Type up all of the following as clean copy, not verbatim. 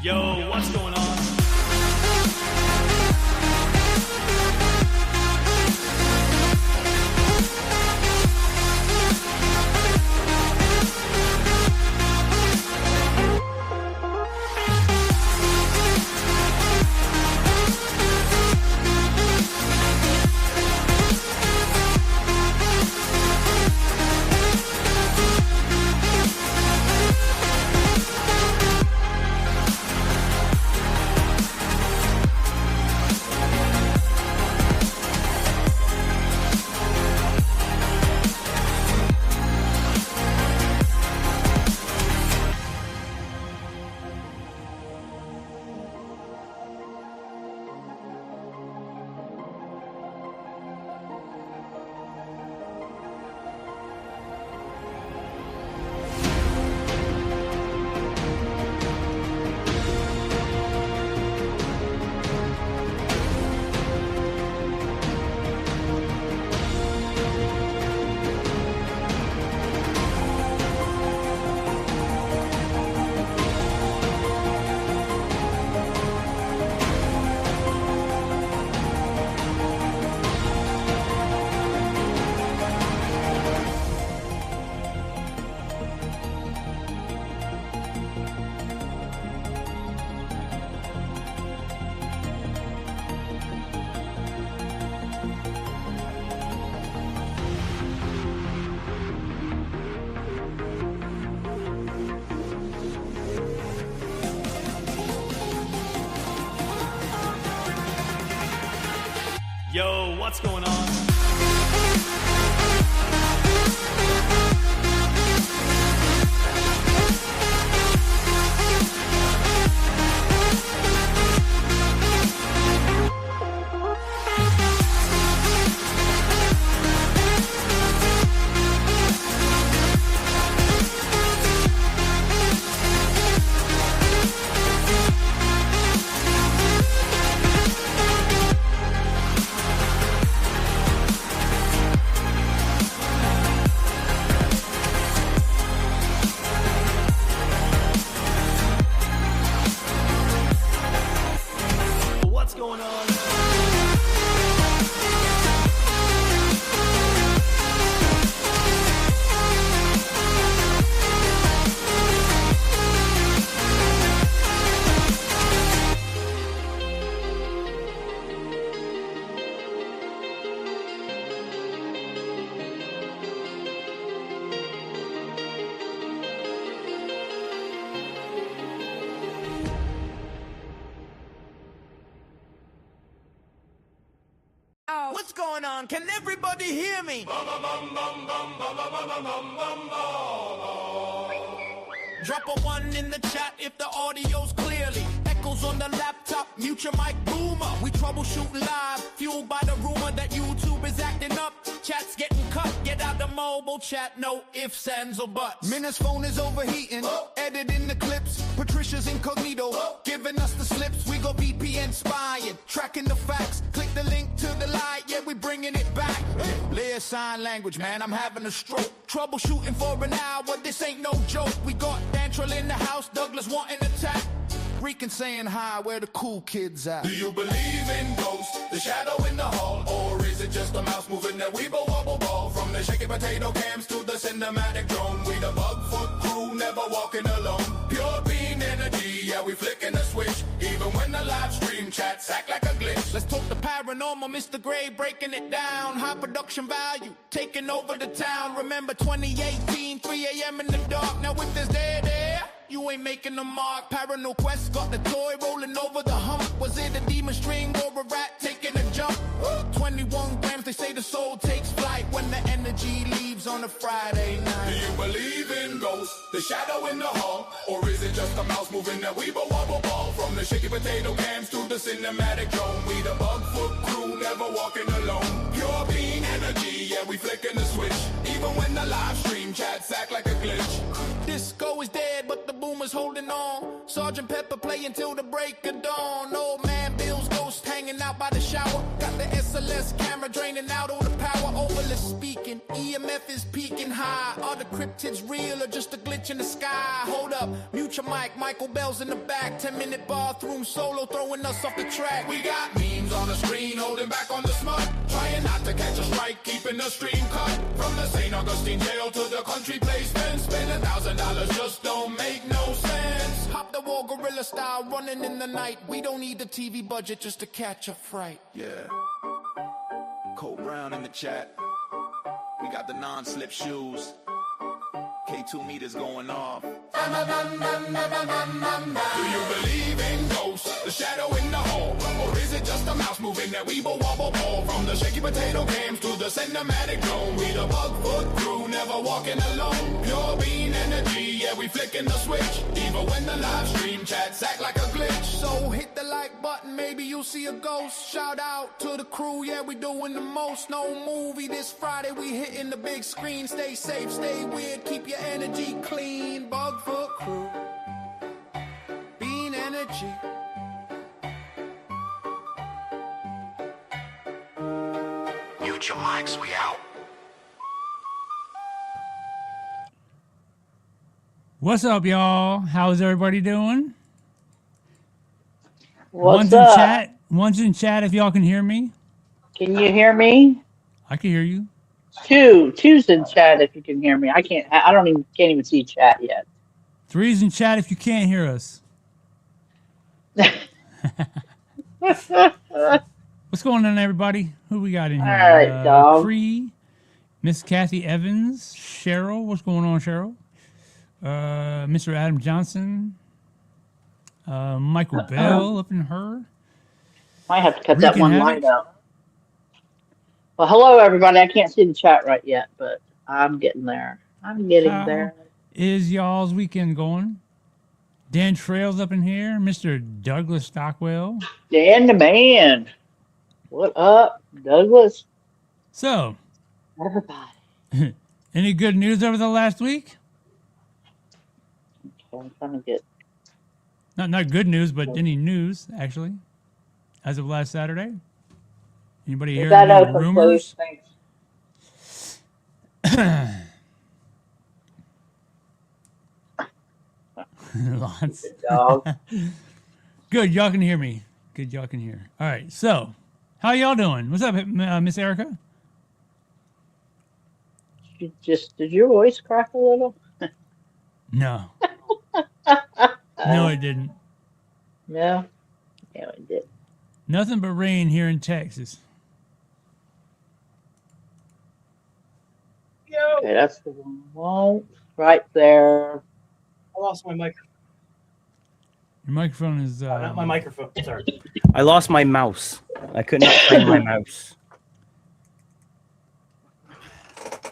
Yo, what's going on? Yo, what's going on? What's going on? What's going on? Can everybody hear me? Drop a 1 in the chat if the audio's clearly. Echoes on the laptop, mute your mic boomer. We troubleshoot live, fueled by the rumor that YouTube is acting up. Chat's getting cut, get out the mobile chat, no ifs, ands, or buts. Minna's phone is overheating, editing the clips. Patricia's incognito, giving us the slips. We go VPN spying, tracking the facts. Click the link to the light, yeah, we bringing it back. Lay sign language, man, I'm having a stroke. Troubleshooting for an hour, this ain't no joke. We got Dantrell in the house, Douglas wanting to tap. Rican saying hi, where the cool kids at? Do you believe in ghosts, the shadow in the hall? Or is it just a mouse moving that weeble wobble ball? From the shaky potato cams to the cinematic drone, we the Bugfoot crew, never walking alone. Pure beam energy, yeah, we flicking the switch. Even when the live stream chats act like a glitch. Let's talk the paranormal, Mr. Gray breaking it down. High production value, taking over the town. Remember 2018, 3 a.m. in the dark. Now if there's dead air, you ain't making a mark. Paranormal Quest got the toy rolling over the hump. Was it a demon string or a rat taking a jump? 21 grams, they say the soul takes flight when the energy leaves on a Friday night. Do you believe in ghosts, the shadow in the hall? Or is it just a mouse moving that weeble wobble ball? From the shaky potato cams to the cinematic drone, we the Bugfoot crew, never walking alone. Pure being energy, yeah, we flicking the switch. Even when the live stream chats act like a glitch. Disco is dead, but the boomers holding on. Sergeant Pepper play until the break of dawn. Old man Bill's ghost hanging out by the shower. Got the SLS camera draining out all the power. Overless speaking, EMF is peaking high. Are the cryptids real or just a glitch in the sky? Hold up, mute your mic. Michael Bell's in the back. 10-minute bathroom solo throwing us off the track. We got memes on the screen, holding back on the smut. Trying not to catch a strike, keeping the stream cut. From the St. Augustine jail to the country place fence. Spend $1,000 just don't make no sense. Hop the wall gorilla style, running in the night. We don't need the TV budget just to catch a fright. Yeah. Cole Brown in the chat. We got the non-slip shoes. K2 meters going off. Do you believe in ghosts? The shadow in the hall? Or is it just a mouse moving that weeble wobble ball? From the shaky potato cams to the cinematic drone. We the Bugfoot crew, never walking alone. Pure bean energy, yeah, we flicking the switch. Even when the live stream chats act like a glitch. So hit the like button, maybe you'll see a ghost. Shout out to the crew, yeah, we doing the most. No movie this Friday, we hitting the big screen. Stay safe, stay weird, keep your energy clean. Bugfoot crew, bean energy. Mute your mics, we out. What's up, y'all? How's everybody doing? What's one's up? in chat. One's in chat if y'all can hear me. Can you hear me? I can hear you. Two's in chat if you can hear me. I can't even see chat yet. Three's in chat if you can't hear us. What's going on, everybody? Who we got in here? All right, dog. Free, Miss Kathy Evans, Cheryl. What's going on, Cheryl? Mr. Adam Johnson, Michael Bell up in her. Might have to cut Rick that one and line Havoc. out. Well, hello, everybody. I can't see the chat right yet, but I'm getting there. I'm getting How there. is y'all's weekend going? Dan Trails up in here, Mr. Douglas Stockwell. Dan the man. What up, Douglas? So, Everybody. any good news over the last week? Okay, I'm trying to get. Not good news, but any news actually, as of last Saturday. Anybody hear Is that any open, rumors? please? Thanks. Lots. Good dog. Good, y'all can hear me. Good, y'all can hear. All right, so how y'all doing? What's up, Miss Erica? Did your voice crack a little? No. No, it didn't. No. Yeah, it did. Nothing but rain here in Texas. Okay, that's the one right there. I lost my microphone. Your microphone is. Not my microphone. Sorry. I lost my mouse. I could not find my mouse.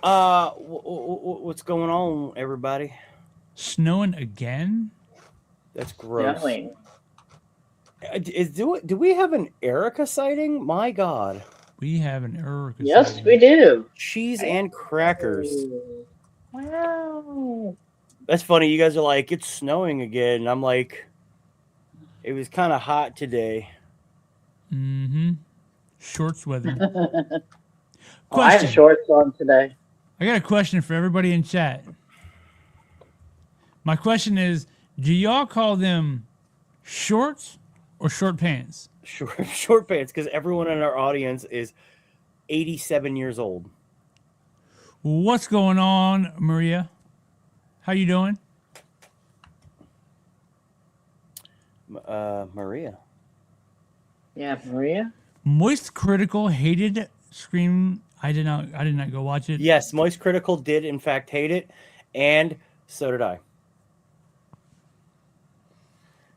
What's going on, everybody? Snowing again? That's gross. Definitely. Do we have an Erica sighting? My God. We have an Erica. Yes, sighting. we do. Cheese and crackers. Wow. That's funny. You guys are like, it's snowing again. And I'm like, it was kind of hot today. Mm-hmm. Shorts weather. Oh, I have shorts on today. I got a question for everybody in chat. My question is, do y'all call them shorts or short pants? Short pants, because everyone in our audience is 87 years old. What's going on, Maria? How you doing? Maria. Yeah, Maria. Moist Critical hated Scream. I did not go watch it. Yes, Moist Critical did in fact hate it, and so did I.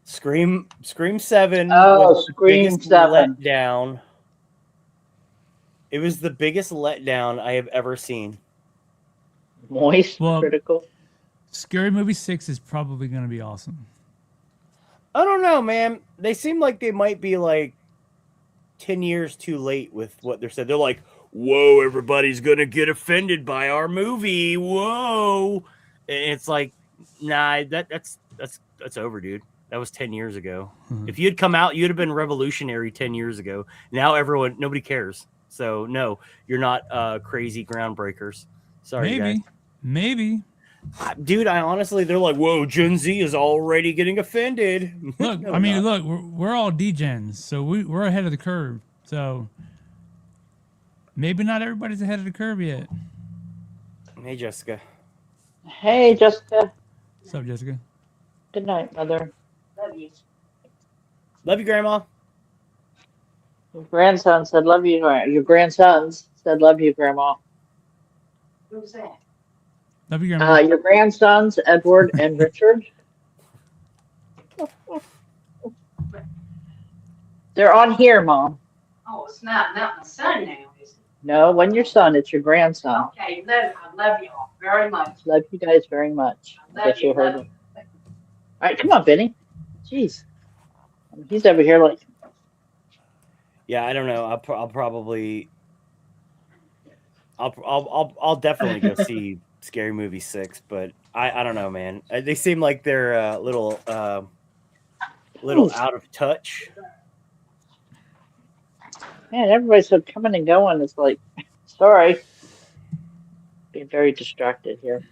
Scream 7. Oh, was the Scream biggest 7. letdown. It was the biggest letdown I have ever seen. Moist Well, Critical. Scary Movie 6 is probably going to be awesome. I don't know, man. They seem like they might be like 10 years too late with what they're said. They're like, whoa, everybody's going to get offended by our movie. Whoa. And it's like, nah, that's over, dude. That was 10 years ago. Mm-hmm. If you had come out, you'd have been revolutionary 10 years ago. Now nobody cares. So no, you're not crazy groundbreakers. Sorry, guys. Maybe. Dude, I honestly, they're like, whoa, Gen Z is already getting offended. Look, No, I mean, they're not. look, we're all degens, so we're ahead of the curve. So maybe not everybody's ahead of the curve yet. Hey, Jessica. Hey, Jessica. What's up, Jessica? Good night, Mother. Love you. Love you, Grandma. Your grandson said, love you. Your grandsons said, love you, Grandma. Who's that? Love you, Grandma. Your grandsons, Edward and Richard. They're on here, Mom. Oh, it's not my son now, is it? No, when your son, it's your grandson. Okay, I love you all very much. Love you guys very much. I love you. Heard it. All right, come on, Benny. Jeez. He's over here like. Yeah, I don't know. I'll definitely go see Scary Movie 6, but I don't know, man. They seem like they're a little out of touch. Man, everybody's so coming and going. It's like, sorry. Being very distracted here.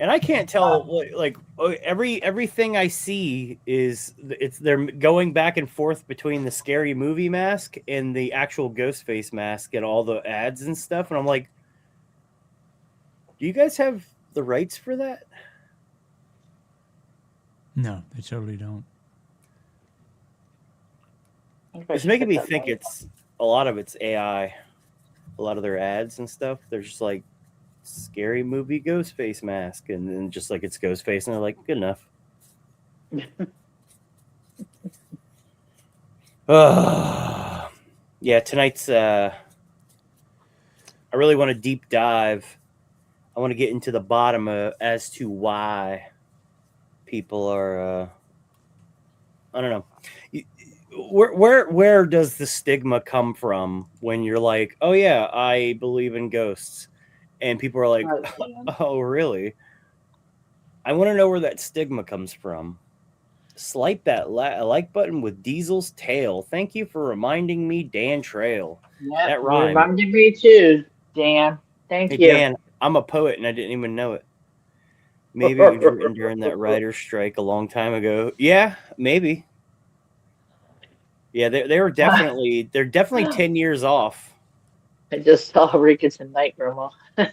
And I can't tell, like everything I see they're going back and forth between the Scary Movie mask and the actual ghost face mask and all the ads and stuff. And I'm like, do you guys have the rights for that? No, they totally don't. It's making me think a lot of it's AI. A lot of their ads and stuff, they're just like Scary Movie ghost face mask, and then just like it's ghost face, and they're like, good enough. Yeah, tonight's I really want to deep dive. I want to get into the bottom as to why people are I don't know. Where does the stigma come from when you're like, oh yeah, I believe in ghosts, and people are like, oh really? I want to know where that stigma comes from. Swipe that like button with Diesel's tail. Thank you for reminding me, Dan Trail. Yep, that rhymed. You reminded me too, Dan. Thank you. Dan, I'm a poet and I didn't even know it. Maybe it was written during that writer's strike a long time ago. Yeah, maybe. Yeah, they're definitely 10 years off. I just saw Rika's in night, Grandma. I'll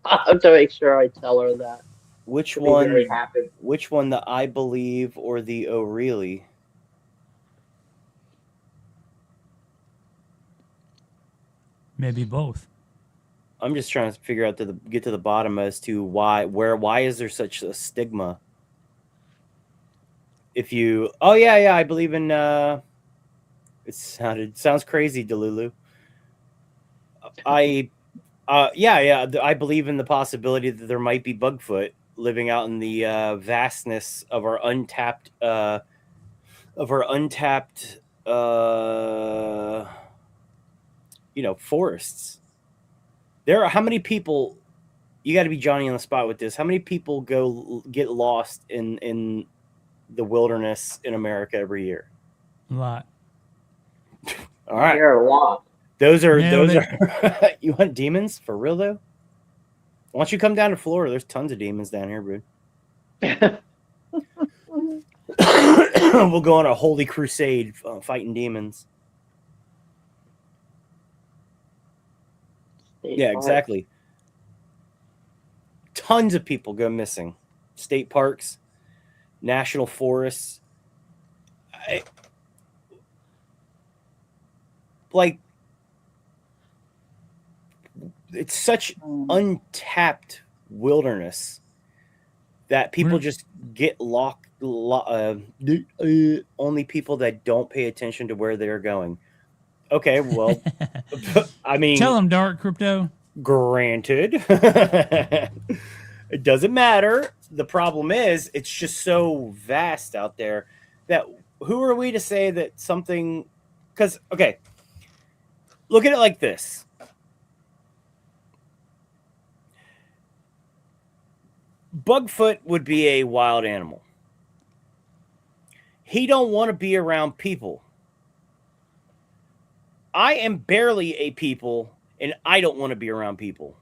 have to make sure I tell her that. Which She'll one? be very happy. Which one? The I believe or the oh really? Maybe both. I'm just trying to figure out get to the bottom as to why is there such a stigma? If you I believe in it sounds crazy, Delulu. I believe in the possibility that there might be Bugfoot living out in the vastness of our untapped forests. There are how many people? You got to be Johnny on the spot with this. How many people get lost in the wilderness in America every year? A lot. All right. You're a lot. Those are you hunt demons for real though? Why don't you come down to Florida? There's tons of demons down here, dude. We'll go on a holy crusade fighting demons. Yeah, exactly. Tons of people go missing. State parks, national forests. It's such untapped wilderness that people just get locked. Only people that don't pay attention to where they're going. Okay, well, I mean, tell them, Dark Crypto. Granted, it doesn't matter. The problem is, it's just so vast out there that who are we to say that something? Because okay, look at it like this. Bugfoot would be a wild animal. He don't want to be around people. I am barely a people, and I don't want to be around people.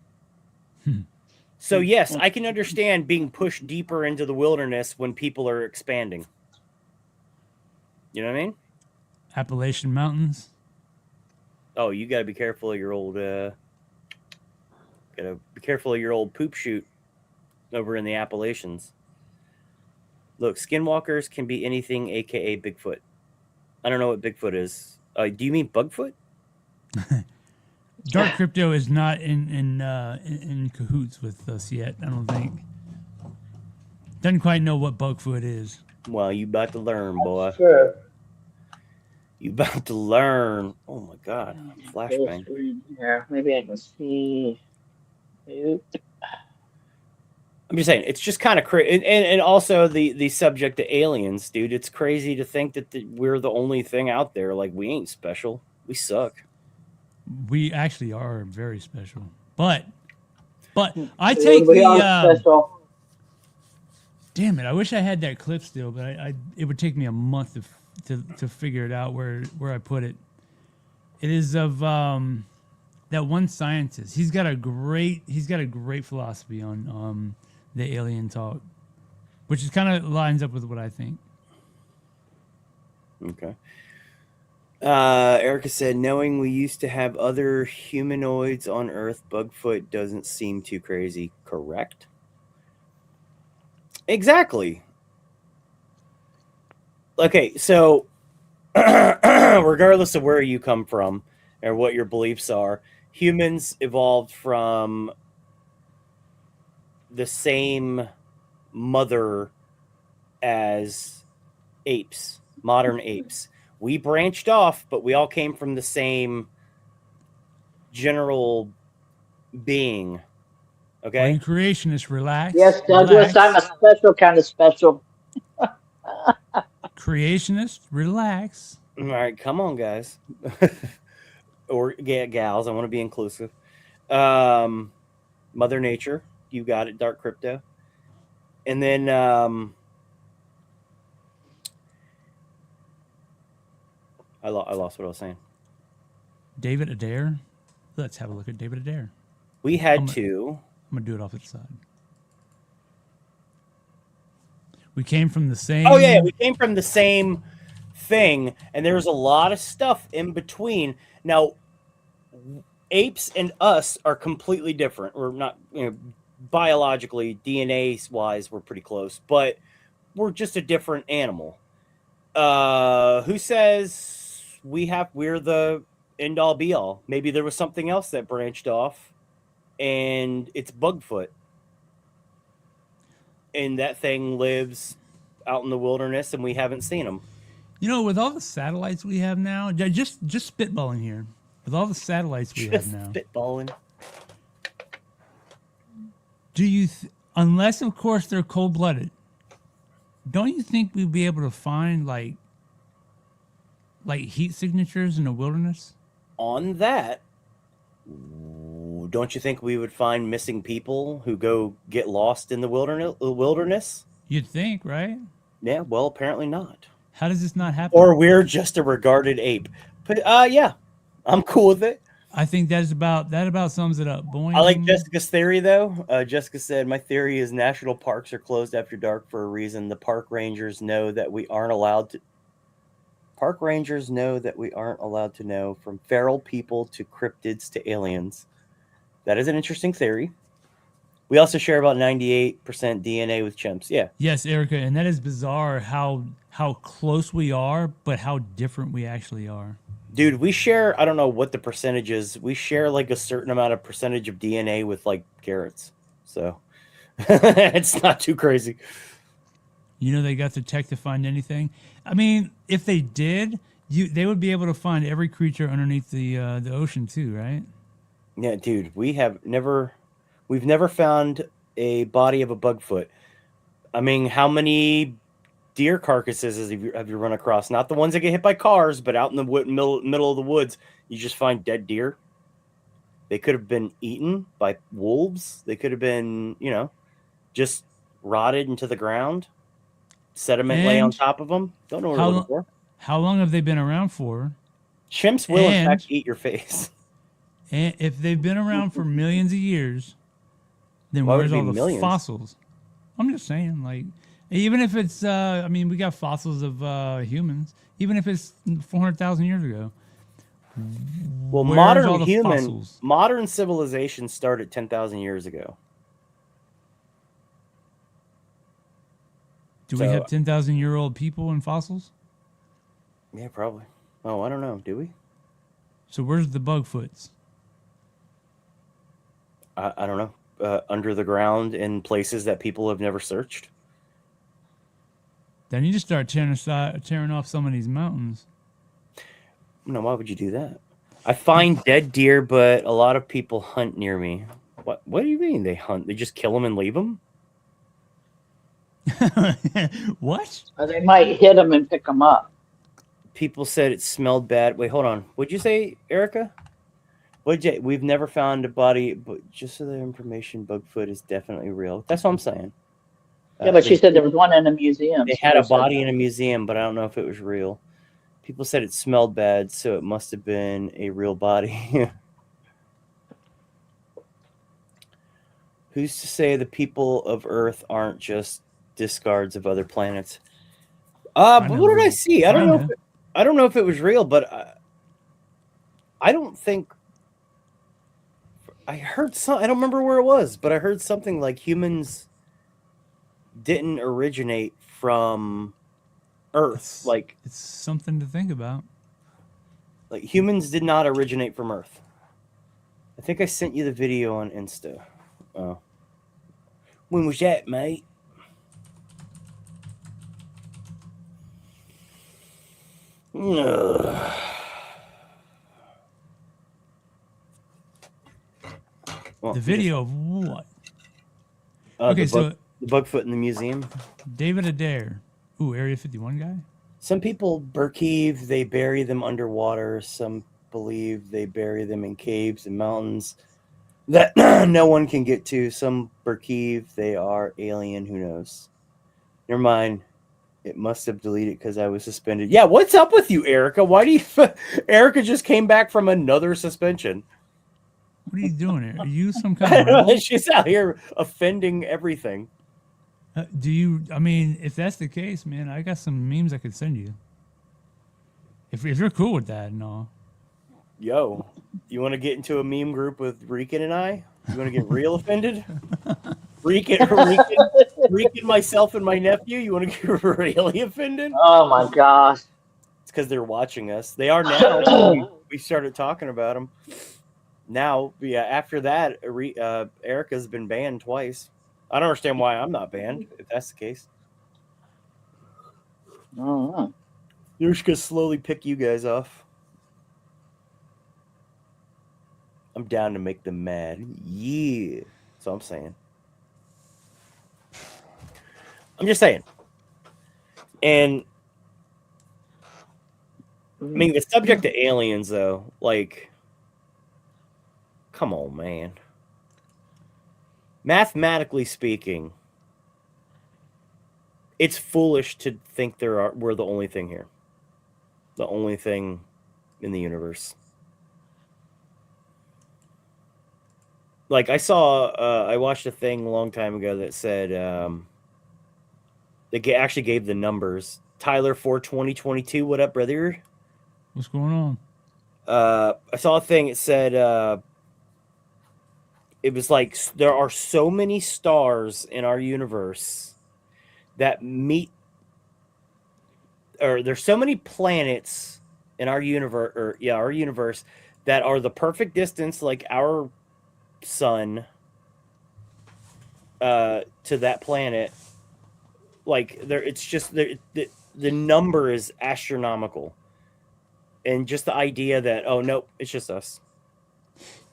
So yes, I can understand being pushed deeper into the wilderness when people are expanding. You know what I mean? Appalachian Mountains. Oh, you got to be careful of your old. Gotta be careful of your old poop chute over in the Appalachians. Look, skinwalkers can be anything, aka Bigfoot. I don't know what Bigfoot is. Do you mean Bugfoot? Dark Crypto is not in cahoots with us yet. I don't think. Doesn't quite know what Bugfoot is. Well, you about to learn, boy. Sure. You about to learn. Oh my God, flashbang. Yeah, maybe I can see. I'm just saying, it's just kind of crazy, and also the subject to aliens, dude. It's crazy to think that we're the only thing out there. Like, we ain't special. We suck. We actually are very special, but I take the. Special. Damn it! I wish I had that clip still, but it would take me a month to figure it out where I put it. It is of that one scientist. He's got a great philosophy on the alien talk, which is kind of lines up with what I think. Okay. Erica said, knowing we used to have other humanoids on Earth, Bugfoot doesn't seem too crazy. Correct? Exactly. Okay, so regardless of where you come from or what your beliefs are, humans evolved from the same mother as apes, modern apes. We branched off, but we all came from the same general being. Okay? Are you creationists? Relax. Yes, Douglas, I'm a special kind of special. Creationists, relax. All right, come on, guys. Or gals, I want to be inclusive. Mother Nature, you got it, Dark Crypto. And then I lost what I was saying. David Adair. Let's have a look at David Adair. We had I'm to. I'm gonna do it off to the side. We came from the same. Oh yeah, we came from the same thing, and there's a lot of stuff in between. Now, apes and us are completely different. We're not, biologically, DNA wise, we're pretty close, but we're just a different animal. Who says we're the end all be all? Maybe there was something else that branched off, and it's Bugfoot. And that thing lives out in the wilderness, and we haven't seen him. With all the satellites we have now, just spitballing here. With all the satellites we have now, spitballing. Do you, unless of course they're cold-blooded, don't you think we'd be able to find like heat signatures in the wilderness? On that, don't you think we would find missing people who go get lost in the wilderness? You'd think, right? Yeah, well, apparently not. How does this not happen? Or we're just a regarded ape. But yeah, I'm cool with it. I think that about sums it up. Boing. I like Jessica's theory, though. Jessica said, my theory is national parks are closed after dark for a reason. The park rangers know that we aren't allowed to. Park rangers know that we aren't allowed to know, from feral people to cryptids to aliens. That is an interesting theory. We also share about 98% DNA with chimps. Yeah. Yes, Erica, and that is bizarre how close we are, but how different we actually are. Dude, we share, I don't know what the percentage is. We share like a certain amount of percentage of DNA with like carrots. So it's not too crazy. They got the tech to find anything. I mean, if they did, they would be able to find every creature underneath the ocean too, right? Yeah, dude, we've never found a body of a Bugfoot. I mean, how many deer carcasses have you run across? Not the ones that get hit by cars, but out in the middle of the woods, you just find dead deer. They could have been eaten by wolves. They could have been, just rotted into the ground. Sediment lay on top of them. Don't know what we're looking for. How long have they been around for? Chimps will, in fact, eat your face. And if they've been around for millions of years, Then Why would where's it be all the millions? fossils? I'm just saying, like, even if it's, I mean, we got fossils of humans. Even if it's 400,000 years ago. Well, Where's all the fossils? modern civilization started 10,000 years ago. Do we have 10,000-year-old people and fossils? Yeah, probably. Oh, I don't know. Do we? So where's the Bugfoots? I don't know. Under the ground in places that people have never searched. Then you just start tearing off some of these mountains. No, why would you do that? I find dead deer, but a lot of people hunt near me. What do you mean they hunt? They just kill them and leave them? What? Or they might hit them and pick them up. People said it smelled bad. Wait, hold on. What'd you say, Erica? We've never found a body, but just so the information, Bigfoot is definitely real. That's what I'm saying. Yeah, but she said there was one in a museum. They had a body in a museum, but I don't know if it was real. People said it smelled bad, so it must have been a real body. Who's to say the people of Earth aren't just discards of other planets? But what did I see? I don't know. I don't know if it was real, but I don't think. I heard some. I don't remember where it was, but I heard something like humans didn't originate from Earth. It's something to think about. Like humans did not originate from Earth. I think I sent you the video on Insta. Oh. When was that, mate? Well, The video of what? Okay, so the Bigfoot in the museum. David Adair. Ooh, Area 51 guy? Some people believe they bury them underwater. Some believe they bury them in caves and mountains that no one can get to. Some believe they are alien. Who knows? Never mind. It must have deleted because I was suspended. Yeah, what's up with you, Erica? Why do you... Erica just came back from another suspension. What are you doing here? Are you some kind of... She's out here offending everything. I mean, if that's the case, man, I got some memes I could send you. If you're cool with that and all. Yo, you want to get into a meme group with Rican and I? You want to get real offended? Rican, myself, and my nephew? You want to get really offended? Oh my gosh. It's because they're watching us. They are now. We started talking about them. Now, yeah, after that, Erica's been banned twice. I don't understand why I'm not banned, if that's the case. Oh. They're just going to slowly pick you guys off. I'm down to make them mad. Yeah. That's all I'm saying. I'm just saying. And, I mean, the subject to aliens, though, like, come on, man. Mathematically speaking, it's foolish to think we're the only thing here. The only thing in the universe. Like I watched a thing a long time ago that said they actually gave the numbers. Tyler 4/20/22. What up, brother? What's going on? I saw a thing. It said it was like there are so many stars in our universe that meet, or there's so many planets in our universe that are the perfect distance, like our sun, to that planet. Like it's just the number is astronomical, and just the idea that nope, it's just us.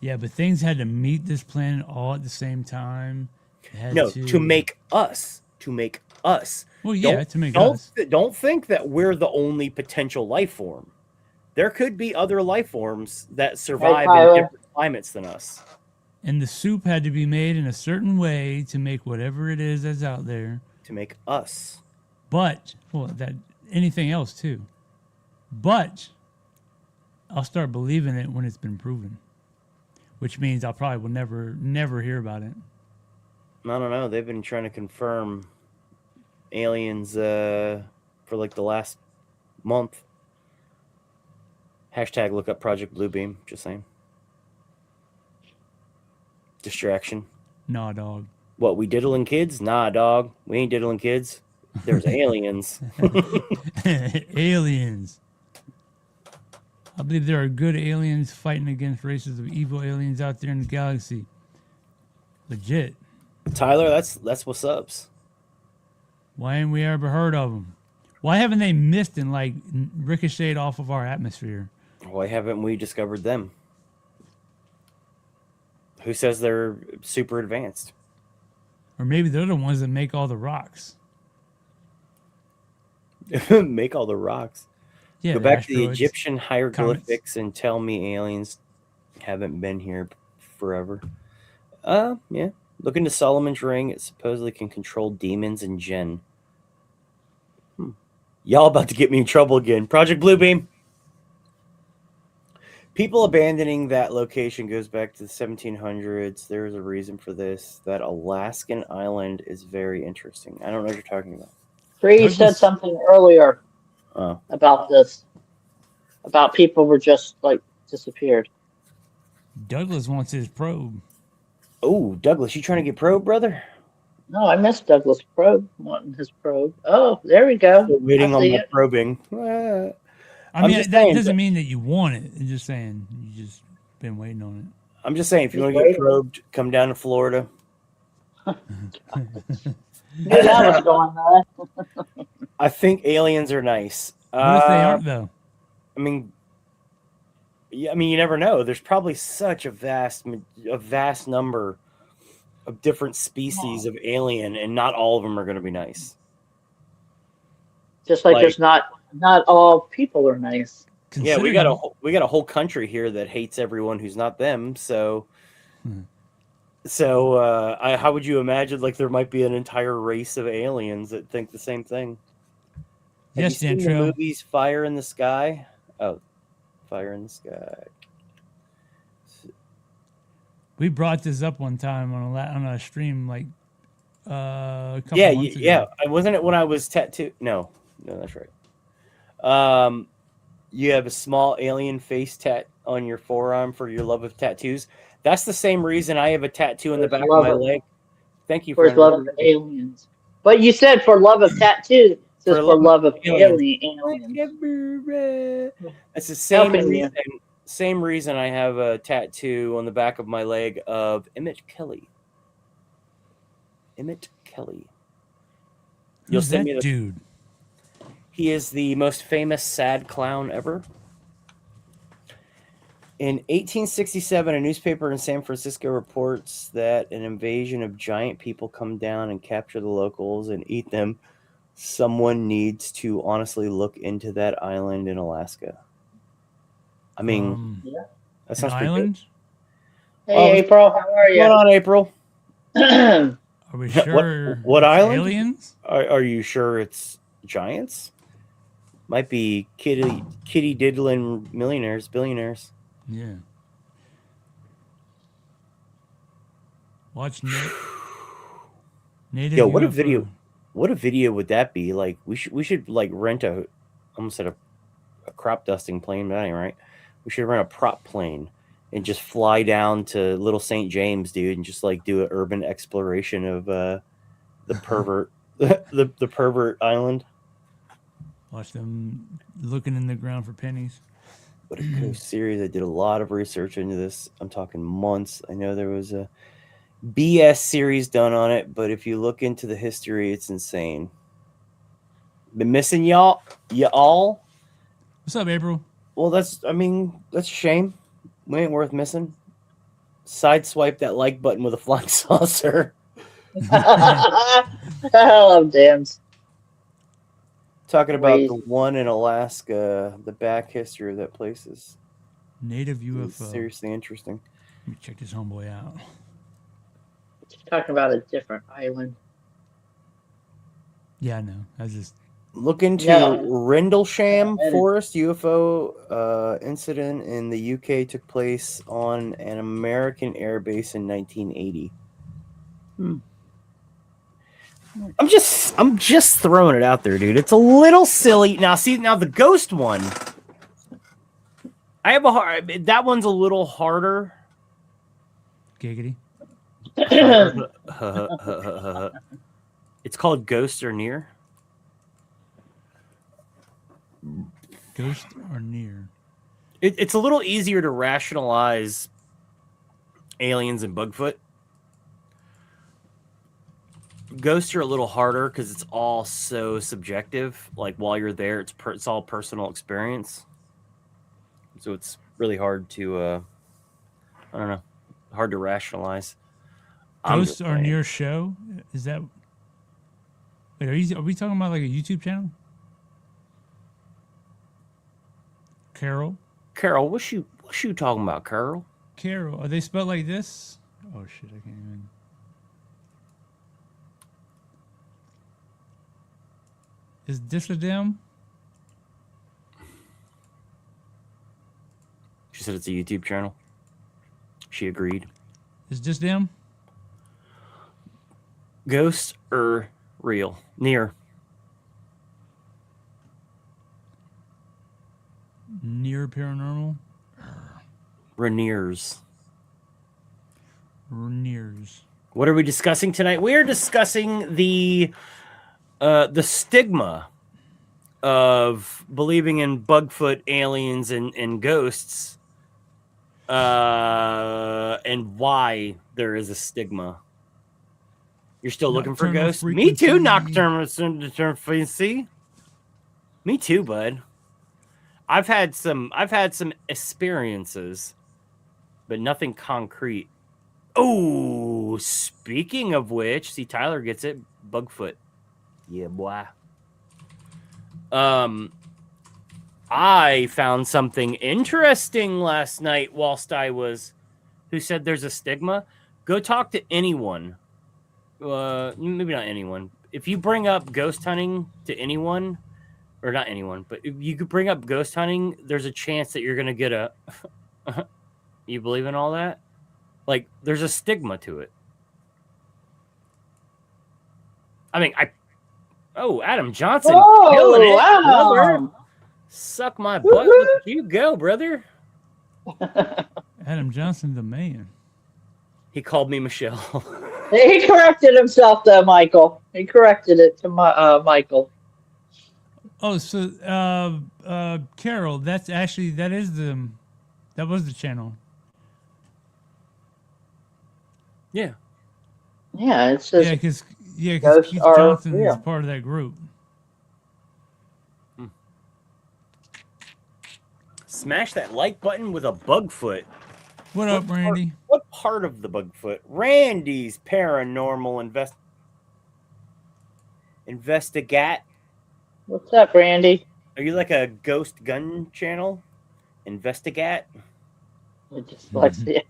Yeah, but things had to meet this planet all at the same time. To make us. Well, yeah, to make us. Don't think that we're the only potential life form. There could be other life forms that survive in different climates than us. And the soup had to be made in a certain way to make whatever it is that's out there. To make us. But, anything else too. But, I'll start believing it when it's been proven. Which means I probably will never hear about it. I don't know. They've been trying to confirm aliens for like the last month. Hashtag look up Project Bluebeam. Just saying. Distraction. Nah, dog. What, we diddling kids? Nah, dog. We ain't diddling kids. There's aliens. Aliens. I believe there are good aliens fighting against races of evil aliens out there in the galaxy. Legit. Tyler, that's what's ups. Why ain't we ever heard of them? Why haven't they missed and like ricocheted off of our atmosphere? Why haven't we discovered them? Who says they're super advanced? Or maybe they're the ones that make all the rocks. Make all the rocks. Yeah, Go back to the asteroids, Egyptian hieroglyphics comets. and tell me aliens haven't been here forever. Yeah. Look into Solomon's ring. It supposedly can control demons and jinn. Y'all about to get me in trouble again. Project Bluebeam. People abandoning that location goes back to the 1700s. There's a reason for this. That Alaskan island is very interesting. I don't know what you're talking about. Bree said something earlier Oh. about this. About people were just like disappeared. Douglas wants his probe. Oh, Douglas, you trying to get probed, brother? No, I missed Douglas probe, wanting his probe. Oh, there we go. Still waiting I on see my it. probing. I I'm mean, just that saying, doesn't mean that you want it. I'm just saying you just been waiting on it. I'm just saying, if you Just want to get waiting. probed, come down to Florida. Knew that was going on. I think aliens are nice. What if they aren't though? I mean, yeah, I mean, you never know. There's probably such a vast number of different species of alien, and not all of them are going to be nice. Just like Like- there's not all people are nice. Yeah, we got a whole country here that hates everyone who's not them. So, how would you imagine like there might be an entire race of aliens that think the same thing? Have Yes, you seen the Dantro. movies Fire in the Sky? Oh, Fire in the Sky. We brought this up one time on a stream, like a couple Yeah, months ago. yeah. Wasn't it when I was tattooed? No, that's right. You have a small alien face tat on your forearm for your love of tattoos. That's the same reason I have a tattoo on the back of my leg. Thank you For for his love of aliens. But you said for love of tattoos. It says for love of aliens. That's the same Helping reason. you. Same reason I have a tattoo on the back of my leg of Emmett Kelly. Emmett Kelly. You'll Who's send that me the dude? He is the most famous sad clown ever. In 1867, a newspaper in San Francisco reports that an invasion of giant people come down and capture the locals and eat them. Someone needs to honestly look into that island in Alaska. I mean, that sounds pretty island? Hey, Oh, April, how are good. What's going on, April? Are we sure? What it's island? Aliens? Are you sure it's giants? Might be kitty diddling billionaires. Yeah. Watch Native Yo, what a UFO. video! What a video would that be? Like we should like rent a, almost said a crop dusting plane, but that ain't right. We should rent a prop plane and just fly down to Little St. James, dude, and just like do an urban exploration of the pervert, the pervert island. Watch them looking in the ground for pennies. What a cool series! I did a lot of research into this. I'm talking months. I know there was a BS series done on it, but if you look into the history, it's insane. Been missing y'all. What's up, April? Well, that's a shame. We ain't worth missing. Sideswipe that like button with a flying saucer. I love dams. Talking about Crazy. the one in Alaska, the back history of that place is Native UFO. seriously interesting. Let me check this homeboy out. Talking about a different island. Yeah, I know. I just Look into Yeah. Rendlesham Yeah. Forest UFO incident in the UK took place on an American airbase in 1980. I'm just throwing it out there, dude. It's a little silly. Now the ghost one. I have that one's a little harder. Giggity. It's called Ghost or Near. Ghost or Near. It's a little easier to rationalize aliens and Bigfoot. Ghosts are a little harder because it's all so subjective. Like while you're there, it's all personal experience. So it's really hard to, I don't know, hard to rationalize. Ghosts or Near show? Is that? Wait, are we talking about like a YouTube channel? Carol, what's you talking about, Carol? Carol, are they spelled like this? Oh shit, I can't even. Is this a them? She said it's a YouTube channel. She agreed. Is this them? Ghosts or real? Near. Near paranormal? Rainiers. Rainiers. What are we discussing tonight? We are discussing the stigma of believing in Bigfoot, aliens, and ghosts, and why there is a stigma. You're still looking for ghosts? Me too, Nocturnal Frequency. Me too, bud. I've had some experiences, but nothing concrete. Oh, speaking of which, see, Tyler gets it. Bigfoot. Yeah, boy. I found something interesting last night whilst I was, who said there's a stigma. Go talk to anyone. Maybe not anyone. If you bring up ghost hunting to anyone, or not anyone, but if you could bring up ghost hunting, there's a chance that you're going to get a, you believe in all that? Like, there's a stigma to it. I mean, Adam Johnson. Killing it, brother. Suck my butt. Look at you go, brother. Adam Johnson, the man. He called me Michelle. He corrected himself, though, Michael. He corrected it to Michael. Oh, so Carol, that was the channel. Yeah. Yeah, it says because ghosts Keith are Johnson is real. part of that group. Smash that like button with a Bigfoot. What up, Randy? What part of the Bigfoot? Randy's Paranormal Investigate. What's up, Randy? Are you like a ghost gun channel? Investigate? Dyslexia.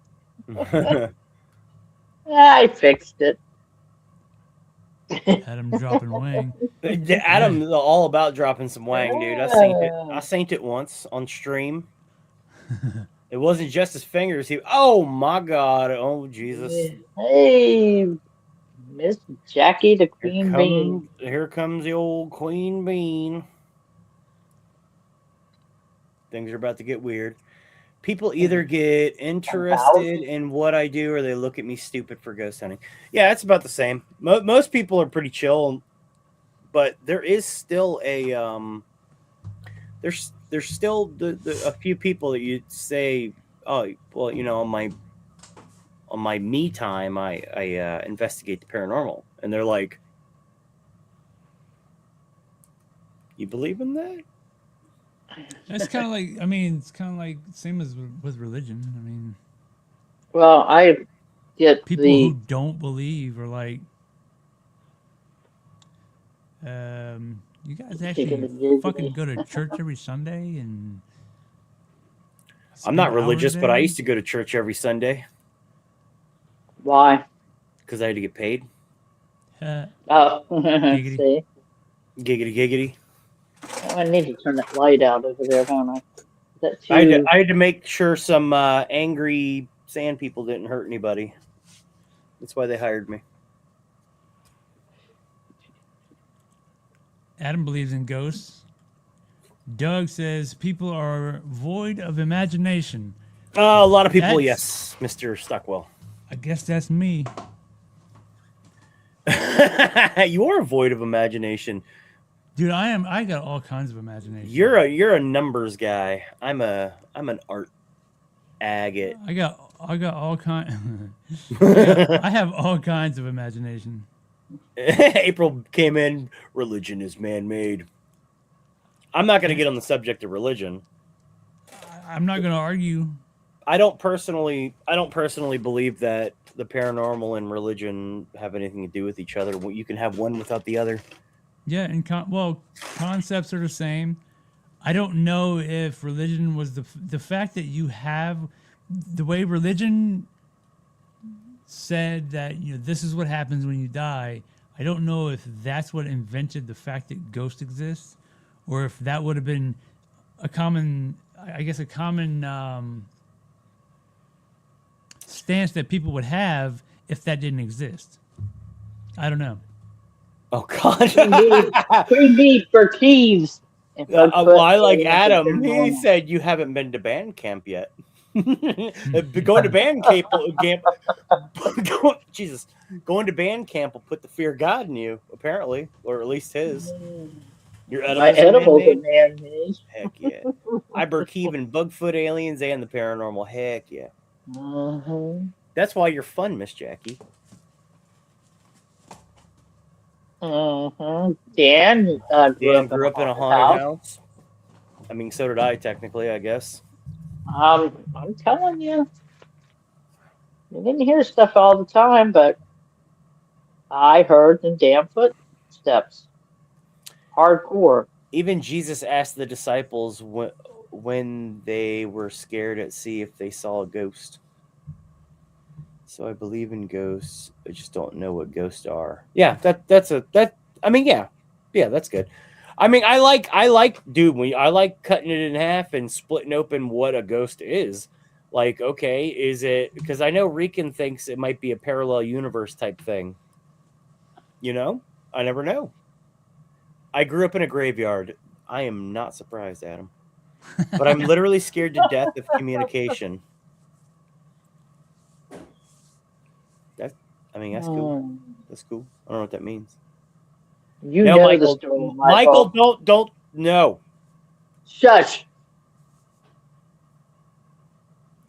I fixed it. Adam dropping wang. Adam's all about dropping some wang, dude. I seen it once on stream. It wasn't just his fingers. Oh my God! Oh Jesus! Hey, Miss Jackie, the Queen Bean. Here comes the old Queen Bean. Things are about to get weird. People either get interested in what I do or they look at me stupid for ghost hunting. Yeah, it's about the same. Most people are pretty chill, but there is still a there's still a few people that you say, oh, well, you know, on my me time, I investigate the paranormal, and they're like, you believe in that? It's kind of like, I mean, it's kind of like same as with religion. I mean, well, I get people who don't believe are like, you guys actually fucking go to church every Sunday and. I'm not religious, but I used to go to church every Sunday. Why? Because I had to get paid. Oh, Giggity. see? Giggity. I need to turn that light out over there, don't I? Is that too... I had to make sure some angry sand people didn't hurt anybody. That's why they hired me. Adam believes in ghosts. Doug says people are void of imagination. A lot of people, That's- yes, Mr. Stockwell. I guess that's me. You are void of imagination. Dude, I am. I got all kinds of imagination. You're a numbers guy. I'm an art agate. I got all kind. I have all kinds of imagination. April came in. Religion is man-made. I'm not going to get on the subject of religion. I'm not going to argue. I don't personally believe that the paranormal and religion have anything to do with each other. You can have one without the other. Yeah, and concepts are the same. I don't know if religion was the fact that you have the way religion said that this is what happens when you die. I don't know if that's what invented the fact that ghosts exist, or if that would have been a common stance that people would have if that didn't exist. I don't know. Oh God! Pretty deep for Keeves. Well, I like Adam. He said you haven't been to band camp yet. Going to band camp. Jesus, going to band camp will put the fear of God in you, apparently, or at least his. Your edibles are man-made. Heck yeah. I Burkeven, Bugfoot aliens, and the paranormal. Heck yeah. Mm-hmm. That's why you're fun, Miss Jackie. Mm-hmm. Dan grew up in a haunted house. I mean, so did I, technically, I guess. I'm telling you, you didn't hear stuff all the time, but I heard the damn footsteps. Hardcore. Even Jesus asked the disciples when they were scared at sea if they saw a ghost. So I believe in ghosts. I just don't know what ghosts are. Yeah, that's good. I mean, I like cutting it in half and splitting open what a ghost is. Like, okay, is it, because I know Rican thinks it might be a parallel universe type thing. I never know. I grew up in a graveyard. I am not surprised, Adam. But I'm literally scared to death of communication. That's cool. That's cool. I don't know what that means. You know Michael, the story, Michael, don't no. Shush.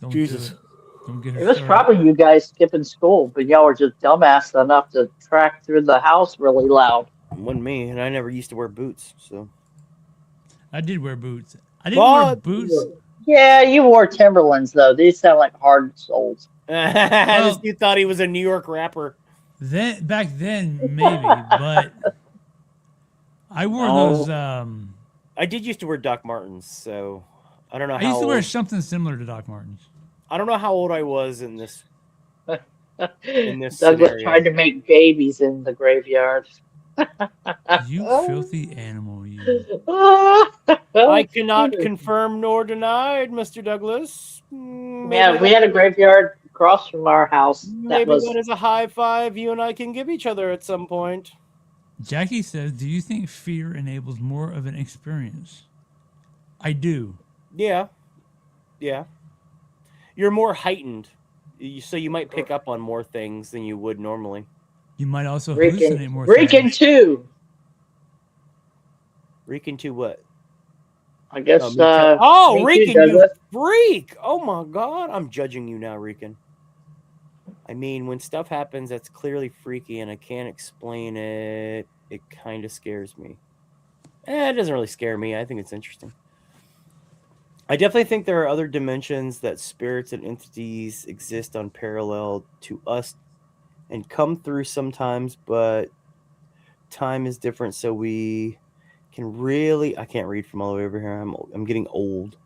Don't Jesus. Don't get her It was started. probably you guys skipping school, but y'all were just dumbass enough to track through the house really loud. It wasn't me, and I never used to wear boots, so. I did wear boots. I didn't wear boots. Yeah, you wore Timberlands though. These sound like hard soles. This dude thought he was a New York rapper. Back then, maybe, but I wore those. I did used to wear Doc Martens, so I don't know. I used to wear something similar to Doc Martens. I don't know how old I was in this. Douglas scenario. tried to make babies in the graveyard. You filthy animal, you. I cannot confirm nor deny, Mr. Douglas. Yeah, we had a graveyard across from our house. Maybe that is a high five you and I can give each other at some point. Jackie says, "Do you think fear enables more of an experience?" I do. Yeah. You're more heightened, so you might pick up on more things than you would normally. You might also hallucinate more. Rican too. Rican to what? I guess. Rican, you freak! Oh my God, I'm judging you now, Rican. I mean, when stuff happens that's clearly freaky and I can't explain it, it kind of scares me. It doesn't really scare me. I think it's interesting. I definitely think there are other dimensions that spirits and entities exist on parallel to us and come through sometimes, but time is different, so we can really... I can't read from all the way over here. I'm getting old.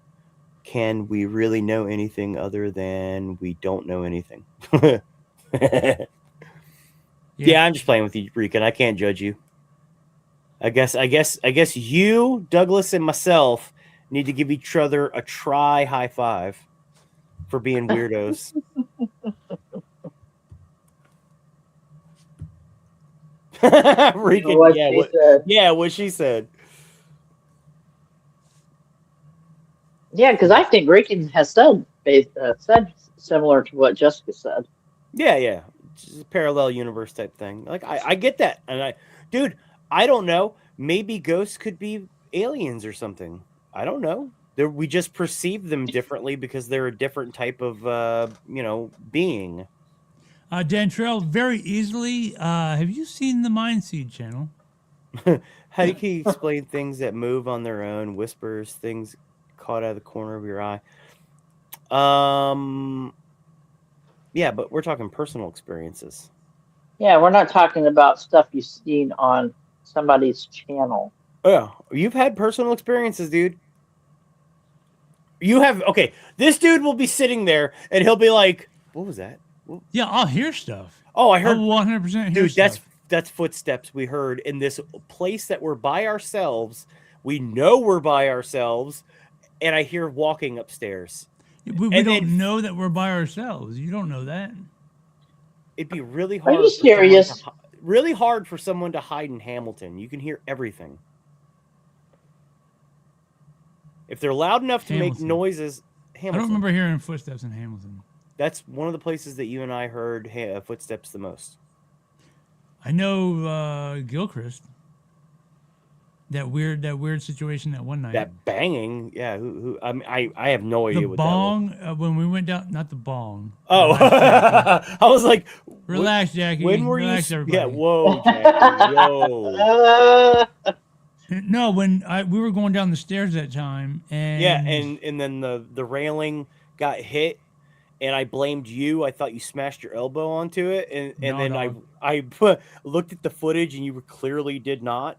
Can we really know anything other than we don't know anything? Yeah, I'm just playing with you, Rican. I can't judge you. I guess you, Douglas, and myself need to give each other a high five for being weirdos. Rican, What she said. What she said. Yeah, because I think Rican has said similar to what Jessica said. Yeah. Just a parallel universe type thing. Like I get that. And dude, I don't know. Maybe ghosts could be aliens or something. I don't know. We just perceive them differently because they're a different type of being. Dantrell, very easily, have you seen the Mind Seed channel? How do you explain things that move on their own, whispers, things caught out of the corner of your eye? Yeah, but we're talking personal experiences. Yeah, we're not talking about stuff you've seen on somebody's channel. Yeah, you've had personal experiences, dude. You have, okay, this dude will be sitting there and he'll be like, what was that? Yeah, I'll hear stuff. Oh, I heard. I'll 100% hear dude, stuff. that's footsteps we heard in this place that we're by ourselves. We know we're by ourselves, and I hear walking upstairs. We don't know that we're by ourselves. You don't know that. It'd be really hard. Are you serious? Really hard for someone to hide in Hamilton. You can hear everything. If they're loud enough to make noises, Hamilton. I don't remember hearing footsteps in Hamilton. That's one of the places that you and I heard footsteps the most. I know Gilchrist. That weird situation that one night. That banging, yeah. Who? I mean, I have no idea the what bong, that was. When we went down, not the bong. Oh, I was like, relax, Jackie. When were relax, you? everybody. Yeah, whoa, Jackie, whoa. No, when we were going down the stairs that time, and yeah, and then the railing got hit, and I blamed you. I thought you smashed your elbow onto it, and then I looked at the footage, and you clearly did not.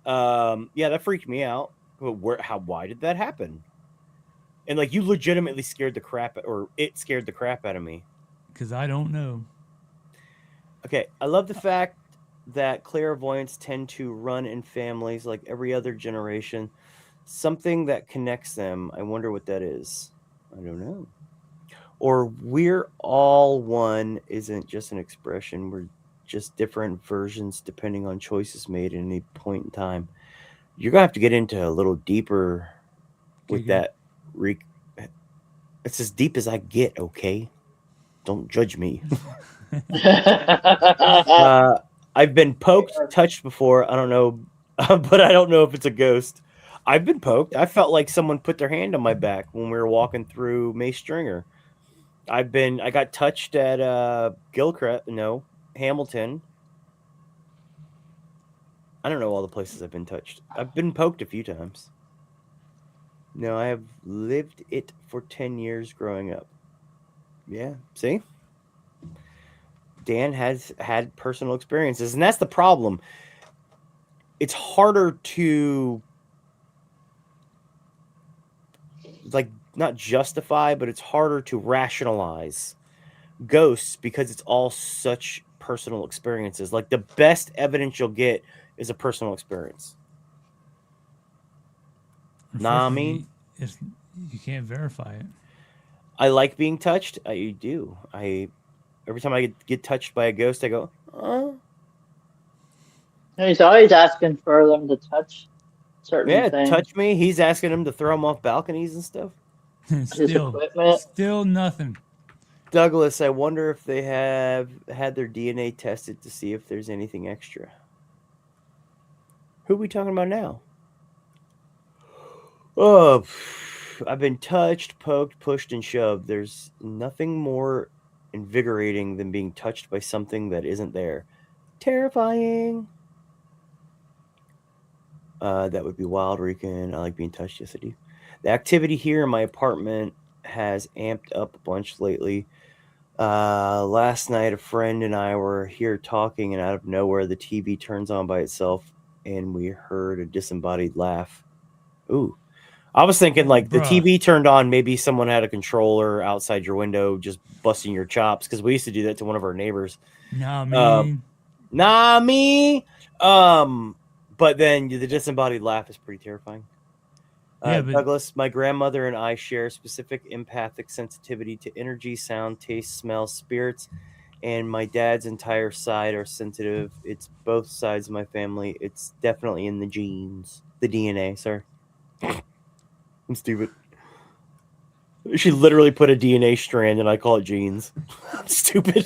Yeah, that freaked me out. Why did that happen? And like, you legitimately scared the crap out of me. Because I don't know. Okay, I love the fact that clairvoyants tend to run in families like every other generation. Something that connects them. I wonder what that is. I don't know. Or we're all one isn't just an expression. We're just different versions depending on choices made at any point in time. You're gonna have to get into a little deeper with that. It's as deep as I get, okay? Don't judge me. I've been poked, touched before. I don't know, but I don't know if it's a ghost. I've been poked. I felt like someone put their hand on my back when we were walking through May Stringer. I got touched at Hamilton. I don't know all the places I've been touched. I've been poked a few times. No, I have lived it for 10 years growing up. Yeah, see? Dan has had personal experiences, and that's the problem. It's harder to, like, not justify, but it's harder to rationalize ghosts because it's all such personal experiences. Like, the best evidence you'll get is a personal experience. Nah, I mean, you can't verify it. I like being touched. I do. Every time I get touched by a ghost, I go, oh. He's always asking for them to touch certain things. Touch me. He's asking them to throw them off balconies and stuff. Still nothing. Douglas, I wonder if they have had their DNA tested to see if there's anything extra. Who are we talking about now? Oh, I've been touched, poked, pushed, and shoved. There's nothing more invigorating than being touched by something that isn't there. Terrifying. That would be wild, Rican. I like being touched. Yes, I do. The activity here in my apartment has amped up a bunch lately. Last night, a friend and I were here talking, and out of nowhere, the TV turns on by itself, and we heard a disembodied laugh. Ooh. I was thinking, like, the TV turned on, maybe someone had a controller outside your window just busting your chops, because we used to do that to one of our neighbors. Nah, me. But then the disembodied laugh is pretty terrifying. Douglas, my grandmother and I share specific empathic sensitivity to energy, sound, taste, smell, spirits, and my dad's entire side are sensitive. It's both sides of my family. It's definitely in the genes, the DNA. Sorry, I'm stupid. She literally put a DNA strand, and I call it genes. I'm stupid.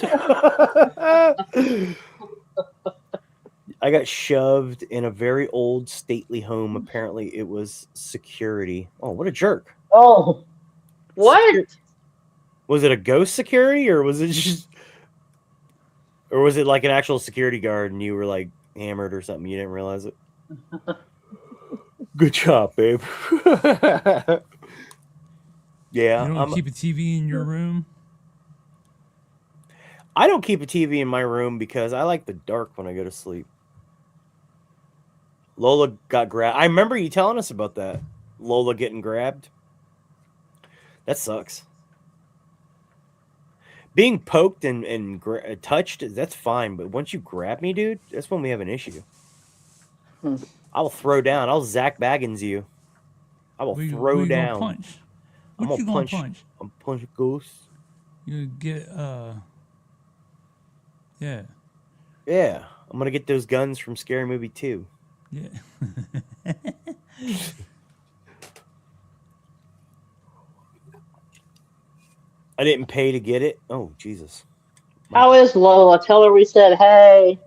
I got shoved in a very old stately home. Apparently, it was security. Oh, what a jerk! Oh, what? Was it a ghost security, or was it just, or was it like an actual security guard, and you were like hammered or something? You didn't realize it. Good job, babe. Yeah, You don't keep a TV in your room? I don't keep a TV in my room because I like the dark when I go to sleep. Lola got grabbed. I remember you telling us about that. Lola getting grabbed. That sucks. Being poked and touched, that's fine. But once you grab me, dude, that's when we have an issue. I'll throw down. I'll Zach Baggins you. I will throw down. Gonna punch? What you gonna punch? I'm punch a ghost. You get yeah. Yeah. I'm gonna get those guns from Scary Movie 2. Yeah. I didn't pay to get it. Oh, Jesus. How is Lola? Tell her we said hey.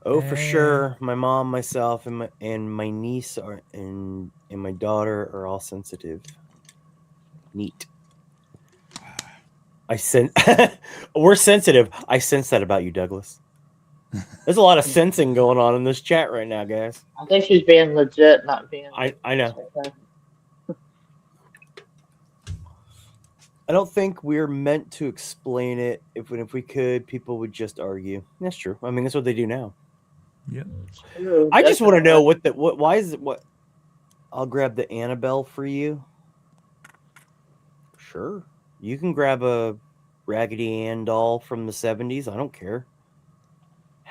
Oh, for sure. My mom, myself, and my niece and my daughter are all sensitive. Neat. We're sensitive. I sense that about you, Douglas. There's a lot of sensing going on in this chat right now, guys. I think she's being legit, not being. I know. I don't think we're meant to explain it. If we could, people would just argue. That's true. I mean, that's what they do now. Yep. I just want to know why is it what? I'll grab the Annabelle for you. Sure. You can grab a Raggedy Ann doll from the 70s. I don't care.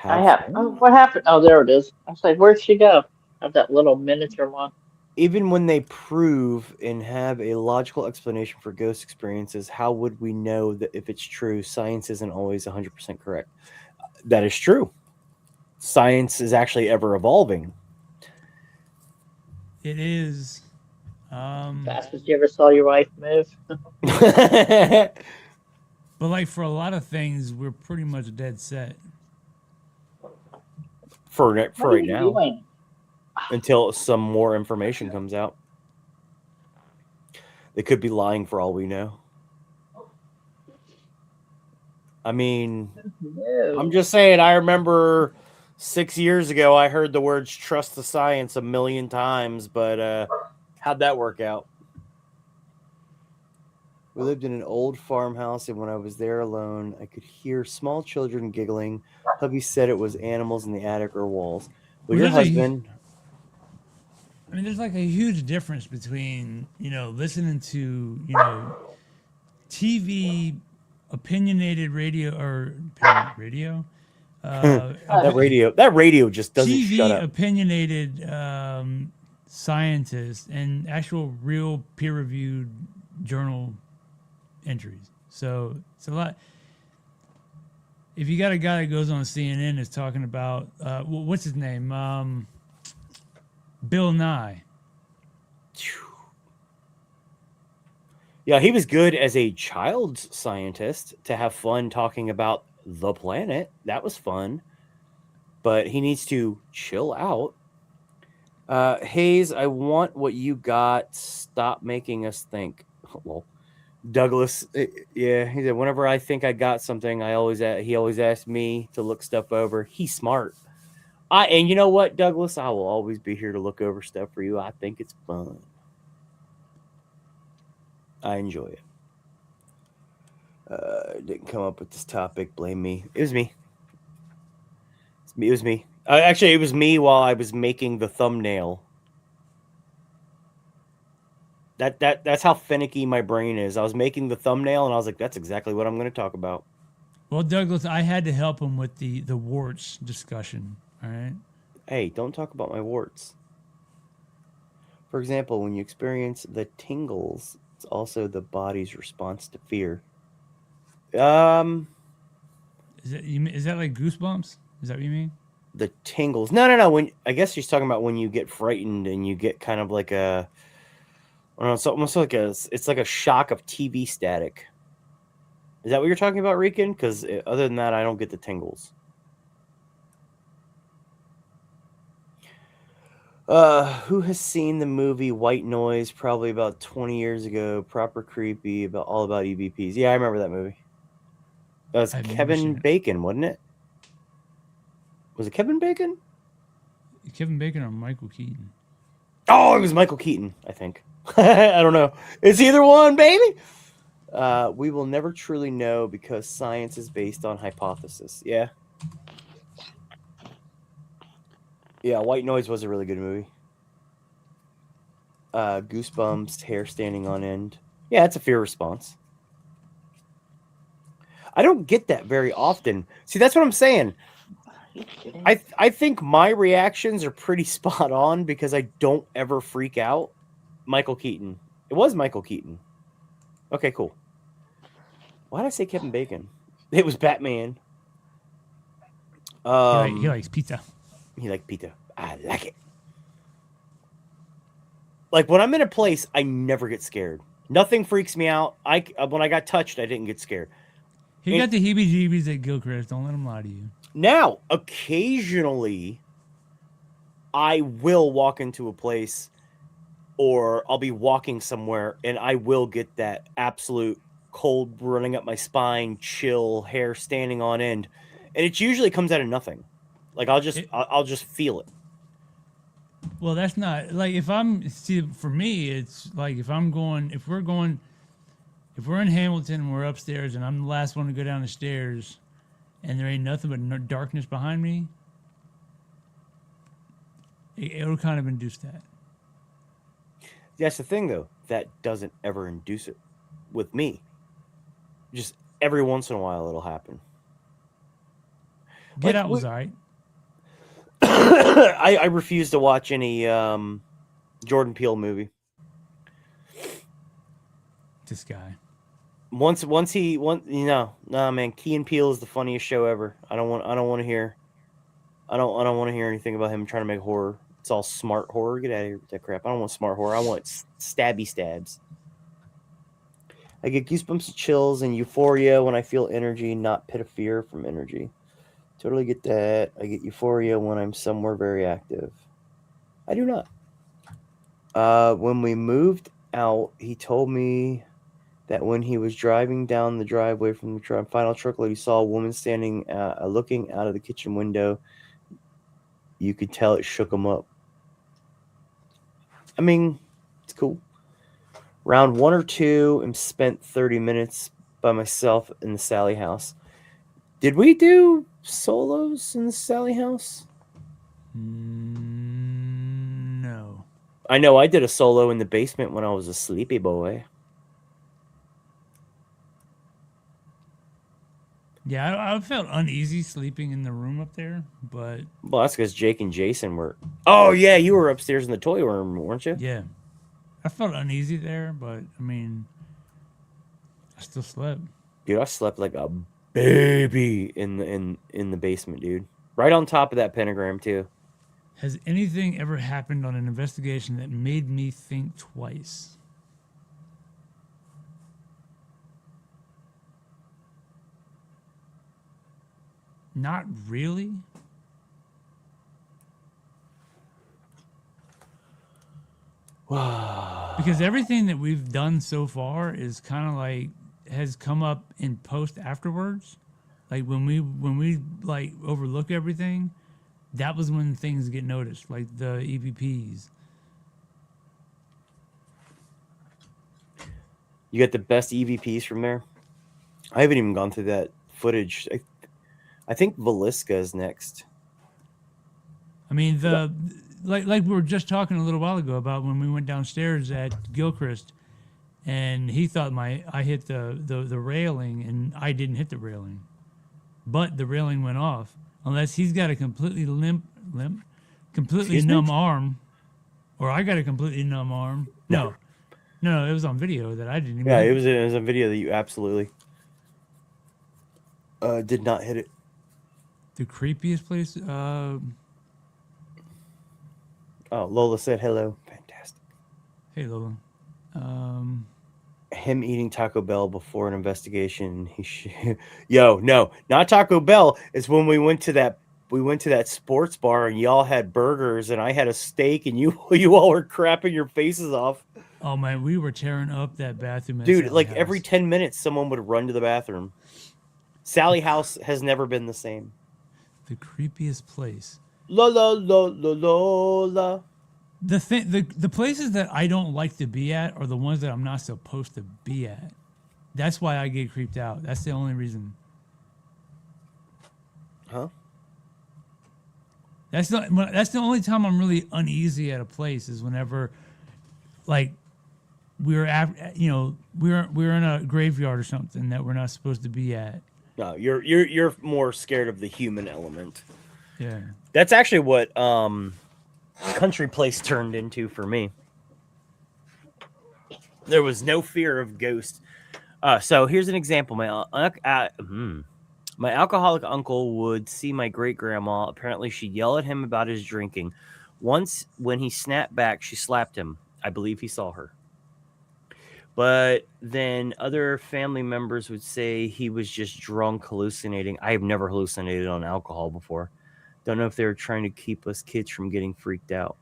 What happened? Oh, there it is. I was like, where'd she go? I have that little miniature one. Even when they prove and have a logical explanation for ghost experiences, how would we know that if it's true? Science isn't always 100% correct. That is true. Science is actually ever evolving. It is. Fastest you ever saw your wife move? But like for a lot of things, we're pretty much dead set. For right now. Doing? Until some more information comes out. They could be lying for all we know. I mean, no. I'm just saying, I remember 6 years ago, I heard the words trust the science a million times, but how'd that work out? We lived in an old farmhouse, and when I was there alone, I could hear small children giggling. Hubby said it was animals in the attic or walls. Well, your husband... I mean, there's like a huge difference between, listening to, TV, opinionated radio, or radio? That radio just doesn't TV shut up. Opinionated scientists and actual real peer-reviewed journal entries. So it's a lot. If you got a guy that goes on CNN is talking about what's his name, Bill Nye. Yeah, he was good as a child's scientist to have fun talking about the planet. That was fun, but he needs to chill out. Hayes, I want what you got. Stop making us think. Well, Douglas, yeah, he said whenever I think I got something, he always asks me to look stuff over. He's smart. And you know what, Douglas, I will always be here to look over stuff for you. I think it's fun. I enjoy it. Didn't come up with this topic. Blame me. It was me. It was me. Actually, it was me while I was making the thumbnail. That's how finicky my brain is. I was making the thumbnail, and I was like, that's exactly what I'm going to talk about. Well, Douglas, I had to help him with the warts discussion. All right. Hey, don't talk about my warts. For example, when you experience the tingles, it's also the body's response to fear. Is that like goosebumps? Is that what you mean? The tingles. No. When I guess she's talking about when you get frightened and you get kind of like a, I don't know, it's almost like it's like a shock of TV static. Is that what you're talking about, Rican? Because other than that, I don't get the tingles. Who has seen the movie White Noise? Probably about 20 years ago. Proper creepy. All about EVPs. Yeah, I remember that movie. That was Kevin Bacon, wasn't it? Was it Kevin Bacon? Kevin Bacon or Michael Keaton? Oh, it was Michael Keaton, I think. I don't know. It's either one, baby. We will never truly know because science is based on hypothesis. Yeah. Yeah, White Noise was a really good movie. Goosebumps, hair standing on end. Yeah, it's a fear response. I don't get that very often. See, that's what I'm saying. I think my reactions are pretty spot on because I don't ever freak out. Michael Keaton. It was Michael Keaton. Okay, cool. Why did I say Kevin Bacon? It was Batman. He likes pizza. He liked pizza. I like it. Like when I'm in a place, I never get scared. Nothing freaks me out. When I got touched, I didn't get scared. He got the heebie-jeebies at Gilchrist. Don't let him lie to you. Now, occasionally, I will walk into a place or I'll be walking somewhere and I will get that absolute cold running up my spine, chill, hair standing on end. And it usually comes out of nothing. Like I'll just feel it. Well, that's not like for me, it's like if we're in Hamilton and we're upstairs and I'm the last one to go down the stairs and there ain't nothing but darkness behind me, it'll kind of induce that. That's the thing, though. That doesn't ever induce it with me. Just every once in a while it'll happen. Get Out was all right. I refuse to watch any Jordan Peele movie. This guy. Man, Key and Peele is the funniest show ever. I don't want to hear anything about him trying to make horror. It's all smart horror. Get out of here with that crap. I don't want smart horror. I want stabby stabs. I get goosebumps and chills and euphoria when I feel energy, not pit of fear from energy. Totally get that. I get euphoria when I'm somewhere very active. I do not. When we moved out, he told me that when he was driving down the driveway from the final truckload, he saw a woman standing, looking out of the kitchen window. You could tell it shook him up. I mean, it's cool. Round 1 or 2, and spent 30 minutes by myself in the Sally house. Did we do solos in the Sally house? No. I know I did a solo in the basement when I was a sleepy boy. Yeah, I felt uneasy sleeping in the room up there, but... Well, that's because Jake and Jason were... Oh, yeah, you were upstairs in the toy room, weren't you? Yeah. I felt uneasy there, but, I mean, I still slept. Dude, I slept like a baby in the basement, dude. Right on top of that pentagram, too. Has anything ever happened on an investigation that made me think twice? Not really. Because everything that we've done so far is kind of like has come up in post afterwards. Like when we like overlook everything, that was when things get noticed, like the EVPs. You got the best EVPs from there? I haven't even gone through that footage. I think Velisca is next. I mean, like we were just talking a little while ago about when we went downstairs at Gilchrist, and he thought I hit the railing, and I didn't hit the railing, but the railing went off. Unless he's got a completely completely numb arm, or I got a completely numb arm. No, it was on video that I didn't even. Yeah, it was a video that you absolutely. Did not hit it. The creepiest place. Oh, Lola said hello. Fantastic. Hey Lola. Him eating Taco Bell before an investigation. Yo, no, not Taco Bell. It's when we went to that sports bar and y'all had burgers and I had a steak and you all were crapping your faces off. Oh man, we were tearing up that bathroom. At Dude, Sally like House. every 10 minutes someone would run to the bathroom. Sally House has never been the same. The creepiest place. La la la la la la. The places that I don't like to be at are the ones that I'm not supposed to be at. That's why I get creeped out. That's the only reason. Huh? That's the only time I'm really uneasy at a place is whenever, like, we're in a graveyard or something that we're not supposed to be at. No, you're more scared of the human element. Yeah. That's actually what Country Place turned into for me. There was no fear of ghosts. So here's an example. My alcoholic uncle would see my great grandma. Apparently, she'd yell at him about his drinking. Once, when he snapped back, she slapped him. I believe he saw her. But then other family members would say he was just drunk, hallucinating. I have never hallucinated on alcohol before. Don't know if they were trying to keep us kids from getting freaked out.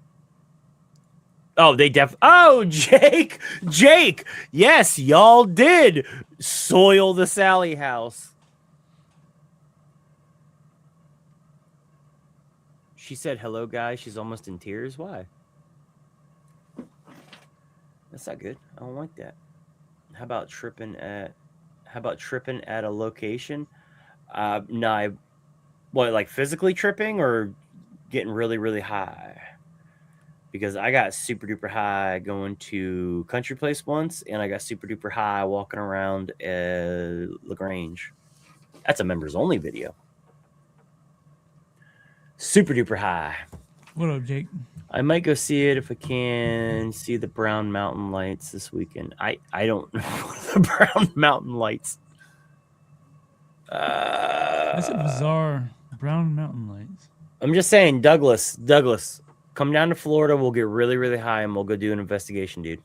Oh, Jake! Yes, y'all did soil the Sally House. She said, hello, guys. She's almost in tears. Why? That's not good. I don't like that. How about tripping at a location? No, what, like physically tripping or getting really, really high? Because I got super duper high going to Country Place once, and I got super duper high walking around LaGrange. That's a members only video. Super duper high. What up, Jake? I might go see it if I can see the Brown Mountain Lights this weekend. I don't know the Brown Mountain Lights. That's a bizarre Brown Mountain Lights. I'm just saying, Douglas, come down to Florida. We'll get really, really high and we'll go do an investigation, dude.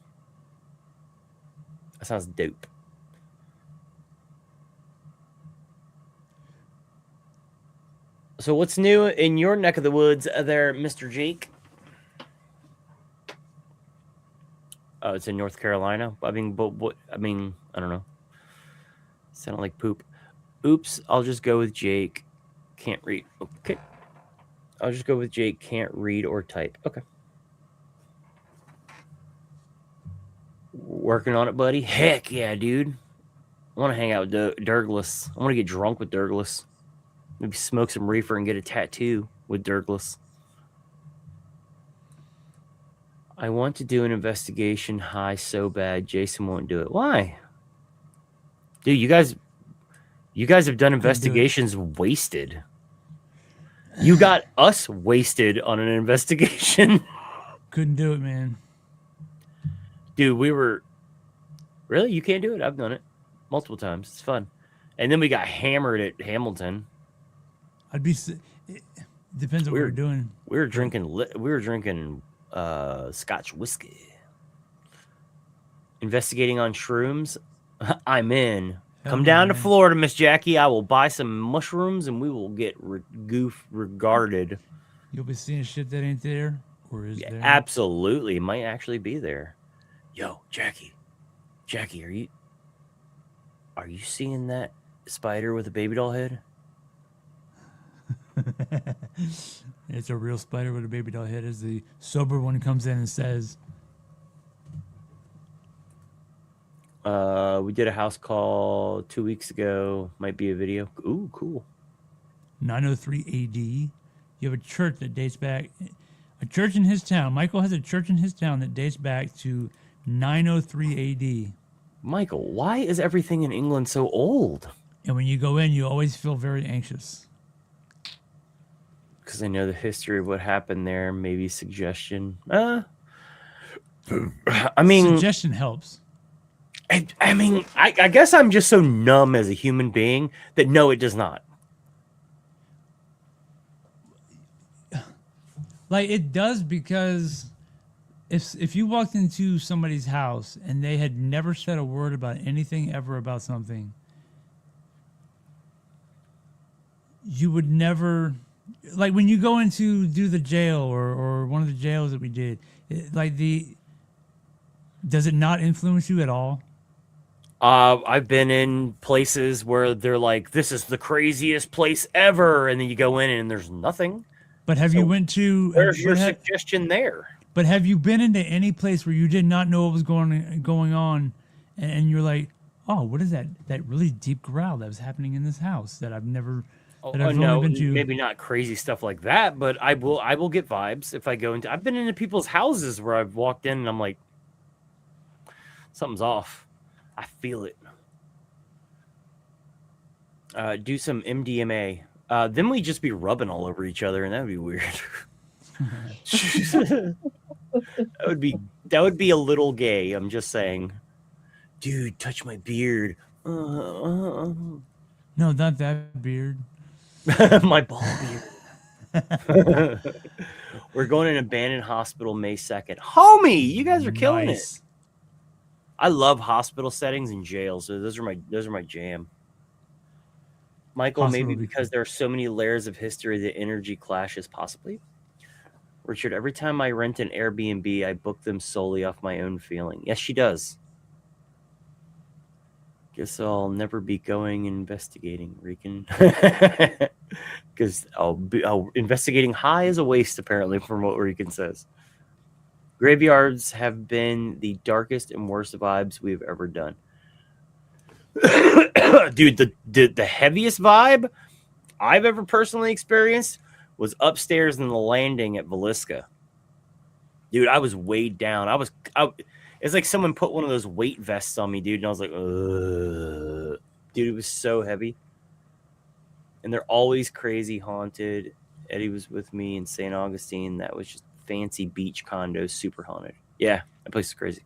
That sounds dope. So what's new in your neck of the woods there, Mr. Jake? Oh, it's in North Carolina. I mean, I don't know. Sounded like poop. Oops, I'll just go with Jake. Can't read. Okay. I'll just go with Jake. Can't read or type. Okay. Working on it, buddy. Heck yeah, dude. I want to hang out with Douglas. I want to get drunk with Douglas. Maybe smoke some reefer and get a tattoo with Douglas. I want to do an investigation high so bad. Jason won't do it. Why? Dude, you guys have done investigations wasted. You got us wasted on an investigation. Couldn't do it, man. Dude, we were... Really? You can't do it? I've done it multiple times. It's fun. And then we got hammered at Hamilton. It depends on what we're doing. We were drinking Scotch whiskey. Investigating on shrooms. I'm in. Come down to Florida, Miss Jackie. I will buy some mushrooms and we will get regarded. You'll be seeing shit that ain't there, or is there? Absolutely, it might actually be there. Yo, Jackie, are you seeing that spider with a baby doll head? It's a real spider with a baby doll head, as the sober one comes in and says. We did a house call 2 weeks ago. Might be a video. Ooh, cool. 903 AD. You have a church that dates back. A church in his town. Michael has a church in his town that dates back to 903 AD. Michael, why is everything in England so old? And when you go in, you always feel very anxious. Because I know the history of what happened there. Maybe suggestion. Suggestion helps. I mean, I guess I'm just so numb as a human being that no, it does not. Like it does, because if you walked into somebody's house and they had never said a word about anything ever about something, you would never, like when you go into do the jail or one of the jails that we did, does it not influence you at all? I've been in places where they're like, this is the craziest place ever, and then you go in and there's nothing. But have you went to? Where's your suggestion there? But have you been into any place where you did not know what was going on, and you're like, oh, what is that really deep growl that was happening in this house that I've never that I've only been to? Maybe not crazy stuff like that, but I will get vibes if I go into. I've been into people's houses where I've walked in and I'm like, something's off. I feel it. Do some MDMA. Then we just be rubbing all over each other, and that would be weird. that would be a little gay. I'm just saying, dude, touch my beard. No, not that beard. My ball beard. We're going to an abandoned hospital May 2nd. Homie, you guys are killing it. I love hospital settings and jails. So those are my jam. Michael, Hospital maybe because there are so many layers of history, the energy clashes possibly. Richard, every time I rent an Airbnb, I book them solely off my own feeling. Yes, she does. Guess I'll never be going investigating, Rican. Because investigating high is a waste, apparently, from what Rican says. Graveyards have been the darkest and worst vibes we've ever done. Dude, the heaviest vibe I've ever personally experienced was upstairs in the landing at Villisca. Dude, I was weighed down. It's like someone put one of those weight vests on me, dude, and I was like, ugh. Dude, it was so heavy. And they're always crazy haunted. Eddie was with me in St. Augustine. That was just fancy beach condos, super haunted. Yeah, that place is crazy.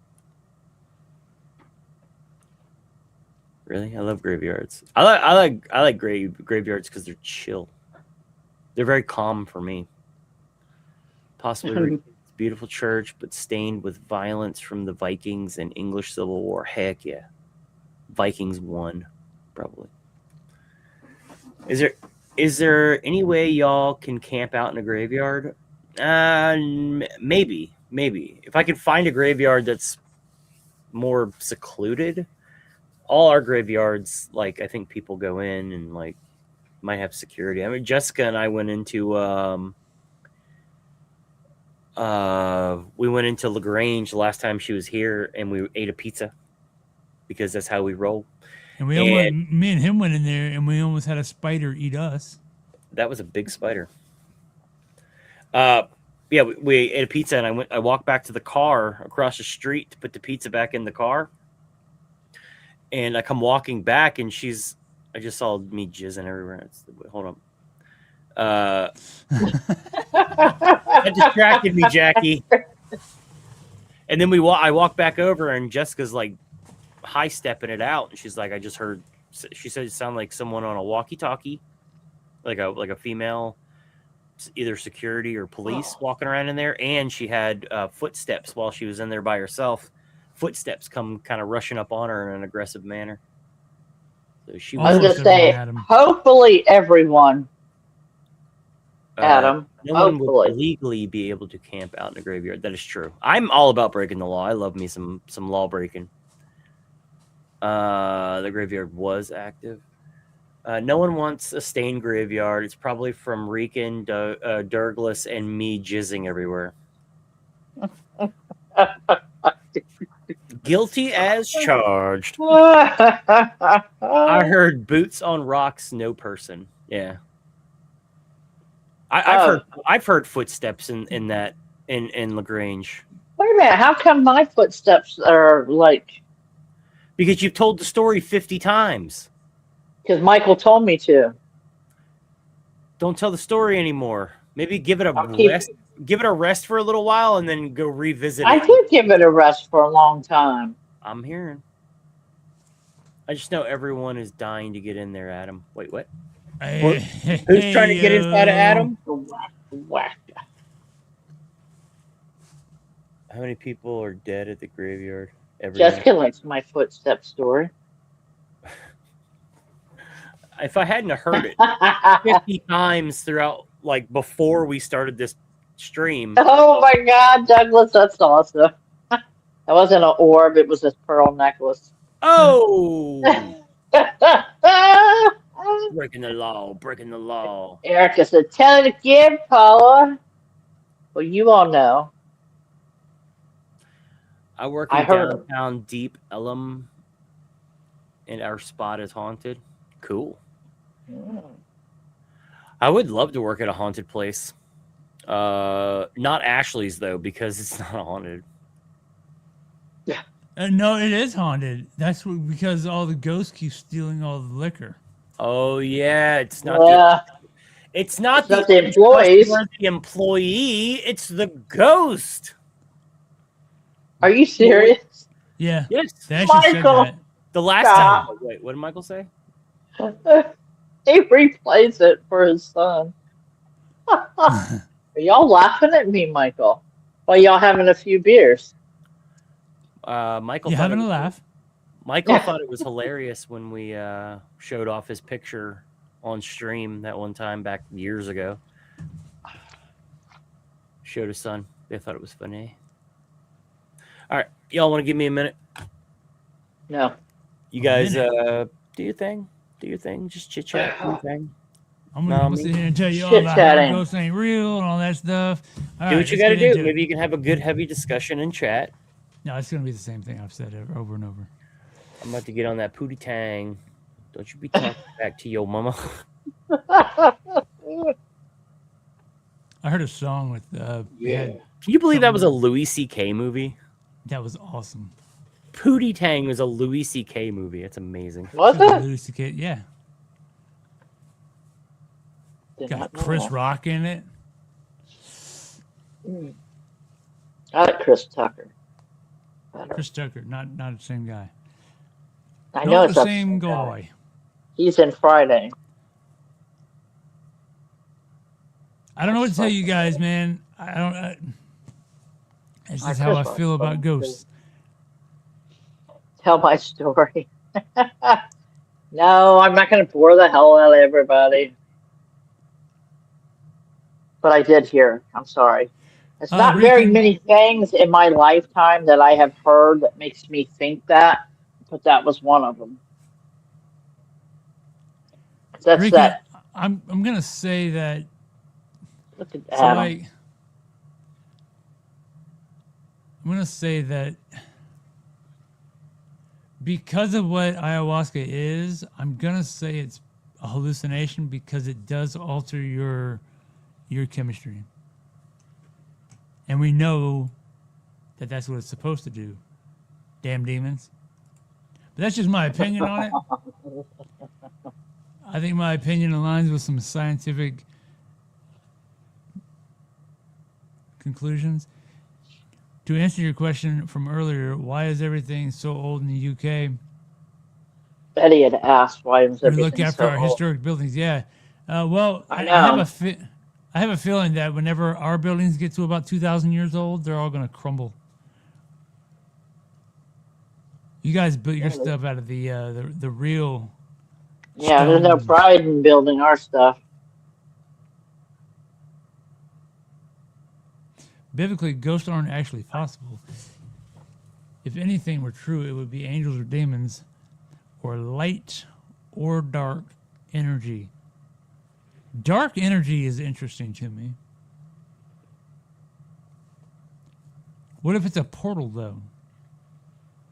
Really? I love graveyards. I like graveyards because they're chill. They're very calm for me. Possibly beautiful church, but stained with violence from the Vikings and English Civil War. Heck yeah. Vikings won, probably. Is there any way y'all can camp out in a graveyard? Maybe. If I can find a graveyard that's more secluded. All our graveyards, like, I think people go in and like might have security. I mean, Jessica and I went into LaGrange the last time she was here, and we ate a pizza because that's how we roll. And me and him went in there, and we almost had a spider eat us. That was a big spider. Yeah, we ate a pizza, and I walked back to the car across the street to put the pizza back in the car. And I come walking back, and I just saw me jizzing everywhere. Hold on. That distracted me, Jackie. And then I walk back over, and Jessica's like high stepping it out. And she's like, I just heard, she said it sounded like someone on a walkie-talkie, like a female, either security or police walking around in there. And she had footsteps while she was in there by herself. Footsteps come kind of rushing up on her in an aggressive manner. So she was. I was just saying, hopefully everyone. Adam, no one would legally be able to camp out in a graveyard. That is true. I'm all about breaking the law. I love me some law breaking. The graveyard was active. No one wants a stained graveyard. It's probably from Rican, Douglas, and me jizzing everywhere. Guilty as charged. I heard boots on rocks, no person. Yeah. I've heard footsteps in LaGrange. Wait a minute, how come my footsteps are like? Because you've told the story 50 times. Because Michael told me to. Don't tell the story anymore. Maybe give it a rest. Give it a rest for a little while and then go revisit it. I did give it a rest for a long time. I'm hearing. I just know everyone is dying to get in there, Adam. Wait, what? Hey, Who's trying to get inside of Adam? Whack. How many people are dead at the graveyard every Jessica likes my footstep story. If I hadn't heard it 50 times throughout, like before we started this stream. Oh my God, Douglas, that's awesome. That wasn't an orb, it was a pearl necklace. Oh, breaking the law, breaking the law. Erica said, tell it again, Paula. Well, you all know. I work I in heard downtown Deep Ellum, and our spot is haunted. Cool. I would love to work at a haunted place. Not Ashley's, though, because it's not haunted. no, it is haunted. That's because all the ghosts keep stealing all the liquor. Oh, yeah. It's not It's not not the employees. The employee. It's the ghost. Are you serious? Yeah. Yes. They actually said Michael. that. The last Stop. time. Wait, what did Michael say? He replays it for his son. Are y'all laughing at me, Michael? While y'all having a few beers? Michael. You having a laugh? Michael thought it was hilarious when we showed off his picture on stream that one time back years ago. Showed his son. They thought it was funny. All right, y'all want to give me a minute? No. You guys do your thing. Do your thing. Just chit chat. Do your thing. I'm gonna sit here and tell you all about Chit-chatting. how ghosts ain't real and all that stuff. All Do right, what you let's got to get do. into it. Maybe you can have a good, heavy discussion in chat. No, it's gonna be the same thing I've said over and over. I'm about to get on that pootie tang. Don't you be talking back to your mama. I heard a song with Can you believe that was a Louis C.K. movie? that was awesome. Pootie Tang was a Louis C.K. movie. It's amazing. Was it? Louis C.K. Yeah, Did got not know Chris that. Rock in it. I like Chris Tucker. Better. Chris Tucker, not the same guy. I know Not it's the not same guy. He's in Friday. I don't know what to tell you guys, man. I don't. It's just how I feel about ghosts. Tell my story. No, I'm not going to bore the hell out of everybody. But I did hear. I'm sorry. It's not very Rican- many things in my lifetime that I have heard that makes me think that, but that was one of them. That's Rican, that. I'm gonna say that. Look at So Adam. like, I'm gonna say that because of what ayahuasca is, I'm gonna say it's a hallucination because it does alter your chemistry, and we know that that's what it's supposed to do. Damn demons! But that's just my opinion on it. I think my opinion aligns with some scientific conclusions. To answer your question from earlier, why is everything so old in the UK? Betty had asked why was We everything look after so our old. historic buildings. Yeah. Well, I I know. have a feeling that whenever our buildings get to about 2,000 years old, they're all going to crumble. You guys built your stuff out of the real. Yeah, there's no stones. pride in building our stuff. Biblically, ghosts aren't actually possible. If anything were true, it would be angels or demons, or light or dark energy. Dark energy is interesting to me. What if it's a portal, though?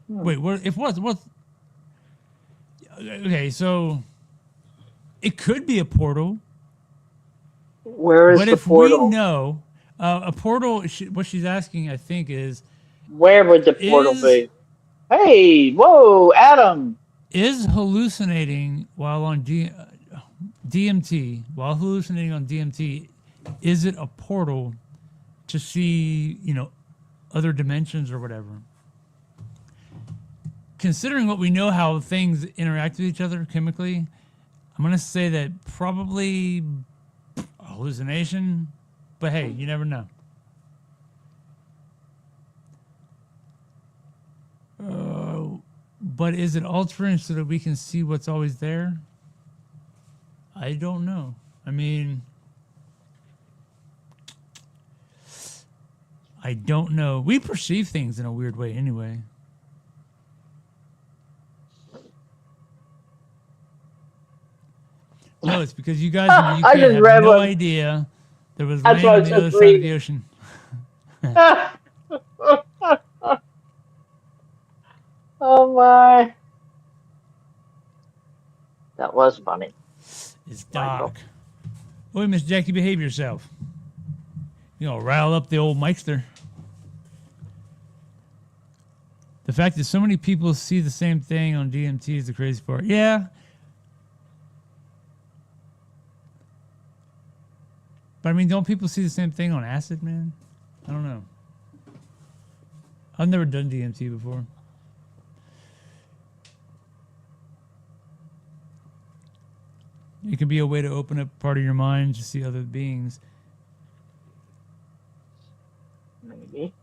Wait, what? If what? Okay, so it could be a portal. Where is But the if portal? we know a portal, what she's asking, I think, is Where would the portal be? Hey, whoa, Adam. is hallucinating while on DMT, while hallucinating on DMT, is it a portal to see, other dimensions or whatever? considering what we know how things interact with each other chemically, I'm going to say that probably a hallucination, but hey, you never know. But is it altering so that we can see what's always there? I don't know. I mean, I don't know. We perceive things in a weird way anyway. No, it's because you guys in the I UK just have read no one. idea there was That's land why on it's the so other side of the sweet. ocean. Oh my. That was funny. It's Michael. dark. Boy, Miss Jackie, behave yourself. You know, rile up the old Mikester. The fact that so many people see the same thing on DMT is the crazy part. Yeah. But I mean, don't people see the same thing on acid, man? I don't know. I've never done DMT before. It can be a way to open up part of your mind to see other beings. Maybe.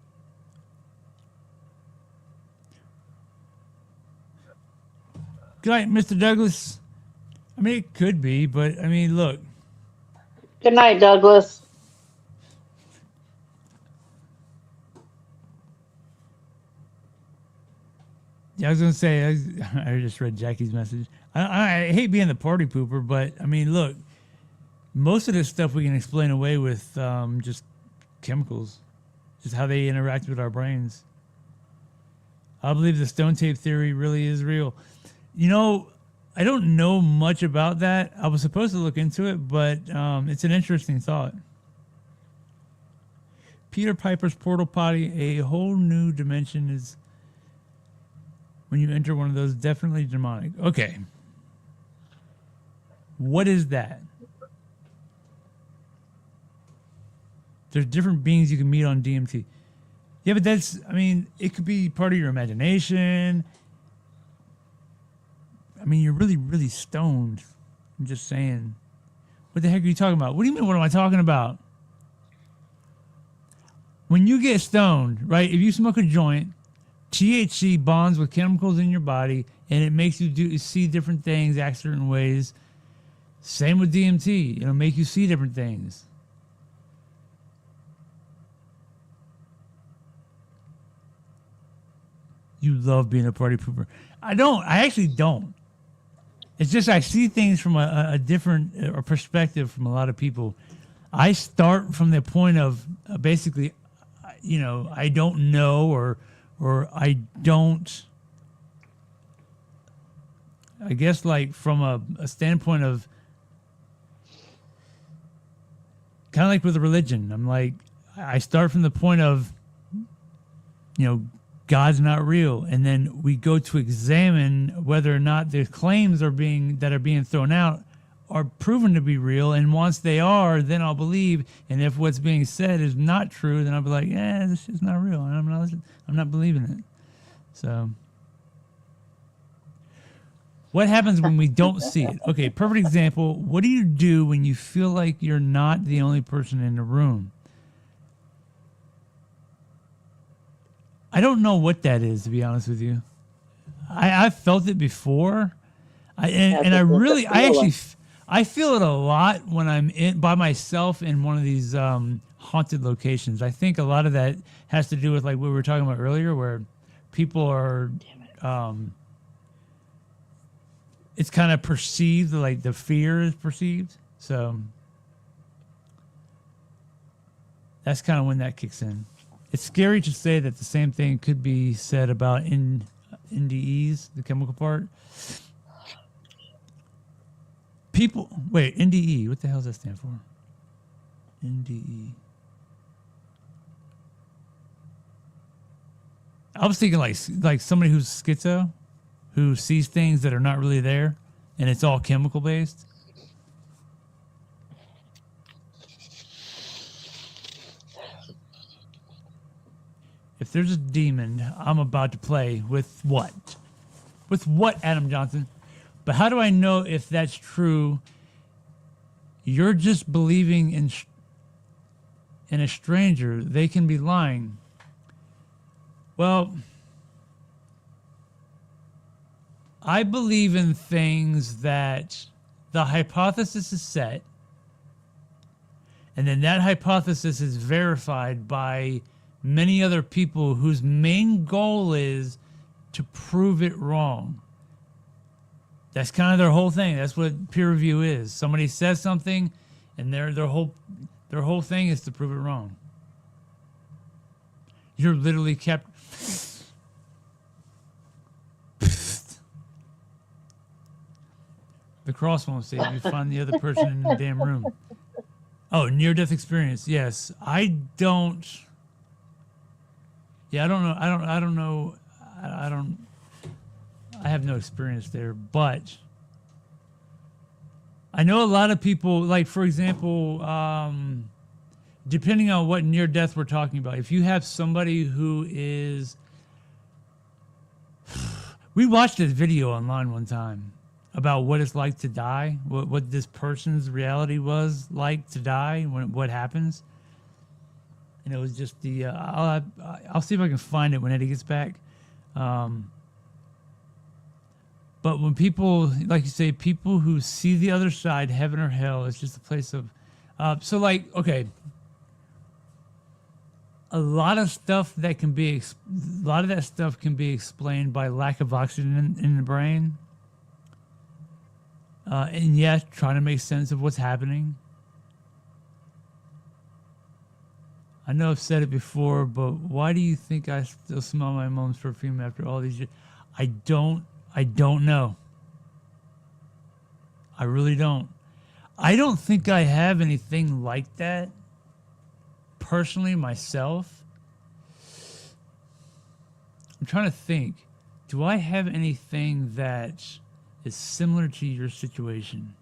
Good night, Mr. Douglas. I mean, it could be, but I mean, look. Good night, Douglas. Yeah, I was gonna say. I just read Jackie's message. I hate being the party pooper, but I mean, look. Most of this stuff we can explain away with just chemicals, just how they interact with our brains. I believe the stone tape theory really is real. You know, I don't know much about that. I was supposed to look into it, but it's an interesting thought. Peter Piper's portal potty, a whole new dimension is when you enter one of those, definitely demonic. Okay. What is that? There's different beings you can meet on DMT. Yeah, but that's, I mean, it could be part of your imagination. I mean, you're really, really stoned. I'm just saying. What the heck are you talking about? What do you mean, what am I talking about? When you get stoned, right, if you smoke a joint, THC bonds with chemicals in your body, and it makes you see different things, act certain ways. Same with DMT. It'll make you see different things. You love being a party pooper. I don't. I actually don't. It's just I see things from a different perspective from a lot of people. I start from the point of basically, you know, I don't know or I don't. I guess like from a standpoint of kind of like with a religion. I'm like, I start from the point of, you know, God's not real, and then we go to examine whether or not the claims that are being thrown out are proven to be real. And once they are, then I'll believe. And if what's being said is not true, then I'll be like, yeah, this is not real, and I'm not believing it. So, what happens when we don't see it? Okay, perfect example. What do you do when you feel like you're not the only person in the room? I don't know what that is, to be honest with you. I've felt it before, I feel it a lot when I'm by myself in one of these haunted locations. I think a lot of that has to do with like what we were talking about earlier, where people are, it's kind of perceived, like the fear is perceived. So that's kind of when that kicks in. It's scary to say that the same thing could be said about NDEs, the chemical part. People, wait, NDE, what the hell does that stand for? NDE. I was thinking like somebody who's schizo, who sees things that are not really there, and it's all chemical based. If there's a demon, I'm about to play with what? With what, Adam Johnson? But how do I know if that's true? You're just believing in a stranger. They can be lying. Well, I believe in things that the hypothesis is set, and then that hypothesis is verified by many other people whose main goal is to prove it wrong. That's kind of their whole thing. That's what peer review is. Somebody says something, and their whole thing is to prove it wrong. You're literally kept. The cross won't save you. Find the other person in the damn room. Oh, near-death experience. Yes, I don't. Yeah, I don't know. I don't know. I have no experience there, but I know a lot of people. Like, for example, depending on what near-death we're talking about, if you have somebody who is, we watched this video online one time about what it's like to die, what this person's reality was like to die, what happens. And it was just the, I'll see if I can find it when Eddie gets back. But when people, like you say, people who see the other side, heaven or hell, it's just a place of, so like, okay, a lot of that stuff can be explained by lack of oxygen in the brain. And yes, trying to make sense of what's happening. I know I've said it before, but why do you think I still smell my mom's perfume after all these years? I don't know. I really don't. I don't think I have anything like that personally myself. I'm trying to think. Do I have anything that is similar to your situation?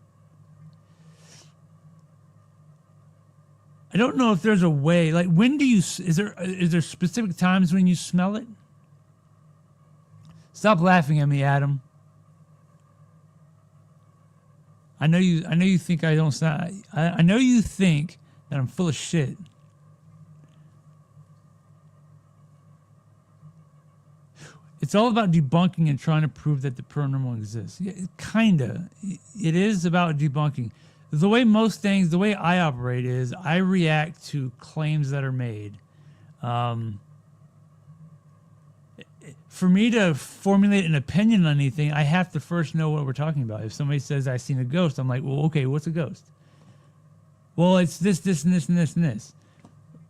I don't know if there's a way. Like, when do you? Is there specific times when you smell it? Stop laughing at me, Adam. I know you think I don't sound. I know you think that I'm full of shit. It's all about debunking and trying to prove that the paranormal exists. Yeah, kinda. It is about debunking. The way the way I operate is I react to claims that are made. For me to formulate an opinion on anything, I have to first know what we're talking about. If somebody says I've seen a ghost, I'm like, well, okay, what's a ghost? Well, it's this, and this, and this, and this.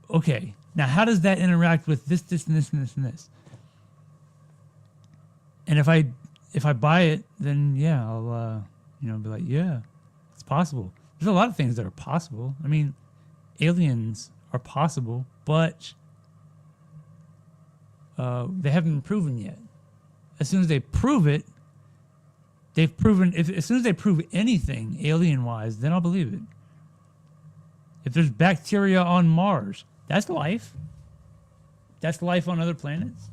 Okay, now how does that interact with this, and this, and this, and this? And if I buy it, then yeah, I'll be like, yeah, it's possible. There's a lot of things that are possible. I mean, aliens are possible, but they haven't been proven yet. As soon as they prove it, they've proven. As soon as they prove anything alien-wise, then I'll believe it. If there's bacteria on Mars, that's life. That's life on other planets.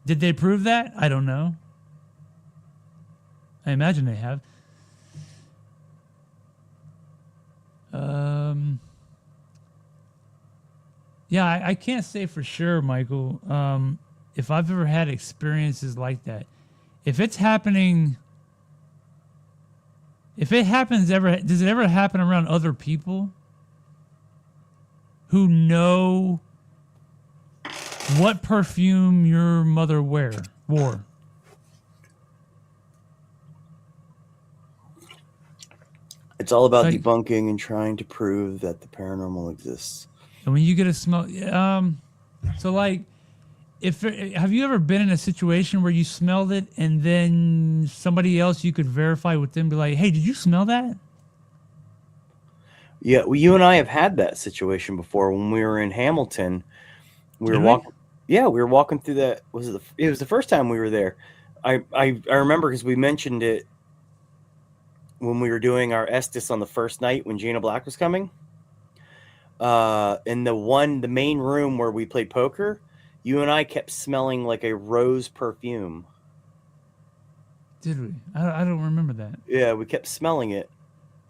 Did they prove that? I don't know. I imagine they have. Yeah, I can't say for sure, Michael, if I've ever had experiences like that. If it's happening, does it ever happen around other people who know what perfume your mother wore? It's all about debunking and trying to prove that the paranormal exists. And when you get a smell, so like, have you ever been in a situation where you smelled it and then somebody else you could verify with them be like, hey, did you smell that? Yeah, well, you and I have had that situation before when we were in Hamilton. We were walking. Yeah, we were walking through that. It was the first time we were there. I remember because we mentioned it when we were doing our Estes on the first night when Gina Black was coming. In the main room where we played poker, you and I kept smelling like a rose perfume. Did we? I don't remember that. Yeah, we kept smelling it.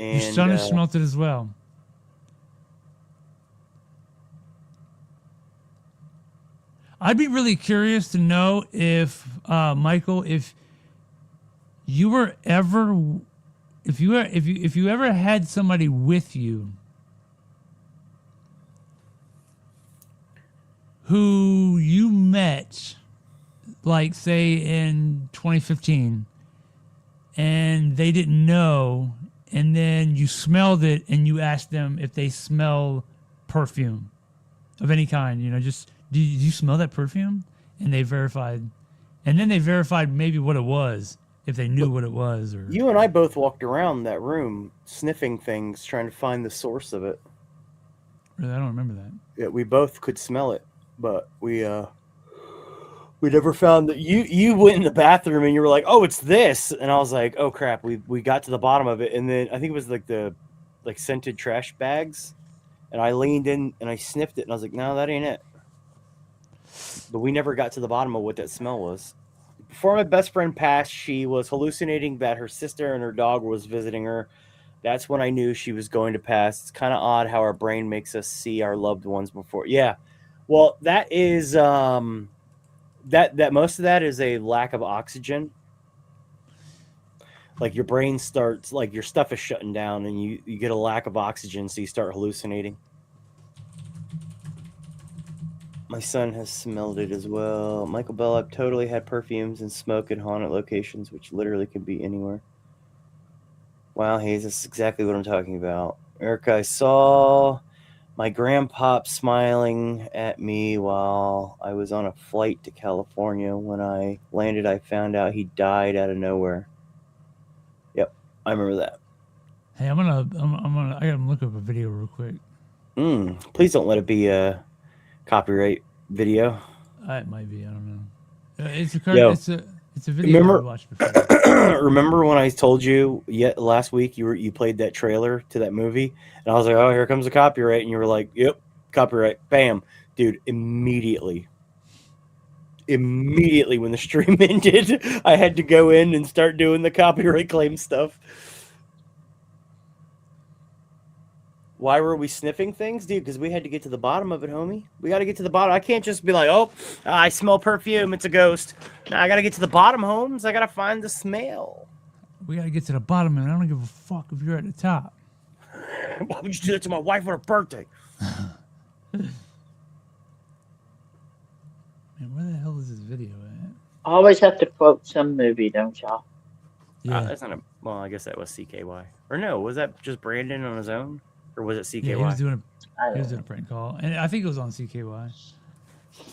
And Your son has smelt it as well. I'd be really curious to know if Michael, if you were ever, if you ever had somebody with you who you met, like say in 2015, and they didn't know, and then you smelled it and you asked them if they smell perfume of any kind, you know, just do you smell that perfume? And they verified, and then they verified maybe what it was, if they knew what it was. Or you and I both walked around that room sniffing things, trying to find the source of it. really, I don't remember that. Yeah, we both could smell it, but we never found that. You went in the bathroom and you were like, "Oh, it's this," and I was like, "Oh crap!" We got to the bottom of it, and then I think it was like the scented trash bags, and I leaned in and I sniffed it, and I was like, "No, that ain't it." But we never got to the bottom of what that smell was. Before my best friend passed, she was hallucinating that her sister and her dog was visiting her. That's when I knew she was going to pass. It's kind of odd how our brain makes us see our loved ones before. Yeah. Well, that is that most of that is a lack of oxygen. Like your brain starts, like your stuff is shutting down and you get a lack of oxygen, so you start hallucinating. My son has smelled it as well. Michael Bellup totally had perfumes and smoke at haunted locations, which literally could be anywhere. Wow, Hayes, that's exactly what I'm talking about. Erica, I saw my grandpop smiling at me while I was on a flight to California. When I landed, I found out he died out of nowhere. Yep, I remember that. Hey, I gotta look up a video real quick. Please don't let it be a copyright video. It might be. I don't know. It's a video remember, we watched before. Remember when I told you last week you played that trailer to that movie, and I was like, "Oh, here comes the copyright," and you were like, "Yep, copyright." Bam, dude! Immediately when the stream ended, I had to go in and start doing the copyright claim stuff. Why were we sniffing things, dude? Because we had to get to the bottom of it, homie. We got to get to the bottom. I can't just be like, "Oh, I smell perfume. It's a ghost." No, I got to get to the bottom, Holmes. I got to find the smell. We gotta get to the bottom, and I don't give a fuck if you're at the top. Why would you do that to my wife on her birthday? Man, where the hell is this video at? I always have to quote some movie, don't y'all? Yeah, That's not a. Well, I guess that was CKY. Or no, was that just Brandon on his own? Or was it CKY? yeah, he was doing I a don't know. prank call, and I think it was on CKY.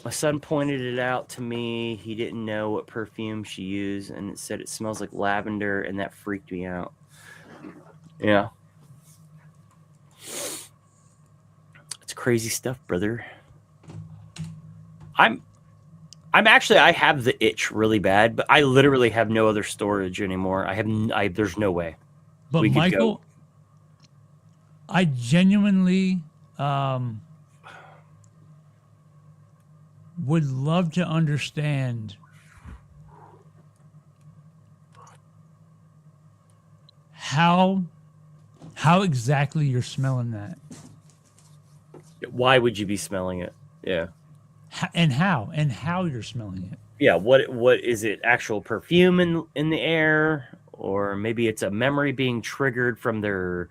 My son pointed it out to me. He didn't know what perfume she used, and it said it smells like lavender, and that freaked me out. Yeah. It's crazy stuff, brother. I have the itch really bad, but I literally have no other storage anymore. There's no way. But We could Michael, go. I genuinely would love to understand how exactly you're smelling that. Why would you be smelling it? Yeah. And how you're smelling it. Yeah, what is it? Actual perfume in the air, or maybe it's a memory being triggered from their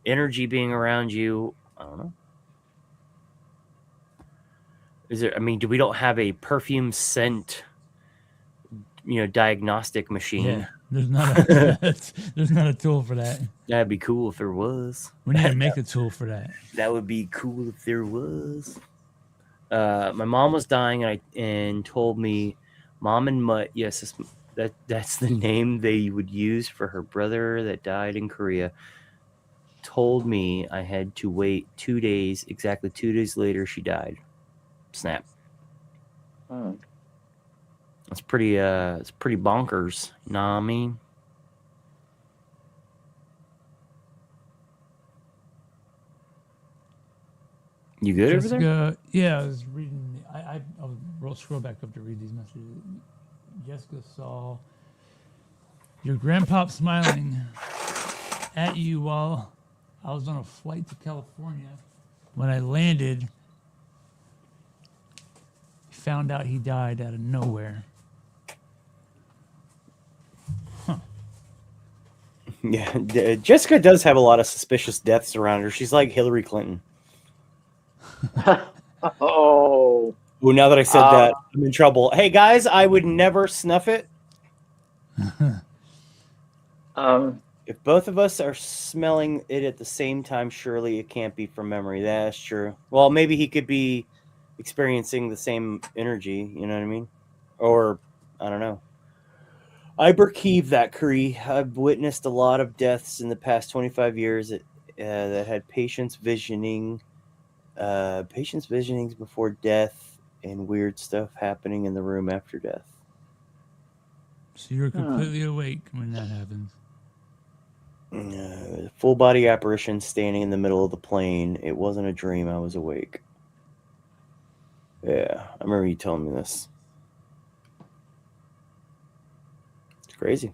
energy being around you. I don't know. Is there? I mean, we don't have a perfume scent, diagnostic machine. Yeah, there's not a tool for that. That'd be cool if there was. We need to make a tool for that. That would be cool if there was. My mom was dying, and told me, Mom and Mutt. Yes, that's the name they would use for her brother that died in Korea. Told me I had to wait 2 days. Exactly 2 days later, she died. Snap. It's pretty bonkers. You know what I mean? You good over there? Jessica, yeah, I was reading the I'll scroll back up to read these messages. Jessica saw your grandpa smiling at you while I was on a flight to California. When I landed, found out he died out of nowhere. Yeah, Jessica does have a lot of suspicious deaths around her. She's like Hillary Clinton. Oh. Well, now that I said that, I'm in trouble. Hey, guys, I would never snuff it. If both of us are smelling it at the same time, surely it can't be from memory. That's true. Well, maybe he could be experiencing the same energy, you know what I mean? Or, I don't know. I berkeeve that, Cree. I've witnessed a lot of deaths in the past 25 years that had patients visionings before death and weird stuff happening in the room after death. So you're completely awake when that happens. Full body apparition standing in the middle of the plane. It wasn't a dream. I was awake. Yeah, I remember you telling me this. It's crazy.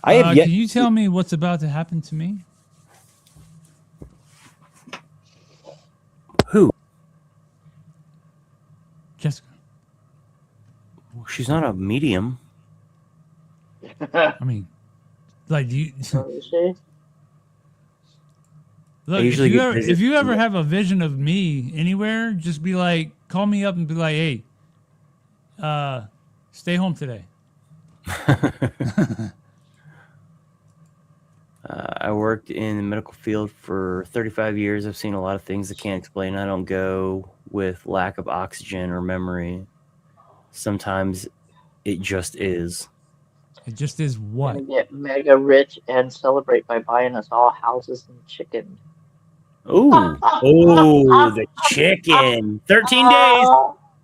I have yet. Can you tell me what's about to happen to me? Who? Jessica. She's not a medium. I mean, like, do you? Look, if you ever have a vision of me anywhere, just be like, call me up and be like, hey, stay home today. I worked in the medical field for 35 years. I've seen a lot of things I can't explain. I don't go with lack of oxygen or memory. Sometimes it just is. It just is what? Gonna get mega rich and celebrate by buying us all houses and chicken. Oh, the chicken. 13 days.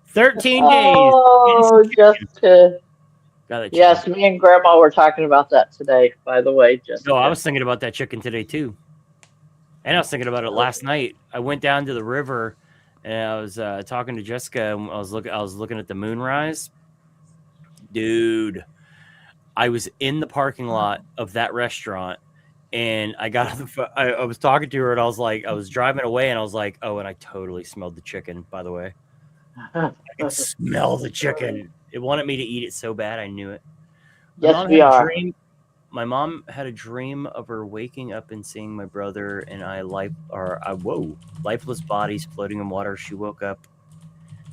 13 days. Oh, Jessica. Got Yes, me and Grandma were talking about that today, by the way. Jessica. No, I was thinking about that chicken today, too. And I was thinking about it last night. I went down to the river, and I was talking to Jessica, and I was looking at the moonrise. Dude, I was in the parking lot of that restaurant, and I was talking to her, and I was driving away, and I was like, oh, and I totally smelled the chicken, by the way. I could smell the chicken. It wanted me to eat it so bad, I knew it. Yes, we are. My mom had a dream of her waking up and seeing my brother and I lifeless bodies floating in water. She woke up.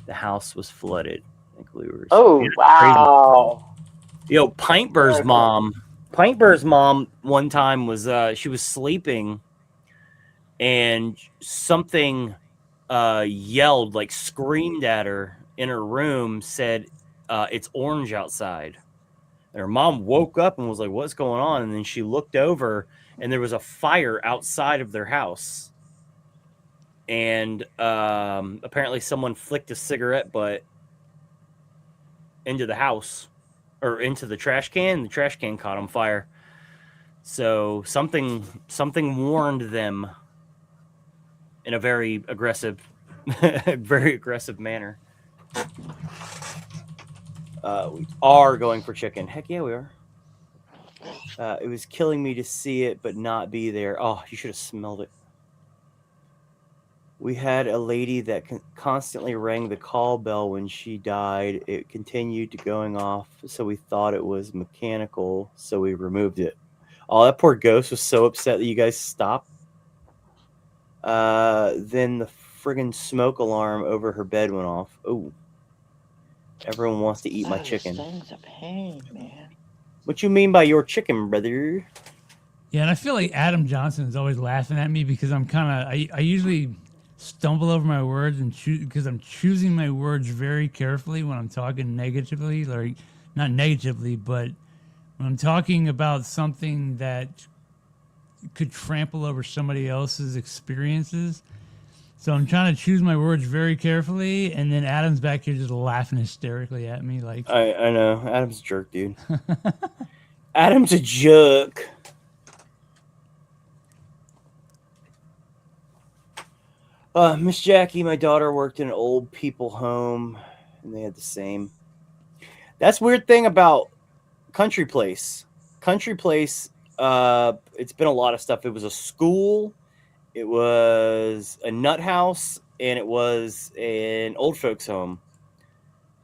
The house was flooded. I think we were. Oh, wow. Crazy. Yo, Pintbur's mom one time was she was sleeping and something yelled, like screamed at her in her room, said it's orange outside. And her mom woke up and was like, what's going on? And then she looked over and there was a fire outside of their house. And apparently someone flicked a cigarette butt into the house or into the trash can. The trash can caught on fire. So something warned them in a very aggressive manner. We are going for chicken. Heck yeah, we are. It was killing me to see it, but not be there. Oh, you should have smelled it. We had a lady that constantly rang the call bell when she died. It continued to going off, so we thought it was mechanical, so we removed it. Oh, that poor ghost was so upset that you guys stopped. Then the friggin' smoke alarm over her bed went off. Oh. Everyone wants to eat my chicken. Thing's a pain, man. What you mean by your chicken, brother? Yeah, and I feel like Adam Johnson is always laughing at me because I'm I usually stumble over my words and because I'm choosing my words very carefully when I'm talking negatively, like not negatively, but when I'm talking about something that could trample over somebody else's experiences. So I'm trying to choose my words very carefully, and then Adam's back here just laughing hysterically at me. Like I know. Adam's a jerk, dude. Adam's a jerk. Miss Jackie, my daughter, worked in an old people home, and they had the same. That's weird thing about Country Place. Country Place, it's been a lot of stuff. It was a school, it was a nut house, and it was an old folks home.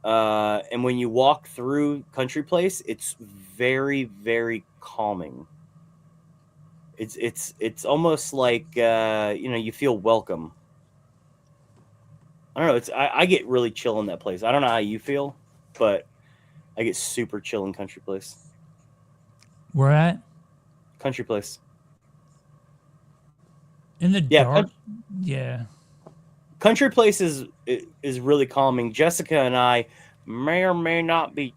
And when you walk through Country Place, it's very, very calming. It's almost like you feel welcome. I don't know. I get really chill in that place. I don't know how you feel, but I get super chill in Country Place. Where at? Country Place. In the dark? Yeah. Country Place is really calming. Jessica and I may or may not be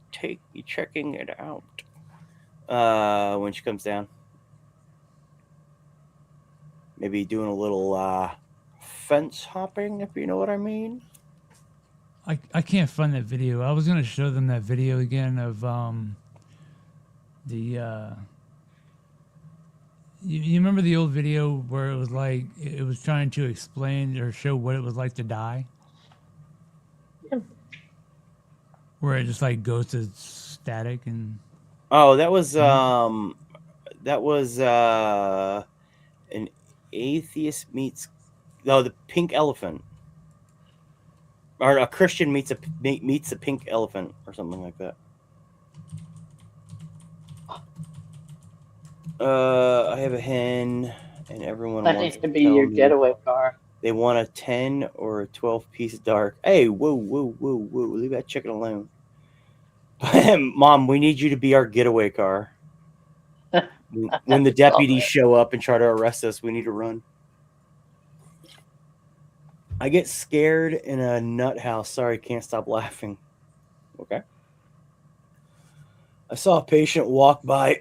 checking it out when she comes down. Maybe doing a little fence hopping, if you know what I mean. I can't find that video. I was gonna show them that video again of you remember the old video where it was like it was trying to explain or show what it was like to die? Yeah. Where it just like goes to static and Oh, that was an atheist meets the pink elephant. Or a Christian meets a pink elephant or something like that. I have a hen, and everyone That wants needs to be your getaway car. They want a 10 or a 12 piece dark. Hey, whoa, leave that chicken alone. Mom, we need you to be our getaway car. When the deputies show up and try to arrest us, we need to run. I get scared in a nut house. Sorry, can't stop laughing. Okay. I saw a patient walk by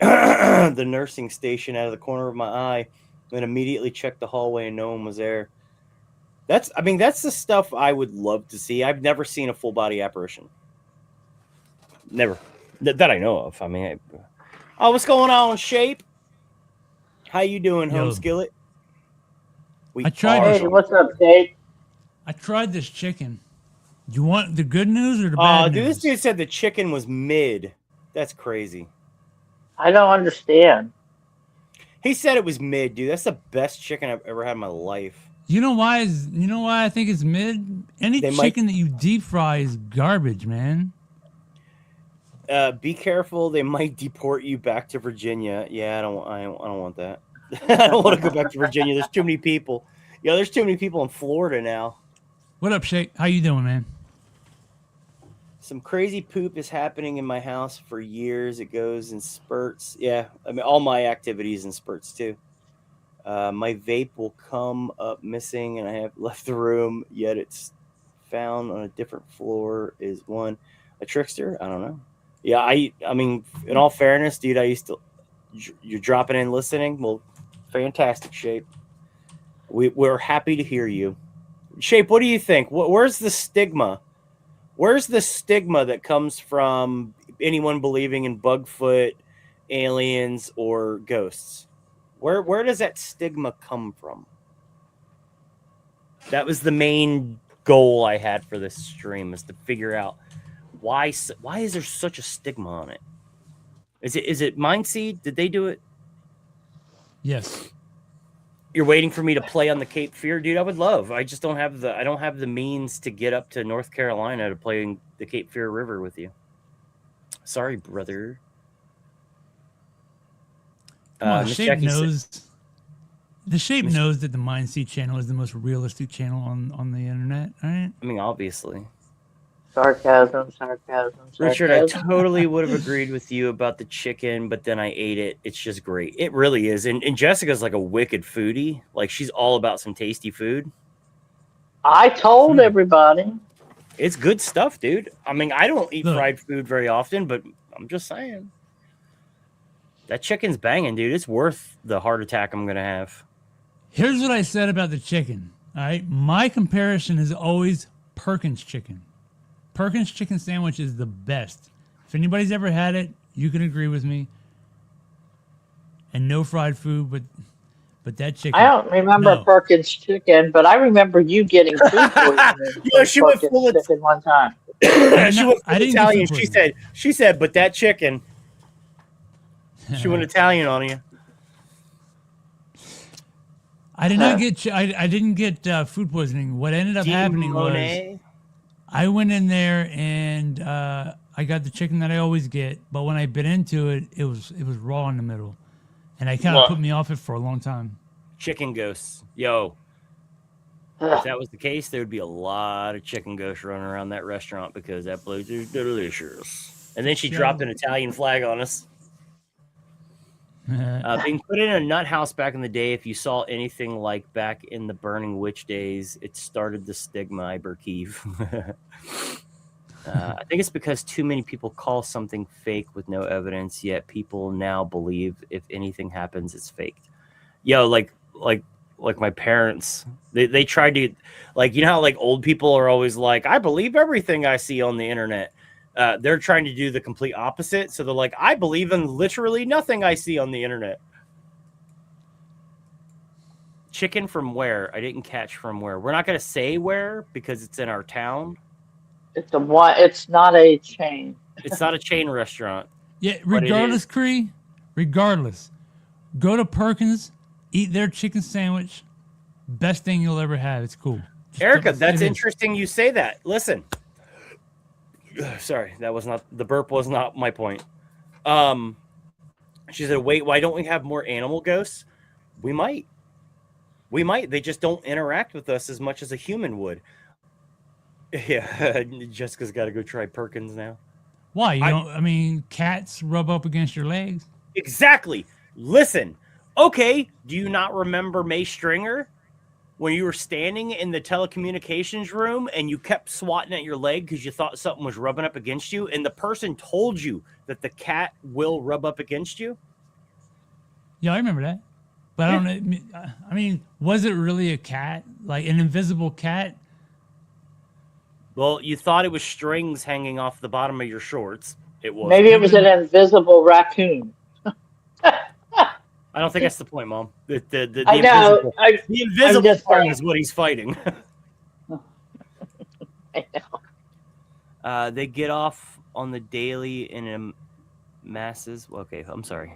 the nursing station out of the corner of my eye and immediately checked the hallway and no one was there. That's the stuff I would love to see. I've never seen a full body apparition. Never. That I know of. What's going on, Shape? How you doing, Home Skillet? Hey, what's up, Dave? I tried this chicken. You want the good news or the bad news? This dude said the chicken was mid. That's crazy. I don't understand. He said it was mid, dude. That's the best chicken I've ever had in my life. You know why I think it's mid? Any chicken that you deep fry is garbage, man. Be careful. They might deport you back to Virginia. Yeah, I don't want that. I don't want to go back to Virginia. There's too many people. Yeah, there's too many people in Florida now. What up, Shake? How you doing, man? Some crazy poop is happening in my house for years. It goes in spurts. Yeah, all my activities in spurts too. My vape will come up missing, and I have left the room. Yet it's found on a different floor. Is one a trickster? I don't know. Yeah, I mean, in all fairness, dude, you're dropping in listening. Well, fantastic, Shape. We're happy to hear you. Shape, what do you think? Where's the stigma? Where's the stigma that comes from anyone believing in Bugfoot, aliens, or ghosts? Where does that stigma come from? That was the main goal I had for this stream, is to figure out why is there such a stigma on it? Is it Mindseed? Did they do it? Yes. You're waiting for me to play on the Cape Fear, dude. I would love. I just don't have the means to get up to North Carolina to play the Cape Fear River with you. Sorry, brother. The Shape knows. The Shape knows that the Mindseed channel is the most realistic channel on the internet, right? I mean, obviously. Sarcasm. Richard, I totally would have agreed with you about the chicken, but then I ate it. It's just great. It really is. And Jessica's like a wicked foodie. Like, she's all about some tasty food. I told everybody. It's good stuff, dude. I mean, I don't eat fried food very often, but I'm just saying. That chicken's banging, dude. It's worth the heart attack I'm going to have. Here's what I said about the chicken. All right. My comparison is always Perkins chicken. Perkins chicken sandwich is the best. If anybody's ever had it, you can agree with me. And no fried food, But that chicken. I don't remember No. Perkins chicken, but I remember you getting food poisoning You know, she went from full Perkins of- chicken one time. She went I didn't get Italian. food She poisoning. said, but that chicken. She went Italian on you. I did not get. I didn't get food poisoning. What ended up happening was Monet. I went in there and I got the chicken that I always get, but when I bit into it, it was raw in the middle, and I kind of put me off it for a long time. Chicken ghosts. Yo. If that was the case, there would be a lot of chicken ghosts running around that restaurant because that place is delicious. And then she dropped an Italian flag on us. Being put in a nut house back in the day, if you saw anything like back in the Burning Witch days, it started the stigma, I Berkeve. I think it's because too many people call something fake with no evidence, yet people now believe if anything happens, it's faked. Yo, like my parents, they tried to, like, you know how like old people are always like, I believe everything I see on the internet. They're trying to do the complete opposite. So they're like, I believe in literally nothing I see on the internet. Chicken from where? I didn't catch from where. We're not going to say where because it's in our town. It's not a chain. It's not a chain restaurant. Yeah, regardless, Cree, regardless, go to Perkins, eat their chicken sandwich. Best thing you'll ever have. It's cool. Erica, that's interesting you say that. Listen. Sorry, that was not the burp was not my point. She said, wait, why don't we have more animal ghosts? We might. They just don't interact with us as much as a human would. Yeah, Jessica's got to go try Perkins now. Why? I mean, cats rub up against your legs. Exactly. Listen. Okay, do you not remember May Stringer? When you were standing in the telecommunications room and you kept swatting at your leg because you thought something was rubbing up against you, and the person told you that the cat will rub up against you? Yeah, I remember that. But I don't know. I mean, was it really a cat? Like an invisible cat? Well, you thought it was strings hanging off the bottom of your shorts. It was. Maybe it was an invisible raccoon. I don't think that's the point, Mom. The I know. The invisible part is what he's fighting. I know. They get off on the daily in masses. Okay, I'm sorry.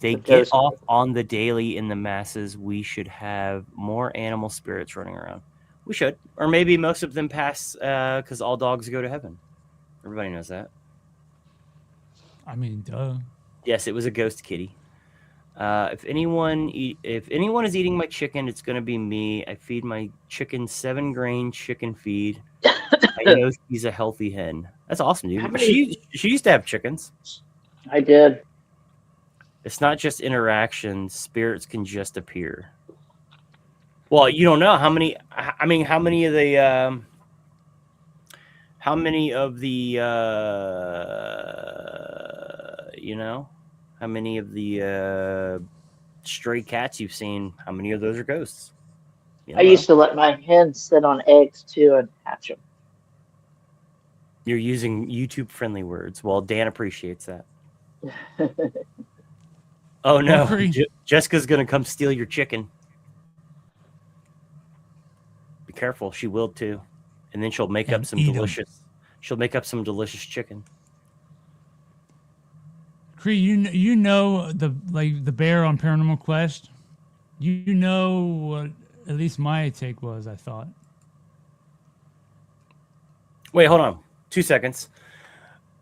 They get off on the daily in the masses. We should have more animal spirits running around. We should. Or maybe most of them pass because all dogs go to heaven. Everybody knows that. I mean, duh. Yes, it was a ghost kitty. If anyone is eating my chicken, it's going to be me. I feed my chicken 7-grain chicken feed. I know she's a healthy hen. That's awesome, dude. She used to have chickens. I did. It's not just interactions. Spirits can just appear. Well, you don't know how many of the stray cats you've seen, how many of those are ghosts? I used to let my hens sit on eggs too and hatch them. You're using YouTube-friendly words. Well, Dan appreciates that. Oh, no. Jessica's going to come steal your chicken. Be careful. She will, too. And then she'll make up some delicious... She'll make up some delicious chicken. Cree, you know the bear on Paranormal Quest? You know what at least my take was, I thought. Wait, hold on. 2 seconds.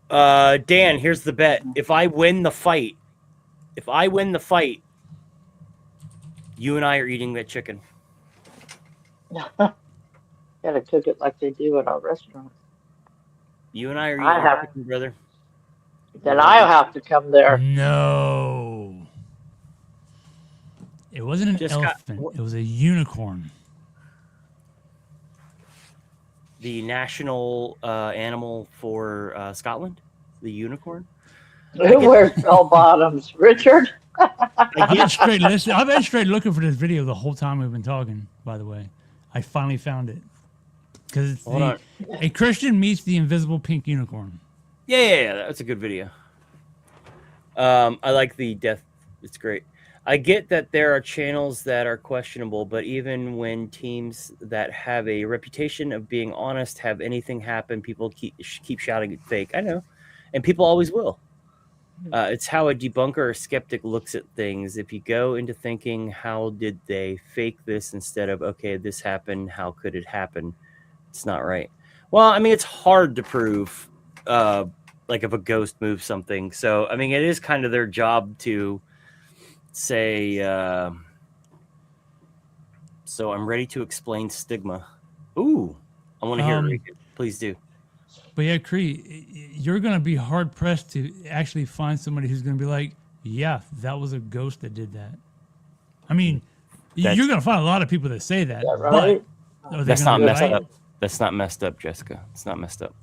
Dan, here's the bet. If I win the fight, you and I are eating that chicken. Gotta cook it like they do at our restaurants. You and I are eating chicken, brother. Then I'll have to come there. No. It wasn't an elephant. It was a unicorn. The national animal for Scotland? The unicorn? Who wears bell bottoms? Richard? I've been straight looking for this video the whole time we've been talking, by the way. I finally found it. Because it's a Christian meets the invisible pink unicorn. Yeah, that's a good video. I like the death. It's great. I get that there are channels that are questionable, but even when teams that have a reputation of being honest have anything happen, people keep shouting it fake. I know, and people always will. It's how a debunker or skeptic looks at things. If you go into thinking, how did they fake this instead of, okay, this happened, how could it happen? It's not right. Well, I mean, it's hard to prove, like if a ghost moves something. So, I mean, it is kind of their job to say, so I'm ready to explain stigma. Ooh, I want to hear it, Rick. Please do. But yeah, Cree, you're going to be hard pressed to actually find somebody who's going to be like, yeah, that was a ghost that did that. I mean, you're going to find a lot of people that say that. Right? But that's not messed right? up. That's not messed up, Jessica. It's not messed up.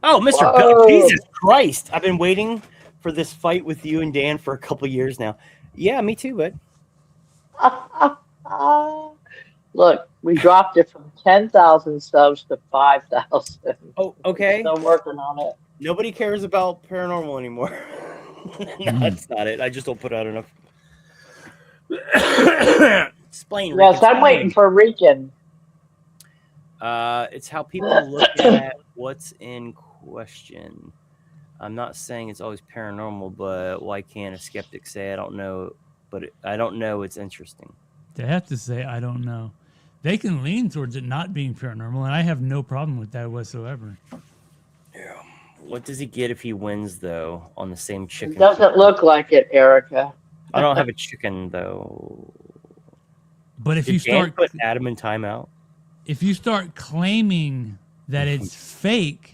Oh, Mr. Whoa. Jesus Christ. I've been waiting for this fight with you and Dan for a couple years now. Yeah, me too, bud. Look, we dropped it from 10,000 subs to 5,000. Oh, okay. Still working on it. Nobody cares about paranormal anymore. No, that's not it. I just don't put out enough. Explain. Yes, I'm waiting for Rican. It's how people look at what's in question. I'm not saying it's always paranormal, but why can't a skeptic say, I don't know, but I don't know, it's interesting. They have to say, I don't know. They can lean towards it not being paranormal, and I have no problem with that whatsoever. Yeah. What does he get if he wins, though, on the same chicken? It doesn't look like it, Erica. I don't have a chicken, though. But if Did you Dan start put Adam in timeout? If you start claiming that it's fake,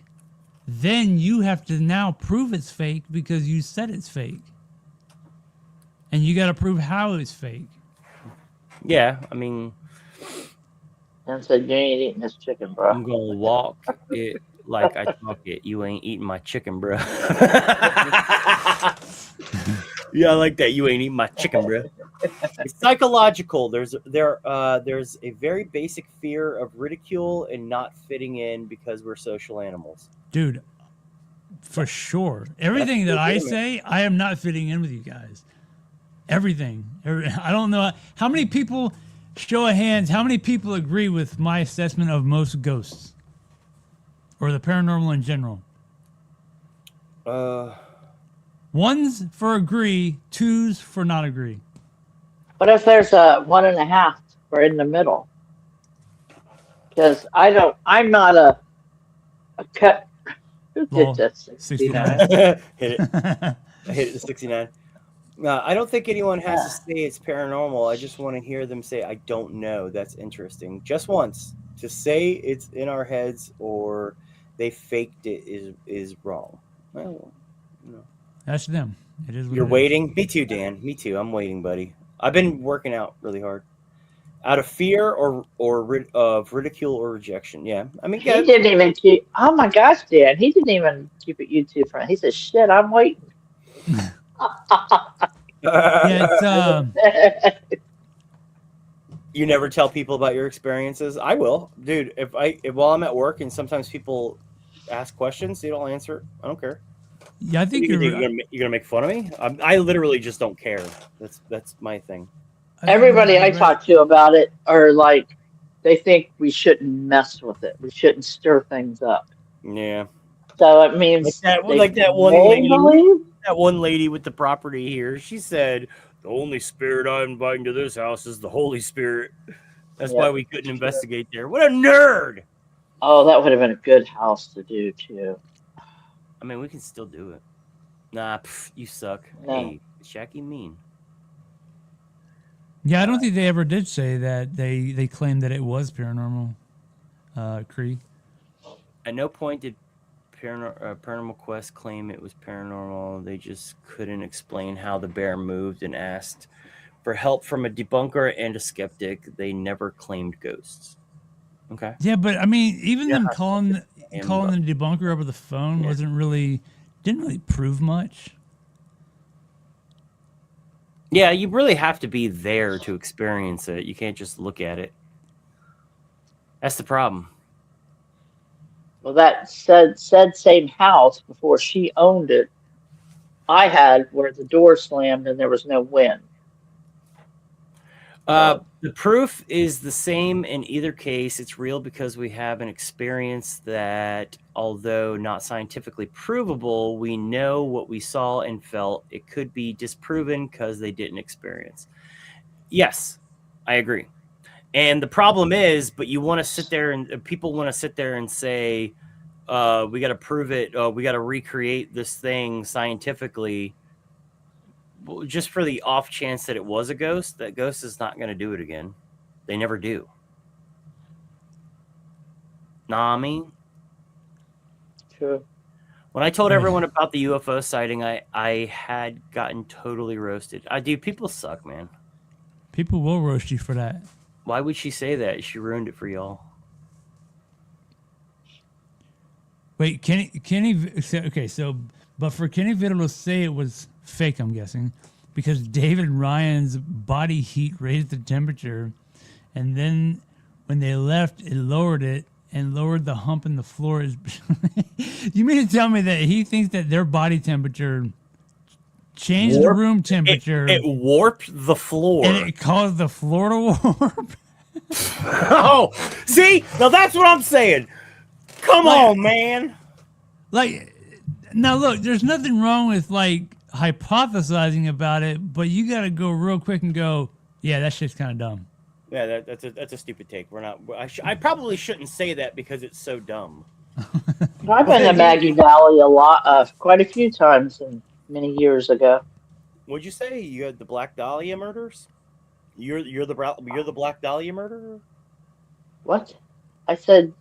then you have to now prove it's fake because you said it's fake. And you got to prove how it's fake. Yeah, I mean... And said, you ain't eating this chicken, bro. I'm going to walk it like I talk it. You ain't eating my chicken, bro. Yeah, I like that. You ain't eating my chicken, bro. It's psychological. There's a very basic fear of ridicule and not fitting in because we're social animals. Dude, for sure. Everything that I say, I am not fitting in with you guys. Everything. I don't know. How many people, show of hands, how many people agree with my assessment of most ghosts? Or the paranormal in general? Ones for agree, twos for not agree. What if there's a 1.5 or in the middle? Because I'm not a cut. Who did this? 69. Hit it. I hit it to 69. I don't think anyone has to say it's paranormal. I just want to hear them say, I don't know. That's interesting. Just once. To say it's in our heads or they faked it is wrong. Well, no. That's them. It is. You're waiting? Me too, Dan. Me too. I'm waiting, buddy. I've been working out really hard. Out of fear or of ridicule or rejection. Yeah. I mean, he didn't even keep. Oh my gosh, Dan! He didn't even keep it YouTube friend. He said, "Shit, I'm waiting." Yeah, you never tell people about your experiences. I will, dude. If while I'm at work and sometimes people ask questions, you don't answer. I don't care. Yeah, I think you're gonna make fun of me. I literally just don't care. That's my thing. Everybody I talk to about it are like, they think we shouldn't mess with it. We shouldn't stir things up. Yeah. So it means that one lady with the property here. She said the only spirit I'm inviting to this house is the Holy Spirit. That's why we couldn't investigate there. What a nerd! Oh, that would have been a good house to do too. I mean, we can still do it. Nah, you suck. No. Hey, Shacky mean. Yeah, I don't think they ever did say that they claimed that it was paranormal. Cree. At no point did Paranormal Quest claim it was paranormal. They just couldn't explain how the bear moved and asked for help from a debunker and a skeptic. They never claimed ghosts. Okay. Yeah, but I mean, even them calling the debunker over the phone didn't really prove much. Yeah, you really have to be there to experience it. You can't just look at it. That's the problem. Well, that said same house before she owned it, I had where the door slammed and there was no wind. The proof is the same in either case. It's real because we have an experience that, although not scientifically provable, we know what we saw and felt. It could be disproven because they didn't experience. Yes, I agree. And the problem is, but you want to sit there and people want to sit there and say, we got to prove it. We got to recreate this thing scientifically. Just for the off chance that it was a ghost, that ghost is not going to do it again. They never do. Nah, I mean, True. when I told everyone about the UFO sighting, I had gotten totally roasted. Dude, people suck, man. People will roast you for that. Why would she say that? She ruined it for y'all. Wait, okay, so, but for Kenny Vittle to say it was fake, I'm guessing, because David Ryan's body heat raised the temperature, and then when they left, it lowered it and lowered the hump in the floor. You mean to tell me that he thinks that their body temperature changed the room temperature? It warped the floor. And it caused the floor to warp? Oh, see? Now that's what I'm saying. Come on, man. Like, now look, there's nothing wrong with like hypothesizing about it, but you got to go real quick and go, yeah, that shit's kind of dumb. Yeah, that's a stupid take. We're not. I probably shouldn't say that because it's so dumb. I've been to Maggie Valley a lot, quite a few times, and many years ago. What'd you say? You had the Black Dahlia murders? You're the Black Dahlia murderer? What? I said,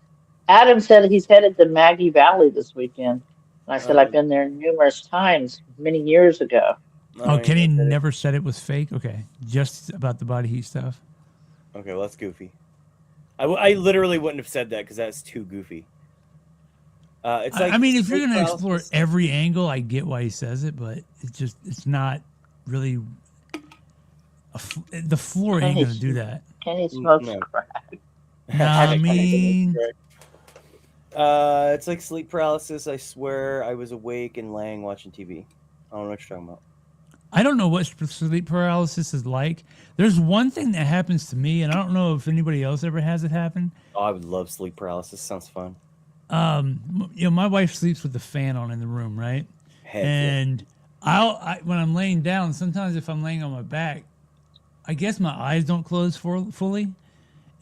Adam said he's headed to Maggie Valley this weekend. And I said I've been there numerous times, many years ago. Oh, Kenny never said it was fake? Okay, just about the body heat stuff. Okay, well, that's goofy. I literally wouldn't have said that because that's too goofy. It's like, I mean, if you're going to explore every angle, I get why he says it, but it's not really... the floor ain't going to do that. Kenny smokes crack. I mean... it's like sleep paralysis. I swear I was awake and laying watching TV. I don't know what you're talking about. I don't know what sleep paralysis is like. There's one thing that happens to me, and I don't know if anybody else ever has it happen. Oh, I would love sleep paralysis. Sounds fun. My wife sleeps with the fan on in the room, right? And when I'm laying down, sometimes if I'm laying on my back, I guess my eyes don't close fully,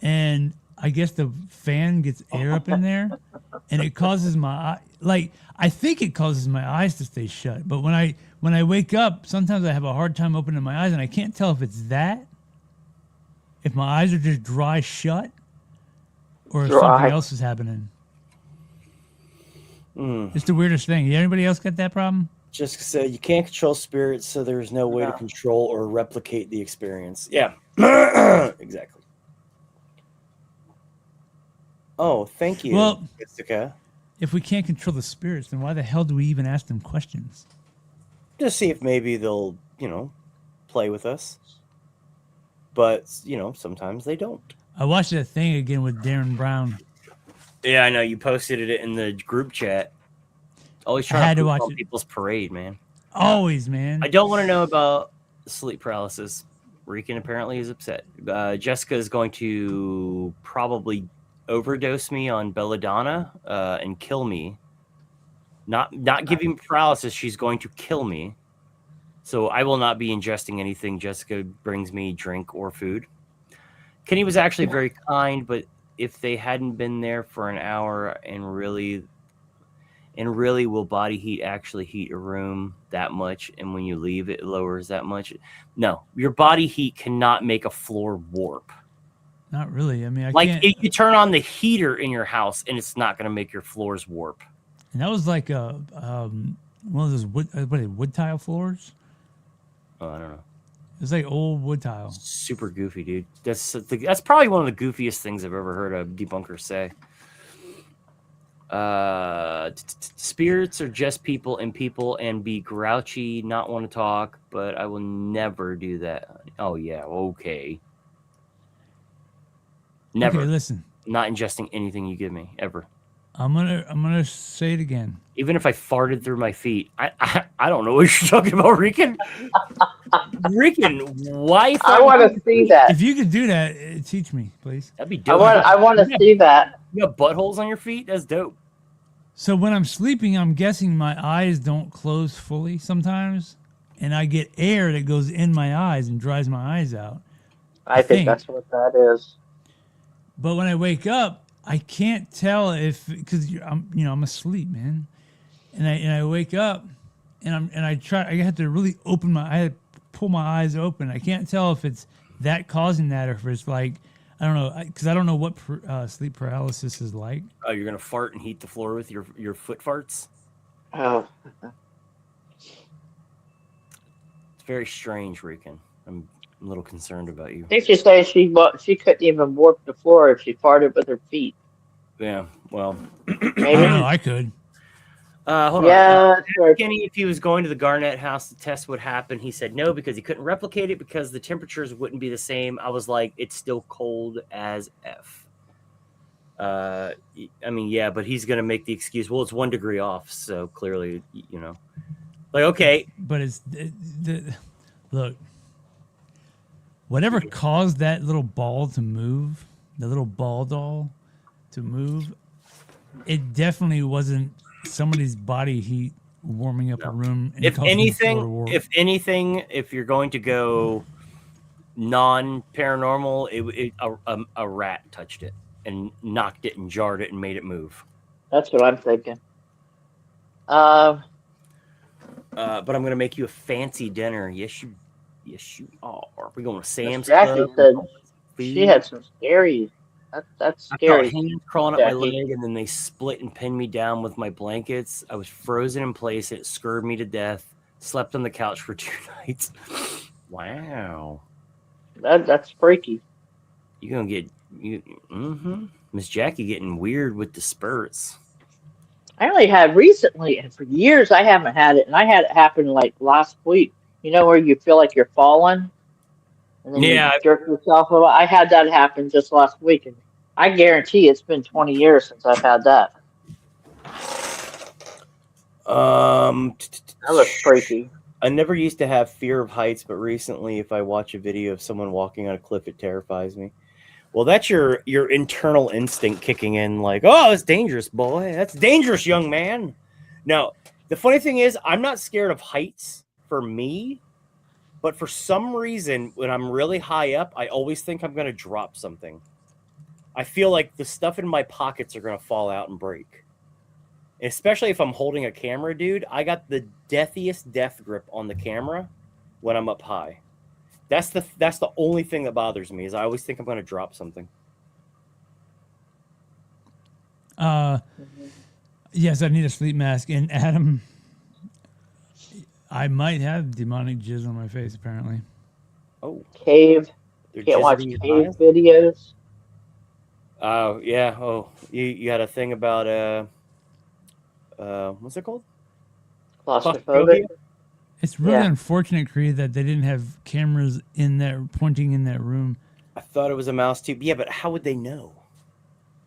and I guess the fan gets air up in there, and it causes I think it causes my eyes to stay shut. But when I wake up, sometimes I have a hard time opening my eyes, and I can't tell if it's that, if my eyes are just dry shut, or if something else is happening. It's the weirdest thing. Anybody else got that problem? Jessica said you can't control spirits, so there's no way to control or replicate the experience. Yeah, exactly. Oh, thank you, well, Jessica. If we can't control the spirits, then why the hell do we even ask them questions? Just see if maybe they'll, play with us. But, sometimes they don't. I watched that thing again with Darren Brown. Yeah, I know. You posted it in the group chat. Always trying to watch people's parade, man. Always, man. I don't want to know about sleep paralysis. Rican apparently is upset. Jessica is going to probably overdose me on belladonna and kill me. Not giving paralysis. She's going to kill me. So I will not be ingesting anything Jessica brings me, drink or food. Kenny was actually very kind, but if they hadn't been there for an hour and really will body heat actually heat a room that much, and when you leave it lowers that much? No, your body heat cannot make a floor warp. Not really. I mean, you turn on the heater in your house and it's not going to make your floors warp. And that was like one of those wood tile floors. Oh, I don't know. It's like old wood tile. Super goofy, dude. That's probably one of the goofiest things I've ever heard a debunker say. Spirits are just people and be grouchy, not want to talk, but I will never do that. Oh yeah, okay. Never. Okay, listen. Not ingesting anything you give me ever. I'm gonna say it again. Even if I farted through my feet, I don't know what you're talking about, Rican. Rican, why? I want to see that. If you could do that, teach me, please. That'd be I dope. want to see that. You got buttholes on your feet? That's dope. So when I'm sleeping, I'm guessing my eyes don't close fully sometimes, and I get air that goes in my eyes and dries my eyes out. I think that's what that is. But when I wake up, I can't tell because I'm asleep, man, and I wake up, and I have to really pull my eyes open. I can't tell if it's that causing that or if it's like, I don't know, because I don't know what sleep paralysis is like. Oh, you're gonna fart and heat the floor with your foot farts? Oh. It's very strange, Rican. I'm a little concerned about you. I think she's saying she couldn't even warp the floor if she farted with her feet. Yeah, well. Maybe. I don't know, I could. Hold on. Kenny, if he was going to the Garnett house to test what happened, he said no because he couldn't replicate it because the temperatures wouldn't be the same. I was like, it's still cold as F. I mean, yeah, but he's going to make the excuse. Well, it's 1 degree off, so clearly, like, okay. But look, whatever caused that little ball to move, the little ball doll to move, it definitely wasn't somebody's body heat warming up a room. And If anything, if you're going to go non-paranormal, a rat touched it and knocked it and jarred it and made it move. That's what I'm thinking. But I'm going to make you a fancy dinner. Yes, you are. We're going to Sam's Jackie Club. said she had some scary. That's scary. I felt hands crawling up my leg, and then they split and pinned me down with my blankets. I was frozen in place. It scared me to death. Slept on the couch for 2 nights. Wow. That's freaky. You're going to get... Miss Jackie getting weird with the spurts. I only had recently, and for years I haven't had it, and I had it happen like last week. You know where you feel like you're falling? And then you jerk yourself away. I had that happen just last week, and I guarantee it's been 20 years since I've had that. That was freaky. I never used to have fear of heights, but recently, if I watch a video of someone walking on a cliff, it terrifies me. Well, that's your internal instinct kicking in, like, oh, it's dangerous, boy. That's dangerous, young man. Now, the funny thing is, I'm not scared of heights for me. But for some reason, when I'm really high up, I always think I'm going to drop something. I feel like the stuff in my pockets are going to fall out and break. Especially if I'm holding a camera, dude. I got the deathiest death grip on the camera when I'm up high. That's the only thing that bothers me is I always think I'm going to drop something. Yes, I need a sleep mask. And Adam... I might have demonic jizz on my face, apparently. Oh. Cave. Can't watch cave videos. Oh, yeah. Oh, you had a thing about, what's it called? Claustrophobic. It's really unfortunate, Creed, that they didn't have cameras pointing in that room. I thought it was a mouse tube. Yeah, but how would they know?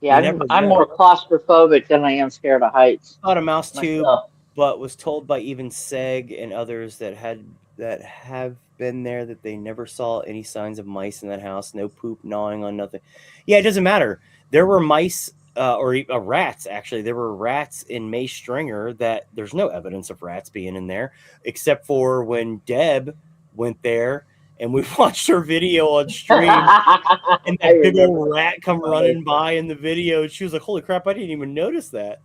Yeah, I'm more claustrophobic than I am scared of heights. I thought a mouse tube. But was told by even Seg and others that have been there that they never saw any signs of mice in that house. No poop, gnawing on nothing. Yeah, it doesn't matter. There were mice or rats, actually. There were rats in May Stringer that there's no evidence of rats being in there, except for when Deb went there and we watched her video on stream and that big old rat come running by in the video. And she was like, holy crap, I didn't even notice that.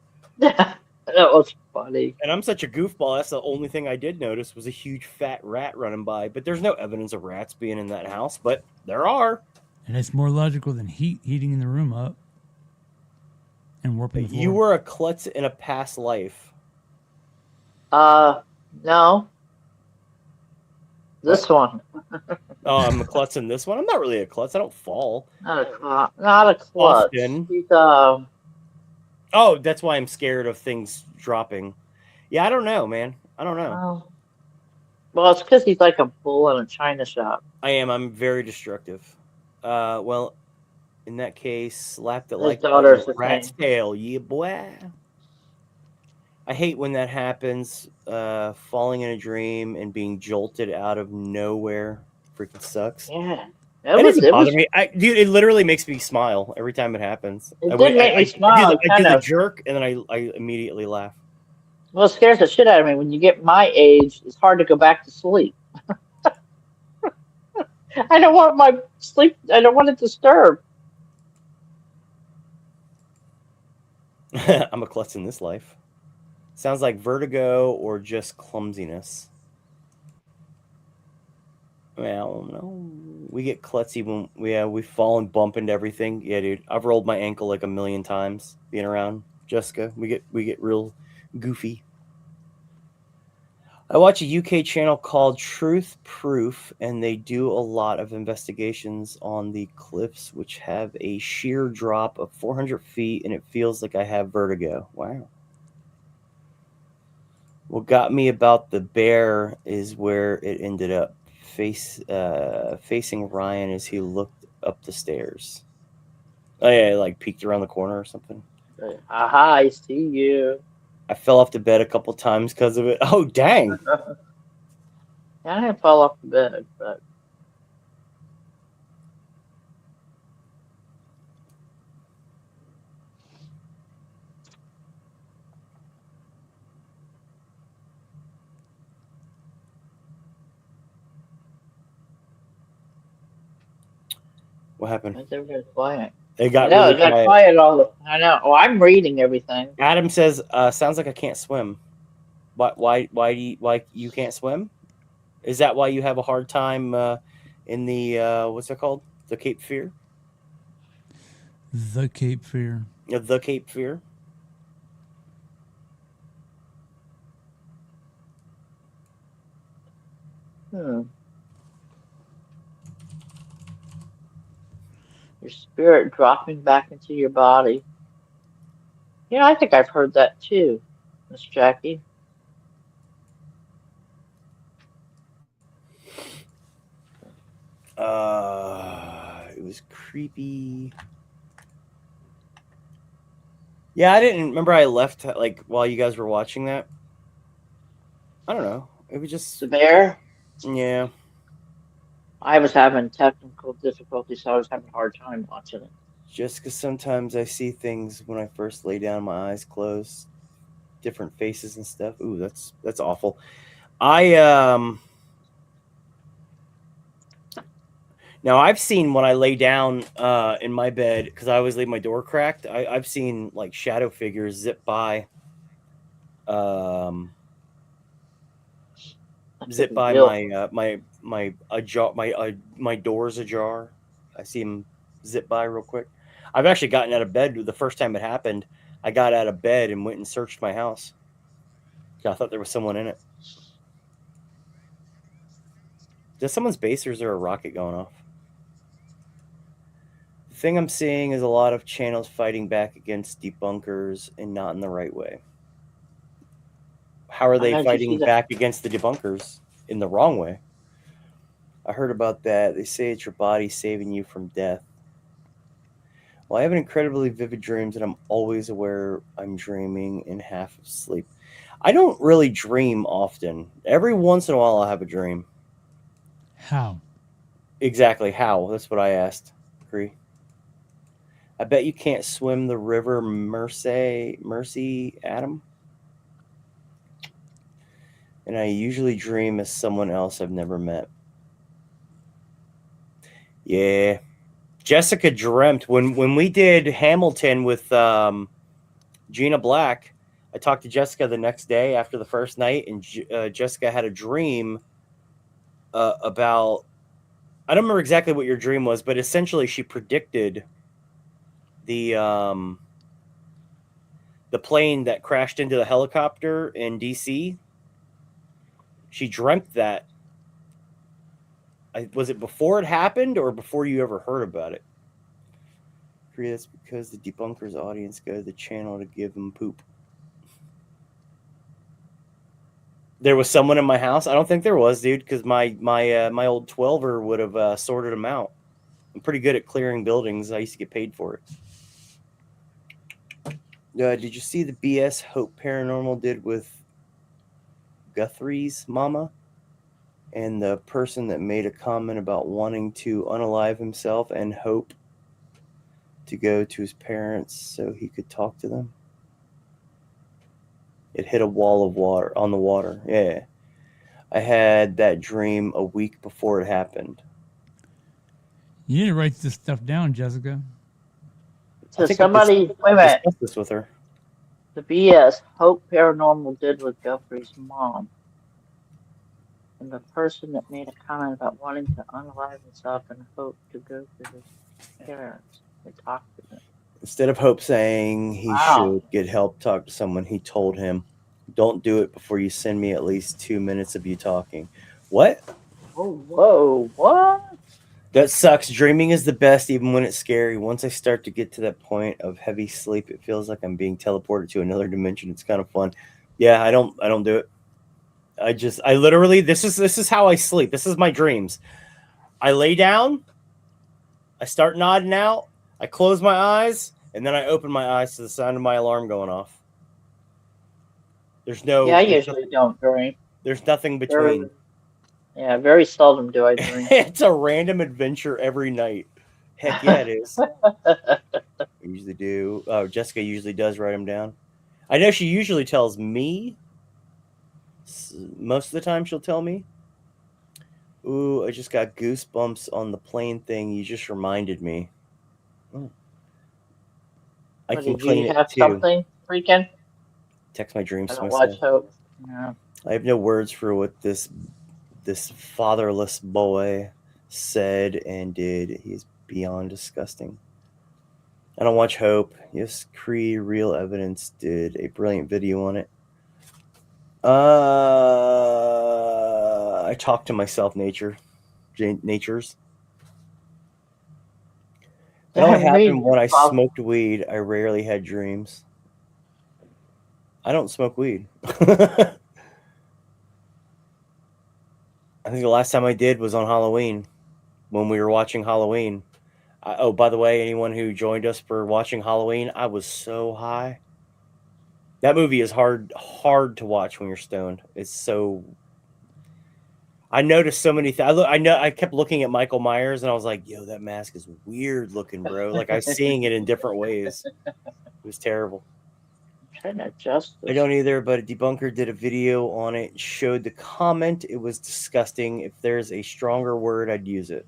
That was funny. And I'm such a goofball. That's the only thing I did notice was a huge fat rat running by. But there's no evidence of rats being in that house. But there are. And it's more logical than heating the room up and warping the floor. You were a klutz in a past life. No. This one. Oh, I'm a klutz in this one? I'm not really a klutz. I don't fall. Not a klutz. Often. He's, oh, that's why I'm scared of things dropping. Yeah, I don't know, man. I don't know. Well, it's because he's like a bull in a china shop. I am. I'm very destructive. Well, In that case, slap the His like button daughter's with the rat's same. tail. Yeah, boy. I hate when that happens. Falling in a dream and being jolted out of nowhere freaking sucks. Yeah, It doesn't it bother was. me. Dude, it literally makes me smile every time it happens. It did make me smile. It I do kind the of. jerk and then I immediately laugh. Well, it scares the shit out of me. When you get my age, it's hard to go back to sleep. I don't want my sleep. I don't want it disturbed. I'm a klutz in this life. Sounds like vertigo or just clumsiness. Well, no, we get klutzy when we fall and bump into everything. Yeah, dude, I've rolled my ankle like a million times being around Jessica. We get real goofy. I watch a UK channel called Truth Proof, and they do a lot of investigations on the cliffs, which have a sheer drop of 400 feet, and it feels like I have vertigo. Wow. What got me about the bear is where it ended up, facing Ryan as he looked up the stairs. Oh yeah, it like peeked around the corner or something. Aha, I see you. I fell off the bed a couple times because of it. Oh dang! I didn't fall off the bed, but What happened? everybody's quiet. It got I know, really it got quiet. quiet all the. I know. Oh, I'm reading everything. Adam says, "Sounds like I can't swim. Why you can't swim? Is that why you have a hard time in the what's it called? The Cape Fear? The Cape Fear. The Cape Fear." Your spirit dropping back into your body. Yeah, I think I've heard that too, Miss Jackie. It was creepy. Yeah, I didn't remember I left like while you guys were watching that. I don't know. It was just The bear. yeah. I was having technical difficulties, so I was having a hard time watching it. Just because sometimes I see things when I first lay down, my eyes closed, different faces and stuff. Ooh, that's awful. Now I've seen when I lay down in my bed because I always leave my door cracked. I've seen like shadow figures zip by, zip by my doors ajar. I see them zip by real quick. I've actually gotten out of bed the first time it happened. I got out of bed and went and searched my house. I thought there was someone in it. Is that someone's base or is there a rocket going off? The thing I'm seeing is a lot of channels fighting back against debunkers and not in the right way. How are they fighting back against the debunkers in the wrong way? I heard about that. They say it's your body saving you from death. Well, I have an incredibly vivid dreams and I'm always aware I'm dreaming in half of sleep. I don't really dream often. Every once in a while I'll have a dream. How? Exactly how? That's what I asked. Agree. I bet you can't swim the river Mercy, Adam. And I usually dream as someone else I've never met. Yeah. Jessica dreamt when we did Hamilton with Gina Black. I talked to Jessica the next day after the first night, and Jessica had a dream about. I don't remember exactly what your dream was, but essentially she predicted the plane that crashed into the helicopter in DC. She dreamt that. Was it before it happened or before you ever heard about it? That's because the debunkers audience go to the channel to give them poop. There was someone in my house. I don't think there was, dude, because my old 12er would have sorted them out. I'm pretty good at clearing buildings. I used to get paid for it. Did you see the BS Hope Paranormal did with Guthrie's mama? And the person that made a comment about wanting to unalive himself and Hope to go to his parents so he could talk to them? It hit a wall of water on the water. Yeah. I had that dream a week before it happened. You need to write this stuff down, Jessica. So somebody, wait a minute. Discuss this with her. The BS Hope Paranormal did with Guthrie's mom. And the person that made a comment about wanting to unalive himself and Hope to go to his parents. They talked to them. Instead of Hope saying he should get help, talk to someone, he told him, "Don't do it before you send me at least 2 minutes of you talking." What? Oh, whoa, what? That sucks. Dreaming is the best, even when it's scary. Once I start to get to that point of heavy sleep, it feels like I'm being teleported to another dimension. It's kind of fun. Yeah, I don't do it. I literally, this is how I sleep. This is my dreams. I lay down, I start nodding out, I close my eyes, and then I open my eyes to the sound of my alarm going off. There's no. Yeah, I usually don't dream. There's nothing between. Very seldom do I dream. It's a random adventure every night. Heck yeah, it is. I usually do. Oh, Jessica usually does write them down. I know she usually tells me. Most of the time she'll tell me. Ooh, I just got goosebumps on the plane thing. You just reminded me. Oh. I can clean it too. Did you have something freaking? Text my dreams to myself. Watch Hope. Yeah. I have no words for what this fatherless boy said and did. He's beyond disgusting. I don't watch Hope. Yes, Cree Real Evidence did a brilliant video on it. I talk to myself, natures. It only happened when I smoked weed. I rarely had dreams. I don't smoke weed. I think the last time I did was on Halloween when we were watching Halloween. Oh, by the way, anyone who joined us for watching Halloween, I was so high. That movie is hard to watch when you're stoned. It's so. I noticed so many things. I kept looking at Michael Myers and I was like, "Yo, that mask is weird looking, bro." Like I was seeing it in different ways. It was terrible. Trying to adjust this. I don't either, but a debunker did a video on it, showed the comment. It was disgusting. If there's a stronger word, I'd use it.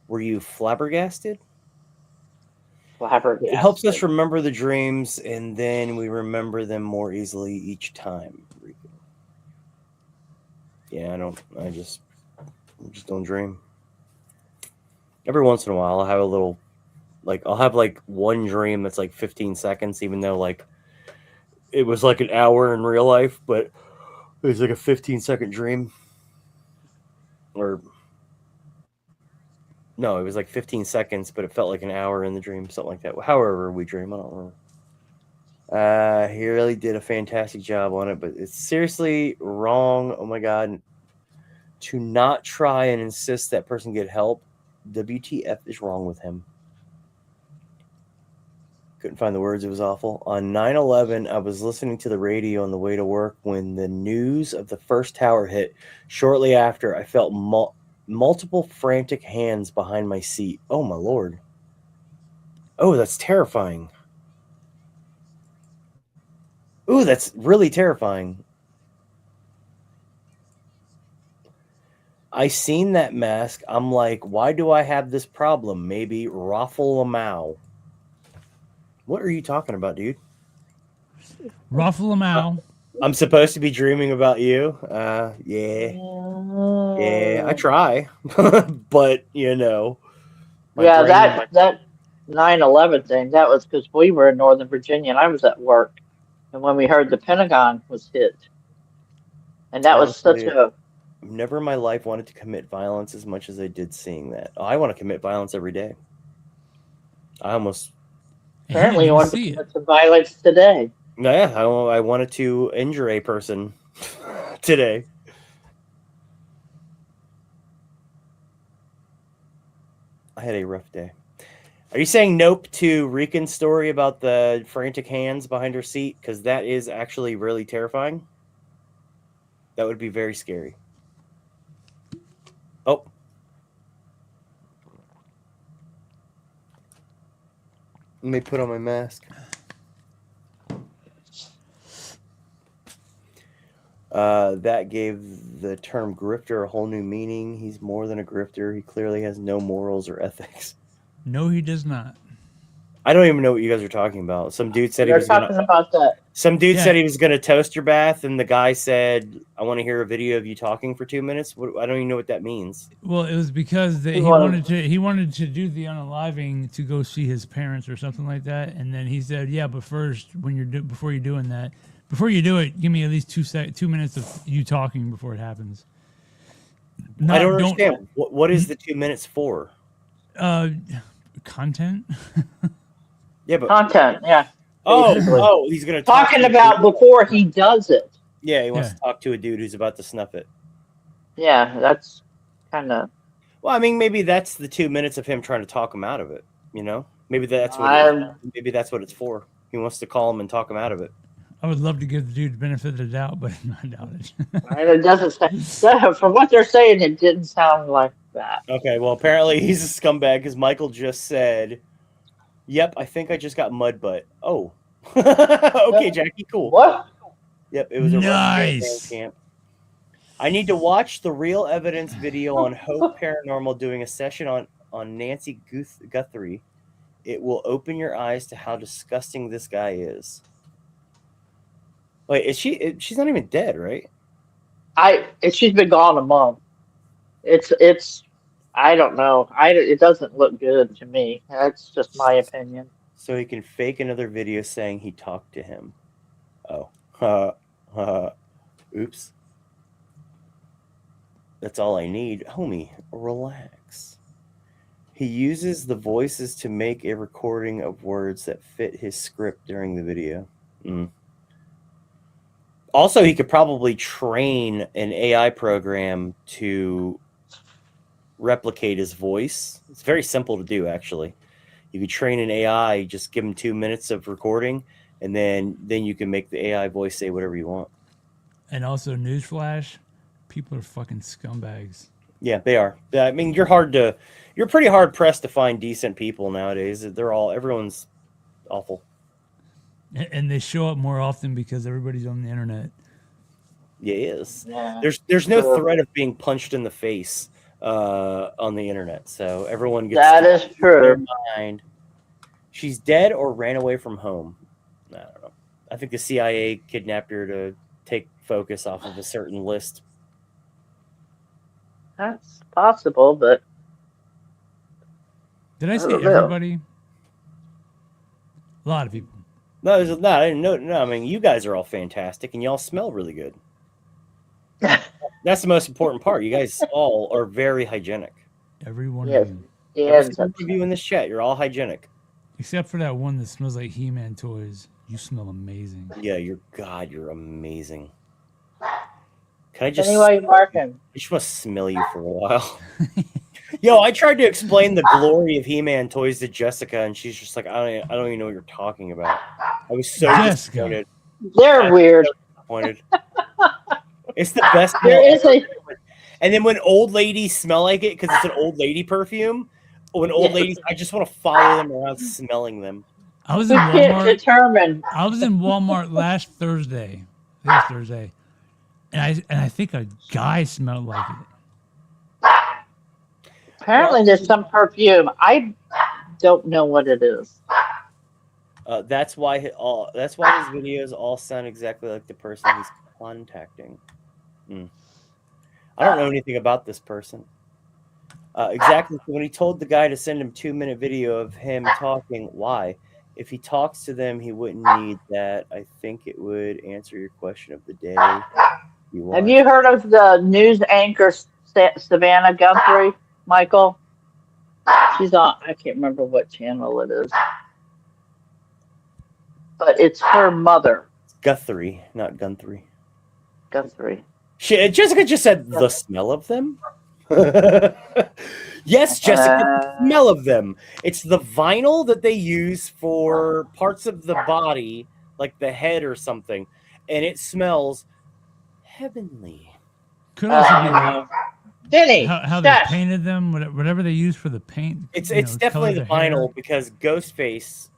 Were you flabbergasted? Flabbergasted. It helps us remember the dreams, and then we remember them more easily each time. Yeah, I just don't dream. Every once in a while, I'll have a little. I'll have one dream that's 15 seconds, even though it was an hour in real life, but it was a 15-second dream. Or no, it was 15 seconds, but it felt like an hour in the dream, something like that. However we dream, I don't remember. He really did a fantastic job on it, but it's seriously wrong. Oh my God. To not try and insist that person get help. WTF is wrong with him. Couldn't find the words. It was awful. On 9/11, I was listening to the radio on the way to work when the news of the first tower hit. Shortly after, I felt multiple frantic hands behind my seat. Oh, my Lord. Oh, that's terrifying. Ooh, that's really terrifying. I seen that mask. I'm like, why do I have this problem? Maybe Raffle-a-Mow. What are you talking about, dude? Raffle-a-Mow. I'm supposed to be dreaming about you. Yeah, I try, but Yeah, that 9/11 thing. That was because we were in Northern Virginia and I was at work, and when we heard the Pentagon was hit, and that was such a. Never in my life wanted to commit violence as much as I did seeing that. Oh, I want to commit violence every day. I almost. Apparently, you want to commit some violence today. Yeah, I wanted to injure a person today. I had a rough day. Are you saying nope to Rican's story about the frantic hands behind her seat? Because that is actually really terrifying. That would be very scary. Oh. Let me put on my mask. That gave the term grifter a whole new meaning. He's more than a grifter. He clearly has no morals or ethics. No, he does not. I don't even know what you guys are talking about. Some dude said he They're was gonna. talking about that. Some dude Yeah. said he was gonna toast your bath, and the guy said, "I want to hear a video of you talking for 2 minutes." I don't even know what that means. Well, it was because he wanted to do the unaliving to go see his parents or something like that, and then he said, "Yeah, but first, before you're doing that, before you do it, give me at least 2 minutes of you talking before it happens." I don't understand. What is the 2 minutes for? Content. Yeah, but Content, yeah. basically. he's gonna talk Talking to a about dude. before he does it. Yeah, he wants Yeah. to talk to a dude who's about to snuff it. Yeah, that's kind of. Well, I mean, maybe that's the 2 minutes of him trying to talk him out of it. You know, maybe that's what. Maybe that's what it's for. He wants to call him and talk him out of it. I would love to give the dude the benefit of the doubt, but I doubt it. It doesn't say, from what they're saying, it didn't sound like that. Okay, well, apparently he's a scumbag because Michael just said, "Yep, I think I just got mud butt." Oh, okay, Jackie, cool. What? Yep, it was a Nice. camp. I need to watch the real evidence video on Hope Paranormal doing a session on Nancy Guthrie. It will open your eyes to how disgusting this guy is. Wait, is she's not even dead, right? She's been gone a month. It's I don't know. It doesn't look good to me. That's just my opinion. So he can fake another video saying he talked to him. Oh. Oops. That's all I need. Homie, relax. He uses the voices to make a recording of words that fit his script during the video. Also, he could probably train an AI program to replicate his voice. It's very simple to do, actually. You could train an AI, just give him 2 minutes of recording, and then you can make the AI voice say whatever you want. And also, newsflash: people are fucking scumbags. Yeah, they are. I mean, you're pretty hard pressed to find decent people nowadays. Everyone's awful. And they show up more often because everybody's on the internet. Yes. Yeah. There's no threat of being punched in the face on the internet, so everyone gets That is true. their mind. She's dead or ran away from home. I don't know. I think the CIA kidnapped her to take focus off of a certain list. That's possible, but Did I say don't know. everybody? A lot of people. No, I didn't know. No, I mean, you guys are all fantastic, and y'all smell really good. That's the most important part. You guys all are very hygienic. Every one Yes. of you. yeah, Every single one of you in this chat, you're all hygienic. Except for that one that smells like He-Man toys. You smell amazing. Yeah, you're amazing. Can I just? anyway, Markin. I just want to smell you for a while. Yo, I tried to explain the glory of He-Man toys to Jessica, and she's just like, I don't even know what you're talking about. I was so Jessica. disappointed. They're weird. Disappointed. It's the best. There is a And then when old ladies smell like it, because it's an old lady perfume, when old Yeah. ladies, I just want to follow them around smelling them. I was we in can't Walmart. determine. I was in Walmart last Thursday. This Thursday, and I think a guy smelled like it. Apparently, there's some perfume. I don't know what it is. That's why his videos all sound exactly like the person he's contacting. I don't know anything about this person. Exactly. When he told the guy to send him 2-minute video of him talking, why? If he talks to them, he wouldn't need that. I think it would answer your question of the day. Have you heard of the news anchor Savannah Guthrie, Michael? She's on. I can't remember what channel it is, but it's her mother, Guthrie, not Guthrie. Guthrie. Jessica just said the smell of them. Yes, Jessica, the smell of them. It's the vinyl that they use for parts of the body, like the head or something, and it smells heavenly. Could also be like Denny, how they shush. painted them, whatever they use for the paint. It's you know, definitely color the hair. vinyl because Ghostface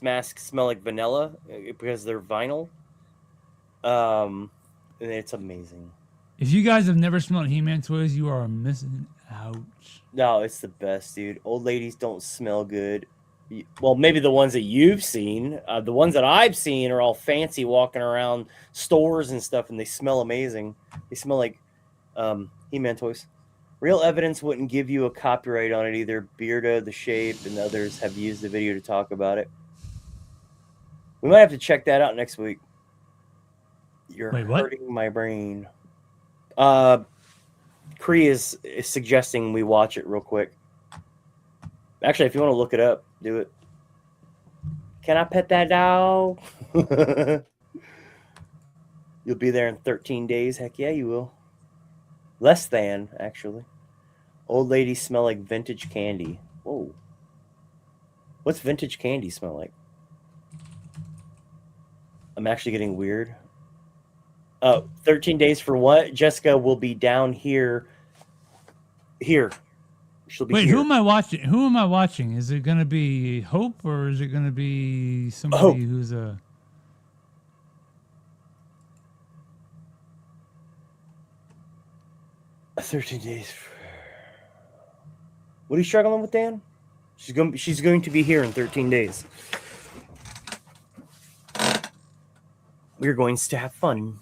masks smell like vanilla because they're vinyl. And it's amazing. If you guys have never smelled He-Man toys, you are missing out. No, it's the best, dude. Old ladies don't smell good. Well, maybe the ones that you've seen. The ones that I've seen are all fancy, walking around stores and stuff, and they smell amazing. They smell like He-Man toys. Real Evidence wouldn't give you a copyright on it either. Beardo, The Shape, and others have used the video to talk about it. We might have to check that out next week. You're hurting my brain. Cree is suggesting we watch it real quick. Actually, if you want to look it up, do it. Can I pet that dog? You'll be there in 13 days. Heck yeah, you will. Less than, actually. Old ladies smell like vintage candy. Whoa. What's vintage candy smell like? I'm actually getting weird. 13 days for what? Jessica will be down here. She'll be Wait, here. who am I watching? Who am I watching? Is it going to be Hope or is it going to be somebody who's a... 13 days. What are you struggling with, Dan? She's going to be here in 13 days. We're going to have fun.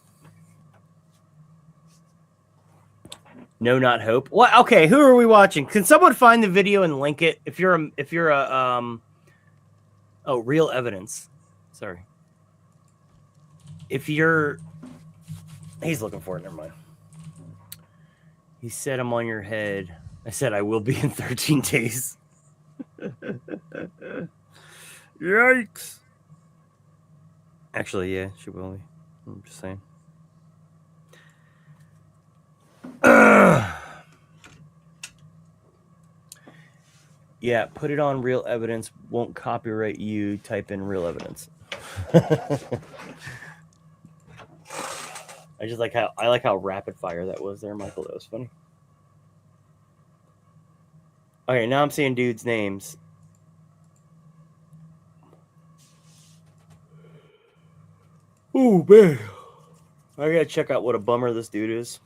No, not Hope. What? Okay, who are we watching? Can someone find the video and link it? If you're a Real Evidence. Sorry. If you're, he's looking for it. Never mind. He said, "I'm on your head." I said, "I will be in 13 days." Yikes. Actually, yeah, she will be. I'm just saying. Yeah, put it on Real Evidence. Won't copyright you. Type in Real Evidence. I like how rapid fire that was there, Michael. That was funny. Okay, now I'm seeing dudes' names. Oh man, I gotta check out what a bummer this dude is.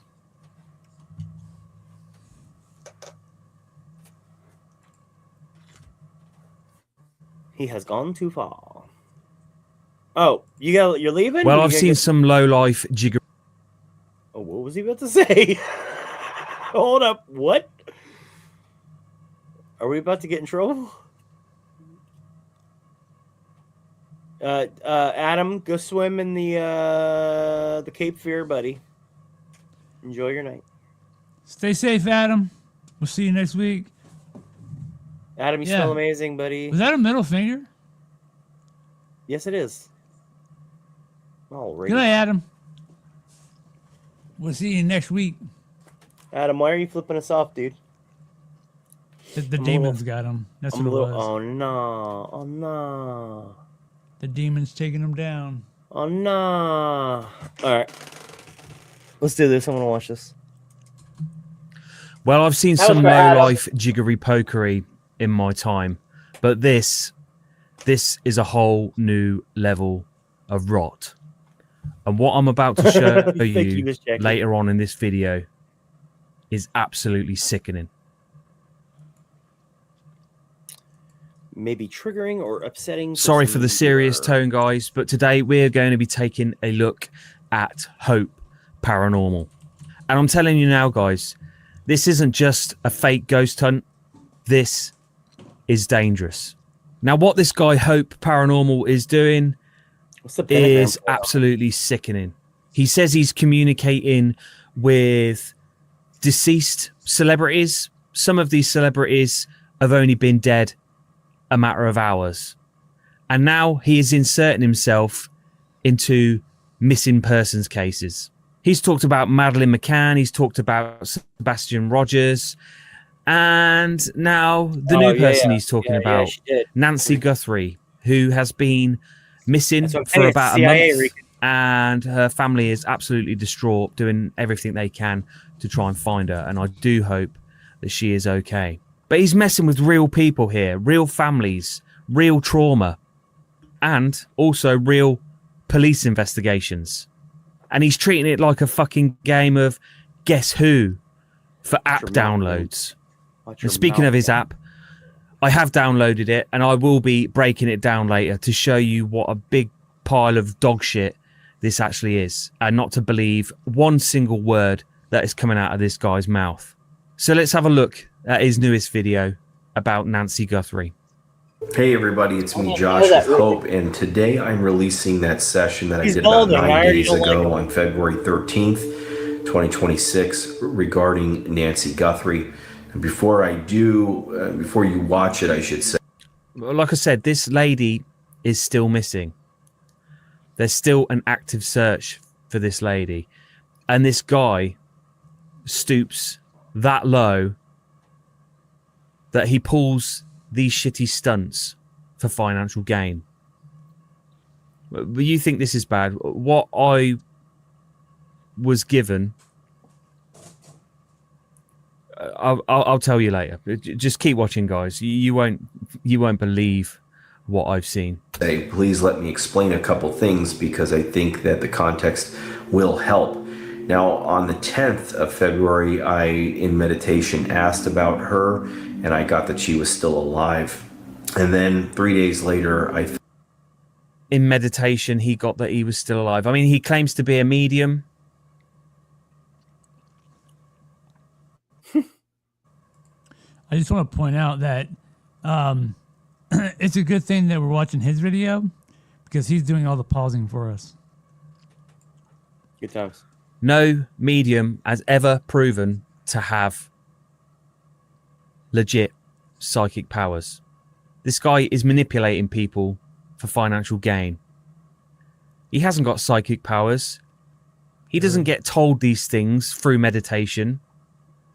He has gone too far. Oh, you're leaving? Well, I've seen some low-life jigger. Oh, what was he about to say? Hold up, what? Are we about to get in trouble? Adam, go swim in the Cape Fear, buddy. Enjoy your night. Stay safe, Adam. We'll see you next week. Adam, you smell amazing, buddy. Was that a middle finger? Yes, it is. Alrighty. Good night, Adam. We'll see you next week. Adam, why are you flipping us off, dude? The demons got him. That's what it was. Oh no! Oh no! The demons taking him down. Oh no! All right, let's do this. I want to watch this. Well, I've seen some low-life jiggery pokery in my time, but this is a whole new level of rot. And what I'm about to show you later on in this video is absolutely sickening. Maybe triggering or upsetting. Sorry for the serious tone, guys, but today we're going to be taking a look at Hope Paranormal. And I'm telling you now, guys, this isn't just a fake ghost hunt. This is dangerous. Now, what this guy Hope Paranormal is doing is absolutely sickening. He says he's communicating with deceased celebrities. Some of these celebrities have only been dead a matter of hours. And now he is inserting himself into missing persons cases. He's talked about Madeleine McCann. He's talked about Sebastian Rogers. And now the new person he's talking about, she did. Nancy Guthrie, who has been missing That's what I'm for saying, about a CIA, month, Rican. and her family is absolutely distraught, doing everything they can to try and find her. And I do hope that she is okay. But he's messing with real people here, real families, real trauma, and also real police investigations. And he's treating it like a fucking game of Guess Who for app downloads. And speaking of his app, I have downloaded it, and I will be breaking it down later to show you what a big pile of dog shit this actually is, and not to believe one single word that is coming out of this guy's mouth. So let's have a look at his newest video about Nancy Guthrie. Hey everybody, it's me, Josh with Hope, and today I'm releasing that session that I did about 9 days ago on February 13th, 2026 regarding Nancy Guthrie. And before you watch it, I should say, like I said, this lady is still missing. There's still an active search for this lady, and this guy stoops that low that he pulls these shitty stunts for financial gain. But you think this is bad? What I was given, I'll tell you later. Just keep watching, guys. You won't believe what I've seen. Please let me explain a couple things because I think that the context will help. Now, on the 10th of February, I, in meditation, asked about her, and I got that she was still alive. And then 3 days later, in meditation, he got that he was still alive. I mean, he claims to be a medium. I just want to point out that it's a good thing that we're watching his video because he's doing all the pausing for us. Good times. No medium has ever proven to have legit psychic powers. This guy is manipulating people for financial gain. He hasn't got psychic powers. He doesn't get told these things through meditation.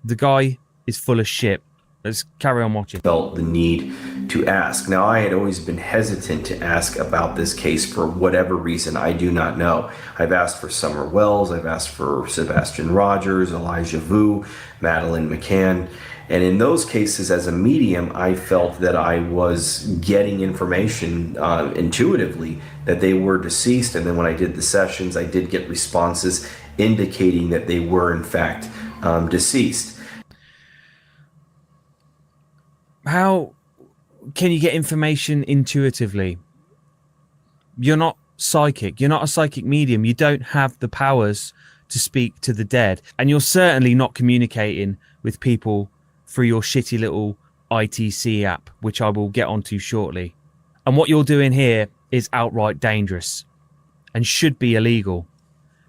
The guy is full of shit. Let's carry on watching. Felt the need to ask. Now, I had always been hesitant to ask about this case for whatever reason. I do not know. I've asked for Summer Wells. I've asked for Sebastian Rogers, Elijah Vu, Madeline McCann. And in those cases, as a medium, I felt that I was getting information intuitively that they were deceased. And then when I did the sessions, I did get responses indicating that they were, in fact, deceased. How can you get information intuitively? You're not psychic. You're not a psychic medium. You don't have the powers to speak to the dead. And you're certainly not communicating with people through your shitty little ITC app, which I will get onto shortly. And what you're doing here is outright dangerous and should be illegal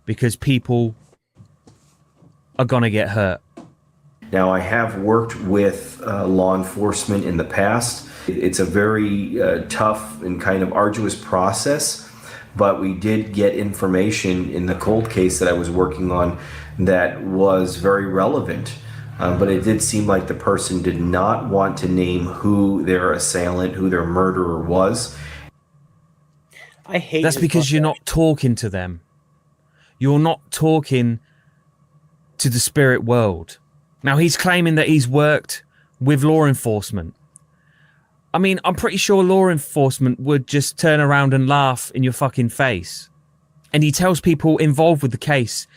because people are going to get hurt. Now, I have worked with law enforcement in the past. It's a very tough and kind of arduous process, but we did get information in the cold case that I was working on that was very relevant. But it did seem like the person did not want to name who their assailant, who their murderer was. I hate That's because you're not talking to them. You're not talking to the spirit world. Now, he's claiming that he's worked with law enforcement. I mean, I'm pretty sure law enforcement would just turn around and laugh in your fucking face. And he tells people involved with the case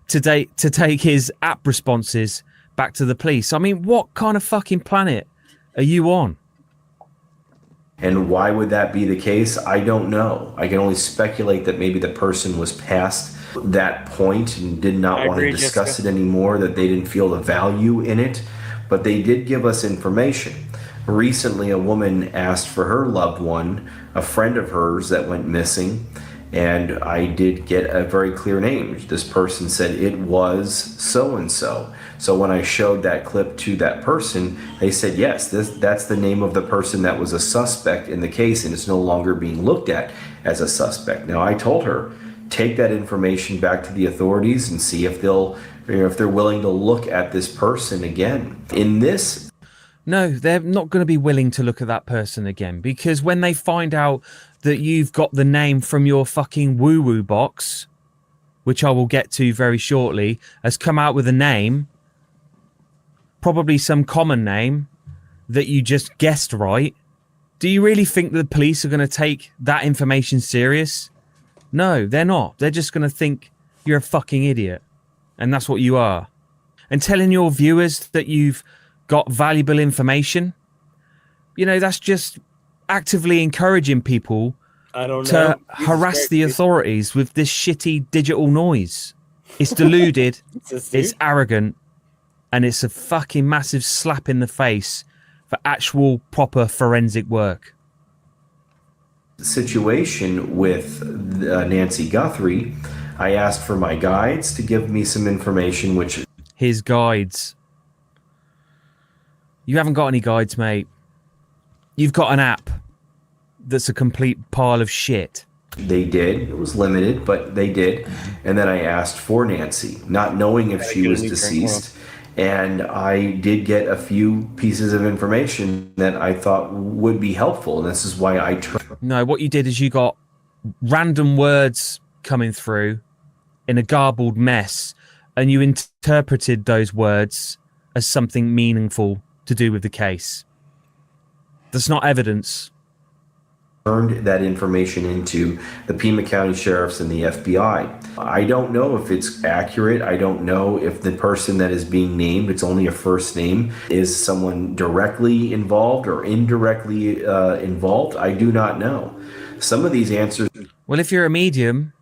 to take his app responses back to the police. I mean, what kind of fucking planet are you on? And why would that be the case? I don't know. I can only speculate that maybe the person was past that point and did not want to discuss it anymore, that they didn't feel the value in it. But they did give us information. Recently, a woman asked for her loved one, a friend of hers that went missing, and I did get a very clear name. This person said it was so-and-so. So when I showed that clip to that person, they said, yes, that's the name of the person that was a suspect in the case, and it's no longer being looked at as a suspect. Now, I told her, take that information back to the authorities and see if they're willing to look at this person again. In this, No, they're not going to be willing to look at that person again, because when they find out that you've got the name from your fucking woo-woo box, which I will get to very shortly, has come out with a name, probably some common name that you just guessed right. Do you really think the police are going to take that information serious? No, they're not. They're just going to think you're a fucking idiot. And that's what you are. And telling your viewers that you've got valuable information, you know, that's just actively encouraging people to harass the authorities with this shitty digital noise. It's deluded, it's arrogant, and it's a fucking massive slap in the face for actual proper forensic work. Situation with Nancy Guthrie, I asked for my guides to give me some information, which... His guides. You haven't got any guides, mate. You've got an app that's a complete pile of shit. They did. It was limited, but they did. And then I asked for Nancy, not knowing if she was deceased. And I did get a few pieces of information that I thought would be helpful. And this is why I turned... No, what you did is you got random words coming through in a garbled mess, and you interpreted those words as something meaningful to do with the case. That's not evidence. Turned that information into the Pima County Sheriffs and the FBI. I don't know if it's accurate. I don't know if the person that is being named, it's only a first name, is someone directly involved or indirectly involved. I do not know. Some of these answers... Well, if you're a medium,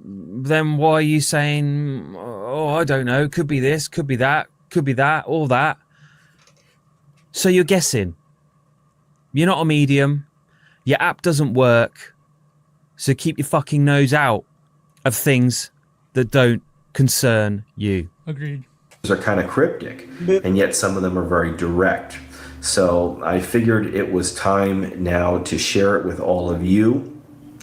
then why are you saying, oh, I don't know, could be this, could be that, all that? So you're guessing. You're not a medium. Your app doesn't work. So keep your fucking nose out of things that don't concern you. Agreed. Are kind of cryptic, and yet some of them are very direct. So I figured it was time now to share it with all of you,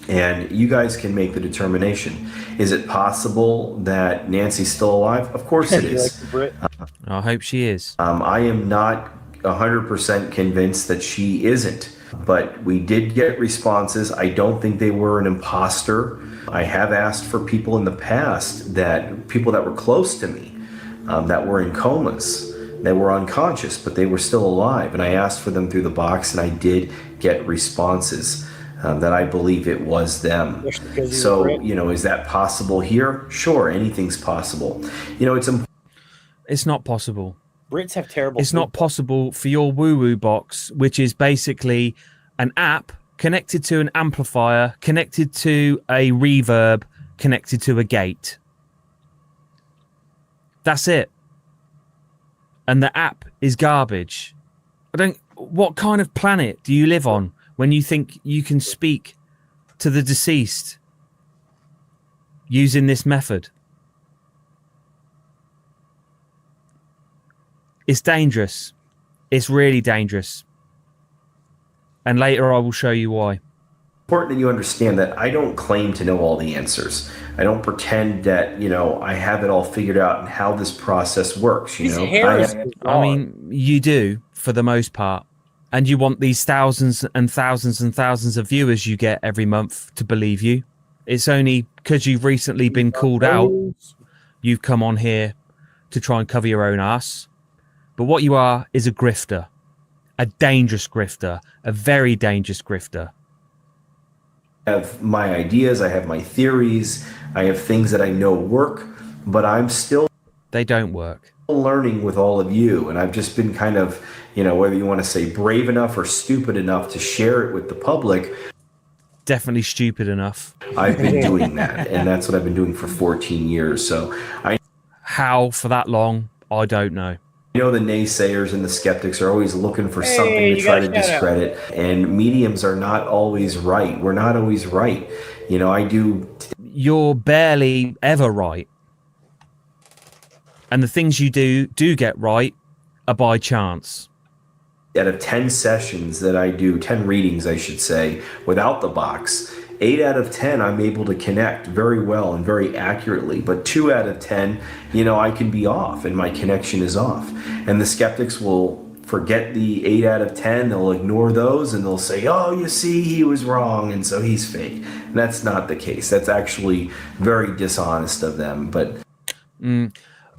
and you guys can make the determination. Is it possible that Nancy's still alive? Of course it is. I hope she is. I am not 100% convinced that she isn't, but we did get responses. I don't think they were an imposter. I have asked for people in the past, people that were close to me, that were in comas, that were unconscious, but they were still alive. And I asked for them through the box, and I did get responses that I believe it was them. So, you know, is that possible here? Sure, anything's possible. You know, it's not possible. Brits have terrible... It's not possible for your woo-woo box, which is basically an app connected to an amplifier, connected to a reverb, connected to a gate. That's it. And the app is garbage. What kind of planet do you live on when you think you can speak to the deceased using this method? It's dangerous. It's really dangerous. And later I will show you why. Important that you understand that I don't claim to know all the answers. I don't pretend that, you know, I have it all figured out and how this process works, you know. I mean, you do for the most part. And you want these thousands and thousands and thousands of viewers you get every month to believe you. It's only because you've recently been called out, you've come on here to try and cover your own ass. But what you are is a grifter. A dangerous grifter. A very dangerous grifter. I have my ideas, I have my theories, I have things that I know work, but I'm still... They don't work. Learning with all of you, and I've just been kind of, you know, whether you want to say brave enough or stupid enough to share it with the public. Definitely stupid enough. I've been doing that, and that's what I've been doing for 14 years. So how for that long, I don't know. You know, the naysayers and the skeptics are always looking for something to try to discredit, and mediums are not always right. We're not always right. You know, You're barely ever right. And the things you do get right are by chance. Out of 10 sessions that I do, 10 readings, I should say, without the box, 8 out of 10 I'm able to connect very well and very accurately. But 2 out of 10, you know, I can be off and my connection is off. And the skeptics will forget the 8 out of 10. They'll ignore those and they'll say, oh, you see, he was wrong, and so he's fake. And that's not the case. That's actually very dishonest of them. But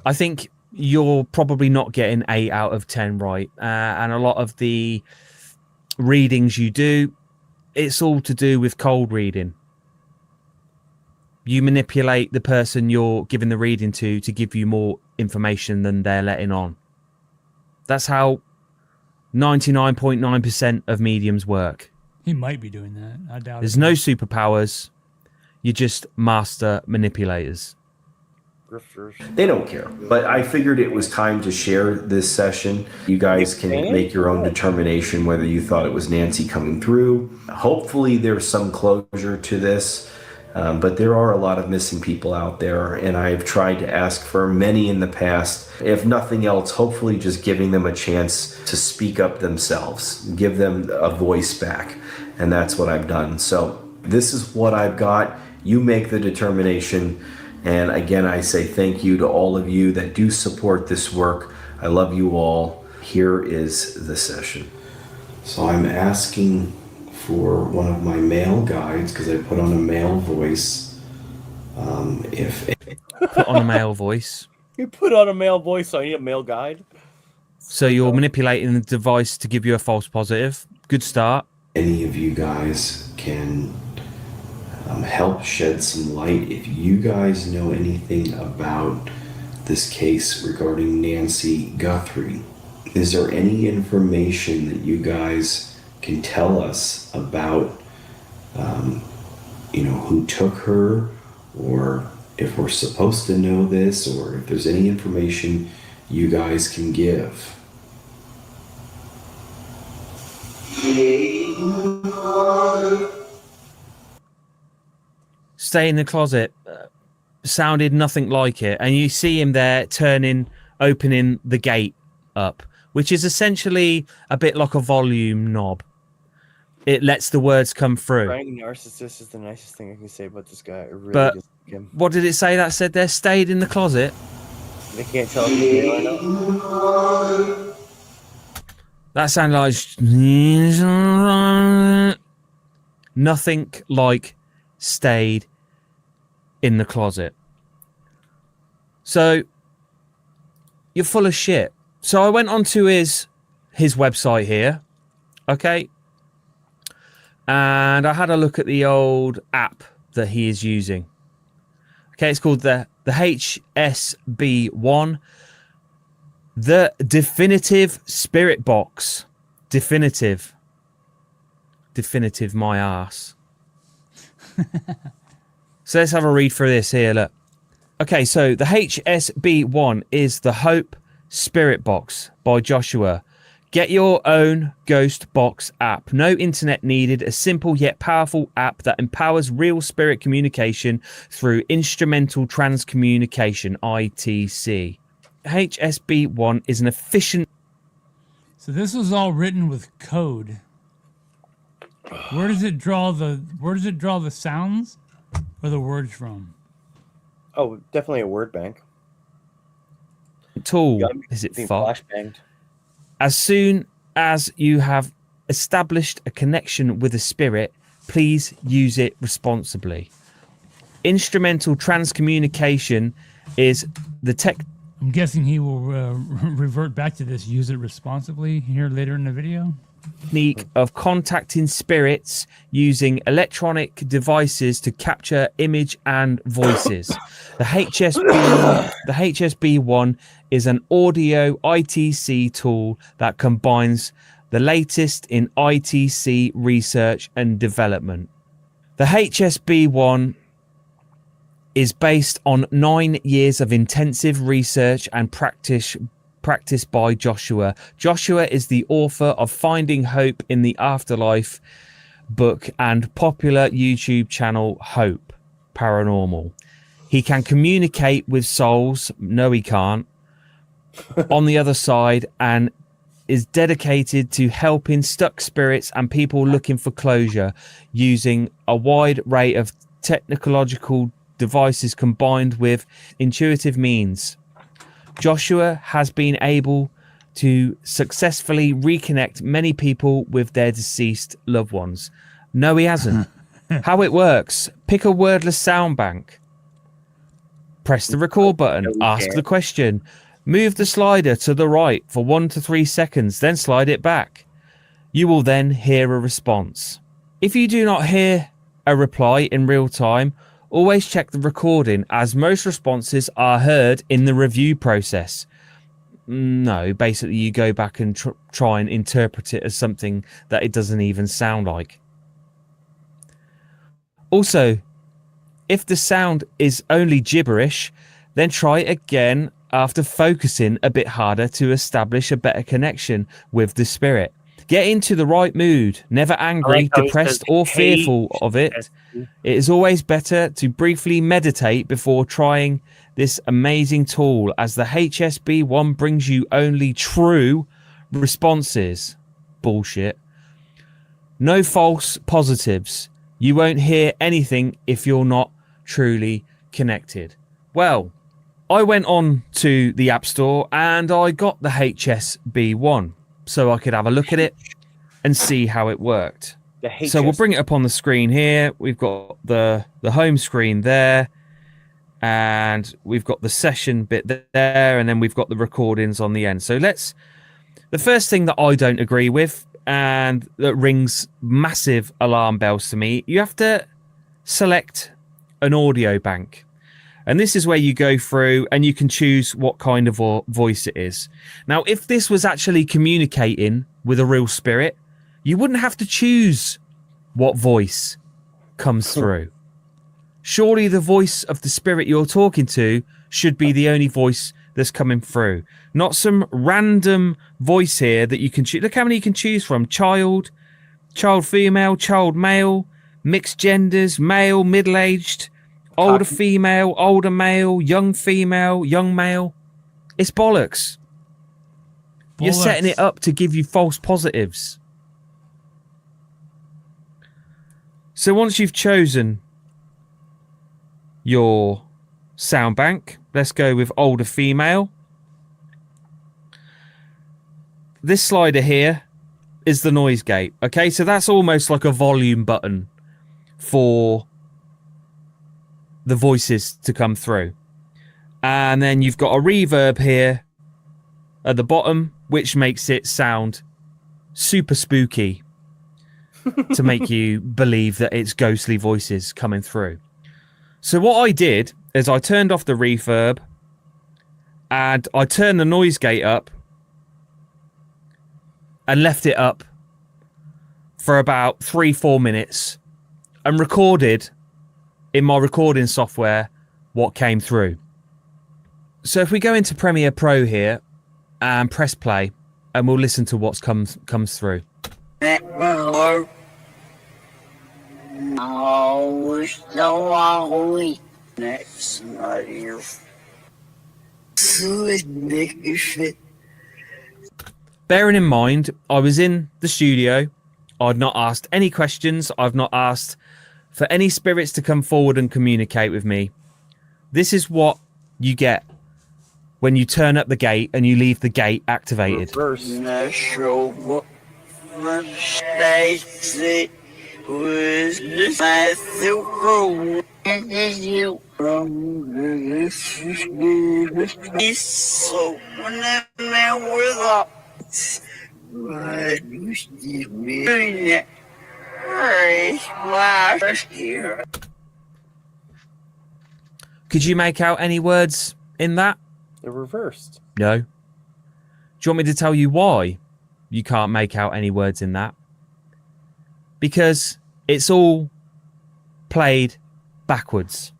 I think you're probably not getting 8 out of 10 right. And a lot of the readings you do, it's all to do with cold reading. You manipulate the person you're giving the reading to give you more information than they're letting on. That's how 99.9% of mediums work. He might be doing that. I doubt There's it. no superpowers. You're just master manipulators. They don't care. But I figured it was time to share this session. You guys can make your own determination whether you thought it was Nancy coming through. Hopefully there's some closure to this. But there are a lot of missing people out there, and I've tried to ask for many in the past. If nothing else, hopefully just giving them a chance to speak up themselves, give them a voice back, and that's what I've done. So this is what I've got. You make the determination, and again, I say thank you to all of you that do support this work. I love you all. Here is the session. So I'm asking for one of my male guides, because I put on a male voice. Put on a male voice. You put on a male voice, so I need a male guide. So you're manipulating the device to give you a false positive. Good start. Any of you guys can help shed some light. If you guys know anything about this case regarding Nancy Guthrie, is there any information that you guys can tell us about, who took her, or if we're supposed to know this, or if there's any information you guys can give? Stay in the closet. Sounded nothing like it. And you see him there opening the gate up, which is essentially a bit like a volume knob. It lets the words come through. Crying narcissist is the nicest thing I can say about this guy. I really But just like him. what did it say that said there? Stayed in the closet? They can't tell if he's male or not. That sounded like nothing like stayed in the closet. So you're full of shit. So I went onto his website here, okay, and I had a look at the old app that he is using. Okay, it's called the HSB1, the Definitive Spirit Box. Definitive my ass. So let's have a read through this here. Look. Okay, so the HSB1 is the Hope Spirit Box by Joshua. Get your own ghost box app. No internet needed. A simple yet powerful app that empowers real spirit communication through instrumental transcommunication, ITC. HSB1 is an efficient... So this was all written with code. Where does it draw the sounds or the words from? Oh, definitely a word bank. Tool. Is it flashbanged? As soon as you have established a connection with a spirit, please use it responsibly. Instrumental transcommunication is the tech. I'm guessing he will revert back to this. Use it responsibly here later in the video. Technique of contacting spirits using electronic devices to capture image and voices. The HSB1 is an audio ITC tool that combines the latest in ITC research and development. The HSB1 is based on 9 years of intensive research and practice by Joshua. Joshua is the author of Finding Hope in the Afterlife book and popular YouTube channel Hope Paranormal. He can communicate with souls. No, he can't. On the other side, and is dedicated to helping stuck spirits and people looking for closure using a wide array of technological devices combined with intuitive means. Joshua has been able to successfully reconnect many people with their deceased loved ones. No, he hasn't. How it works: pick a wordless sound bank, press the record button, ask the question, move the slider to the right for 1 to 3 seconds, then slide it back. You will then hear a response. If you do not hear a reply in real time, always check the recording, as most responses are heard in the review process. No, basically you go back and try and interpret it as something that it doesn't even sound like. Also, if the sound is only gibberish, then try again after focusing a bit harder to establish a better connection with the spirit. Get into the right mood, never angry, depressed, or fearful of it. It is always better to briefly meditate before trying this amazing tool, as the HSB1 brings you only true responses. Bullshit. No false positives. You won't hear anything if you're not truly connected. Well, I went on to the App Store and I got the HSB1 so I could have a look at it and see how it worked. So we'll bring it up on the screen here. We've got the home screen there, and we've got the session bit there, and then we've got the recordings on the end. So the first thing that I don't agree with, and that rings massive alarm bells to me, you have to select an audio bank. And this is where you go through and you can choose what kind of voice it is. Now, if this was actually communicating with a real spirit, you wouldn't have to choose what voice comes through. Surely the voice of the spirit you're talking to should be the only voice that's coming through. Not some random voice here that you can choose. Look how many you can choose from. Child female, child male, mixed genders, male, middle-aged, older female, older male, young female, young male. It's bollocks. You're setting it up to give you false positives. So once you've chosen your sound bank, let's go with older female. This slider here is the noise gate. Okay, so that's almost like a volume button for the voices to come through. And then you've got a reverb here at the bottom, which makes it sound super spooky to make you believe that it's ghostly voices coming through. So what I did is I turned off the reverb and I turned the noise gate up and left it up for about 3-4 minutes and recorded in my recording software what came through. So if we go into Premiere Pro here and press play, and we'll listen to what comes through. Bearing in mind, I was in the studio. I'd not asked any questions. I've not asked for any spirits to come forward and communicate with me. This is what you get when you turn up the gate and you leave the gate activated. Could you make out any words in that? They're reversed. No. Do you want me to tell you why you can't make out any words in that? Because it's all played backwards.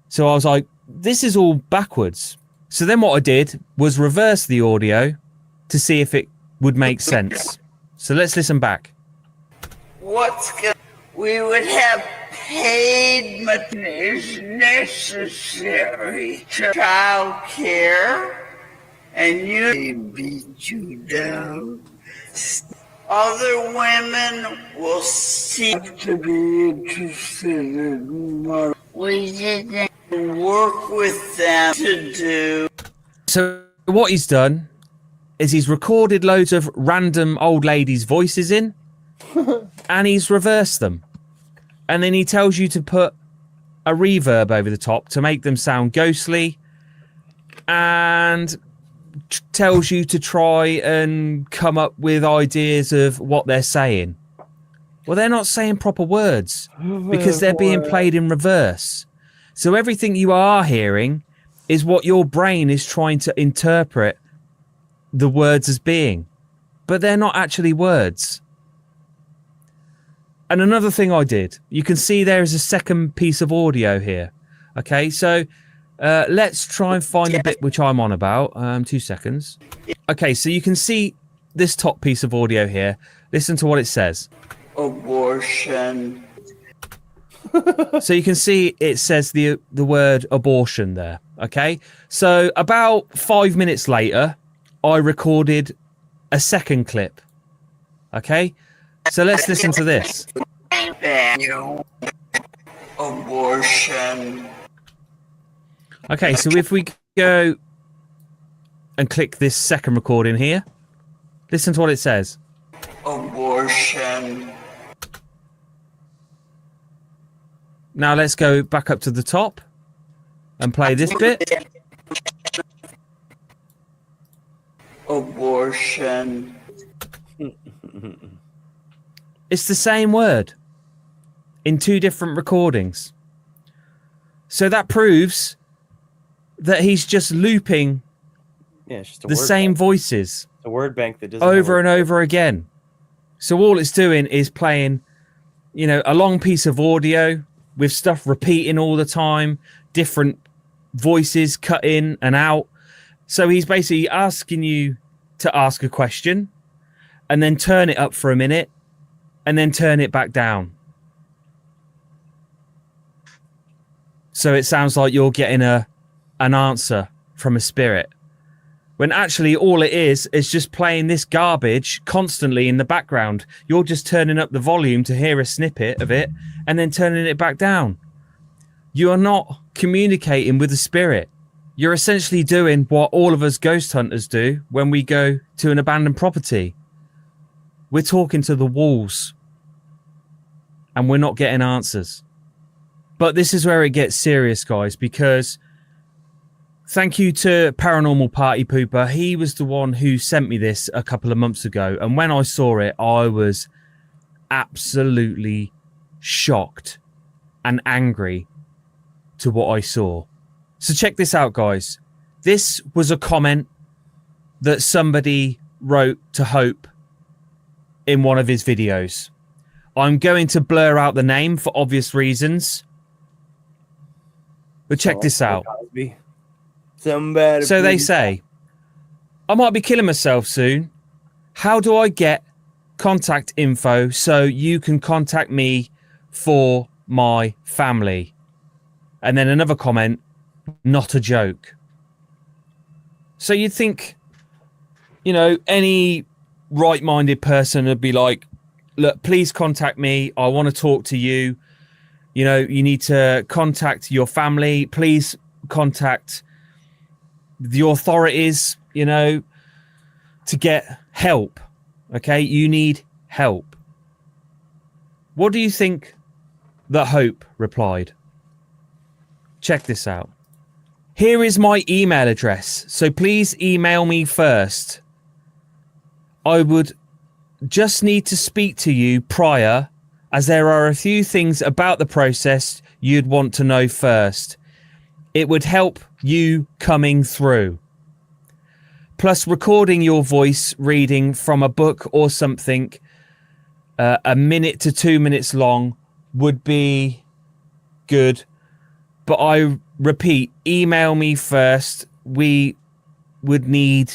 So I was like, this is all backwards. So then what I did was reverse the audio to see if it would make sense. So let's listen back. We would have paid maintenance necessary to child care, and you beat you down. Other women will seek to be interested in what we didn't work with them to do. So what he's done is he's recorded loads of random old ladies' voices in, and he's reversed them. And then he tells you to put a reverb over the top to make them sound ghostly, and tells you to try and come up with ideas of what they're saying. Well, they're not saying proper words because they're being played in reverse. So everything you are hearing is what your brain is trying to interpret the words as being, but they're not actually words. And another thing I did, you can see there is a second piece of audio here. Okay, so let's try and find the bit which I'm on about. 2 seconds. Okay, so you can see this top piece of audio here. Listen to what it says. Abortion. So you can see it says the word abortion there. Okay, so about 5 minutes later, I recorded a second clip. Okay, so let's listen to this. Abortion. Okay, so if we go and click this second recording here, listen to what it says. Abortion. Now let's go back up to the top and play this bit. Abortion. It's the same word in 2 different recordings. So that proves that he's just looping it's just the same voices. A word bank that doesn't over and over again. So all it's doing is playing, a long piece of audio with stuff repeating all the time, different voices cut in and out. So he's basically asking you to ask a question and then turn it up for a minute and then turn it back down. So it sounds like you're getting an answer from a spirit. When actually all it is just playing this garbage constantly in the background. You're just turning up the volume to hear a snippet of it and then turning it back down. You are not communicating with the spirit. You're essentially doing what all of us ghost hunters do when we go to an abandoned property. We're talking to the walls and we're not getting answers. But this is where it gets serious, guys, because thank you to Paranormal Party Pooper. He was the one who sent me this a couple of months ago. And when I saw it, I was absolutely shocked and angry to what I saw. So check this out, guys. This was a comment that somebody wrote to Hope in one of his videos. I'm going to blur out the name for obvious reasons. But check this out. Somebody so they say, I might be killing myself soon. How do I get contact info so you can contact me for my family? And then another comment, not a joke. So you'd think, any right-minded person would be like, look, please contact me. I want to talk to you. You need to contact your family. Please contact the authorities, to get help. Okay, you need help. What do you think that Hope replied? Check this out. Here is my email address, so please email me first. I would just need to speak to you prior, as there are a few things about the process you'd want to know first. It would help you coming through. Plus, recording your voice reading from a book or something, a minute to 2 minutes long, would be good. But I repeat, email me first. We would need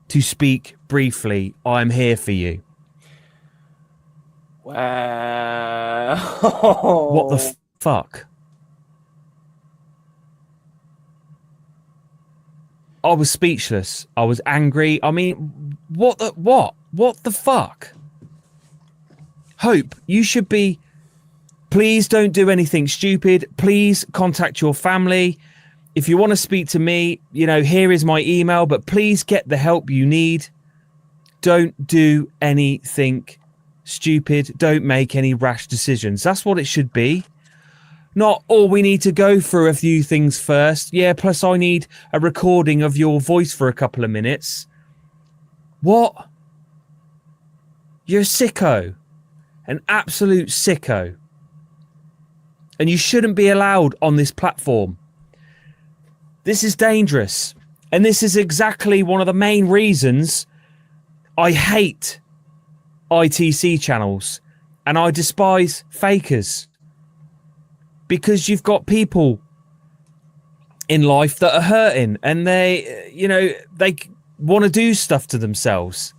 to speak briefly. I'm here for you. Wow. What the fuck? I was speechless. I was angry. I mean, what the fuck? Hope, you should be, please don't do anything stupid. Please contact your family. if you want to speak to me, here is my email, but please get the help you need. Don't do anything stupid. Don't make any rash decisions. That's what it should be. Not, we need to go through a few things first. Yeah, plus I need a recording of your voice for a couple of minutes. What? You're a sicko. An absolute sicko. And you shouldn't be allowed on this platform. This is dangerous. And this is exactly one of the main reasons I hate ITC channels. And I despise fakers. Because you've got people in life that are hurting and they want to do stuff to themselves.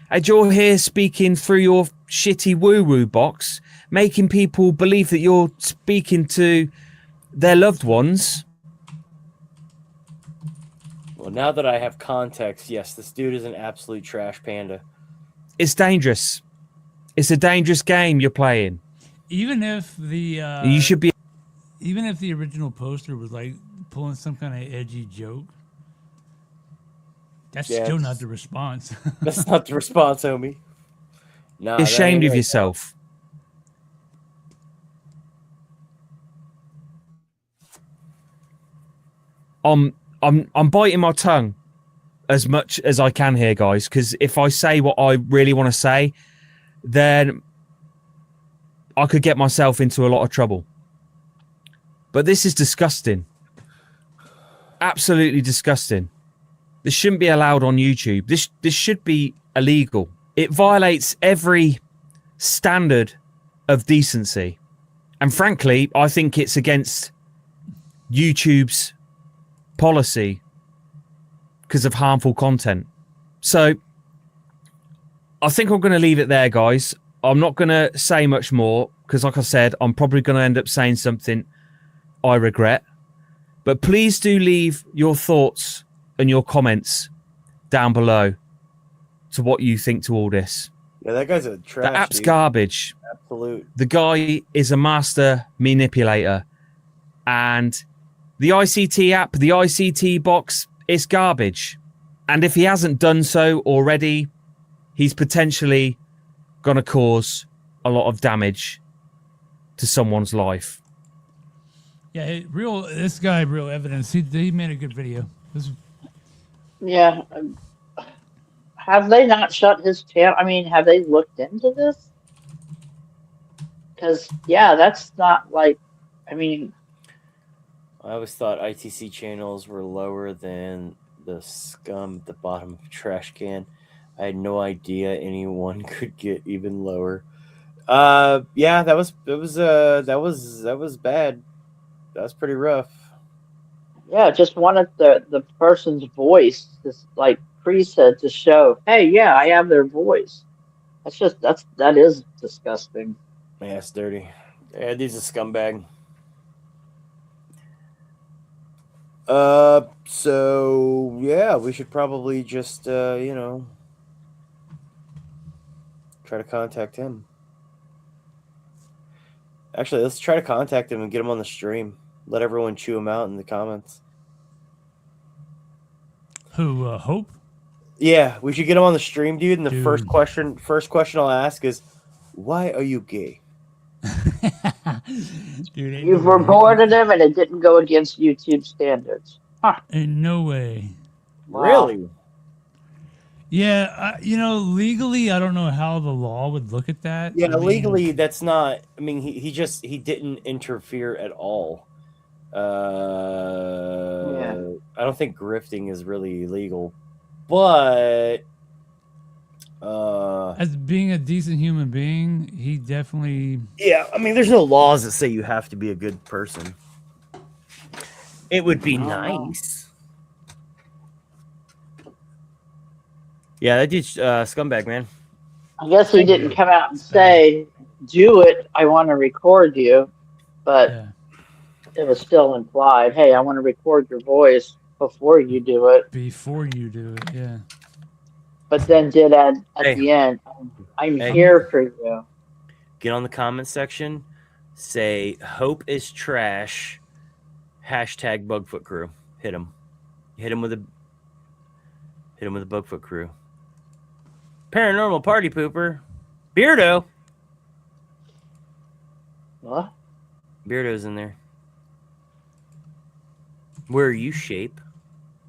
And you're here speaking through your shitty woo-woo box, making people believe that you're speaking to their loved ones. Well, now that I have context, yes, this dude is an absolute trash panda. It's dangerous. It's a dangerous game you're playing. Even if the you should be. Even if the original poster was like pulling some kind of edgy joke, that's still not the response. That's not the response, homie. No, Be ashamed of yourself. I'm biting my tongue as much as I can here, guys, because if I say what I really want to say, then I could get myself into a lot of trouble. But this is disgusting. Absolutely disgusting. This shouldn't be allowed on YouTube. This should be illegal. It violates every standard of decency. And frankly, I think it's against YouTube's policy because of harmful content. So I think I'm going to leave it there, guys. I'm not going to say much more because, like I said, I'm probably going to end up saying something I regret. But please do leave your thoughts and your comments down below to what you think to all this. Yeah, that guy's a trash. The app's garbage. Absolute. The guy is a master manipulator. And the ICT app, the ICT box, is garbage. And if he hasn't done so already, he's potentially going to cause a lot of damage to someone's life. Yeah, this guy, real evidence. He made a good video. Yeah. Have they not shut his channel? I mean, have they looked into this? Because, yeah, that's not like, I mean... I always thought ITC channels were lower than the scum at the bottom of a trash can. I had no idea anyone could get even lower. Yeah, that was bad. That was pretty rough. Yeah, just wanted the person's voice, this like preset to show, hey, yeah, I have their voice. That is disgusting. Yeah, it's dirty. Yeah, he's a scumbag. So yeah, we should probably just try to contact him. Actually, let's try to contact him and get him on the stream. Let everyone chew him out in the comments. Who, Hope? Yeah, we should get him on the stream, dude. And the first question I'll ask is, why are you gay? Dude, you've reported him and it didn't go against YouTube standards. Huh. In no way. Wow. Really? Yeah, legally, I don't know how the law would look at that. Yeah, legally, that's not. I mean, he didn't interfere at all. Yeah. I don't think grifting is really illegal, but as being a decent human being, he definitely. Yeah, I mean, there's no laws that say you have to be a good person. It would be nice. Yeah, that dude's scumbag, man. I guess he didn't come out and say, do it, I want to record you, but it was still implied, hey, I want to record your voice before you do it. Before you do it, yeah. But then did at the end, I'm here for you. Get on the comment section, say, Hope is trash, Hashtag Bugfoot Crew. Hit him. Hit him with a Bugfoot Crew. Paranormal party pooper. Beardo. What? Beardo's in there. Where are you, Shape?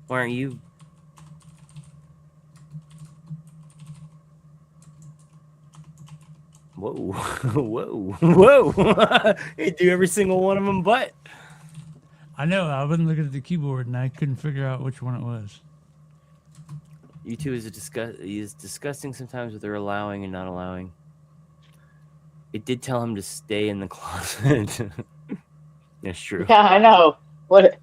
Why aren't you? Whoa. Whoa. Whoa. He'd do every single one of them, but. I know. I wasn't looking at the keyboard and I couldn't figure out which one it was. YouTube is disgusting sometimes what they're allowing and not allowing. It did tell him to stay in the closet. That's true. Yeah, I know. What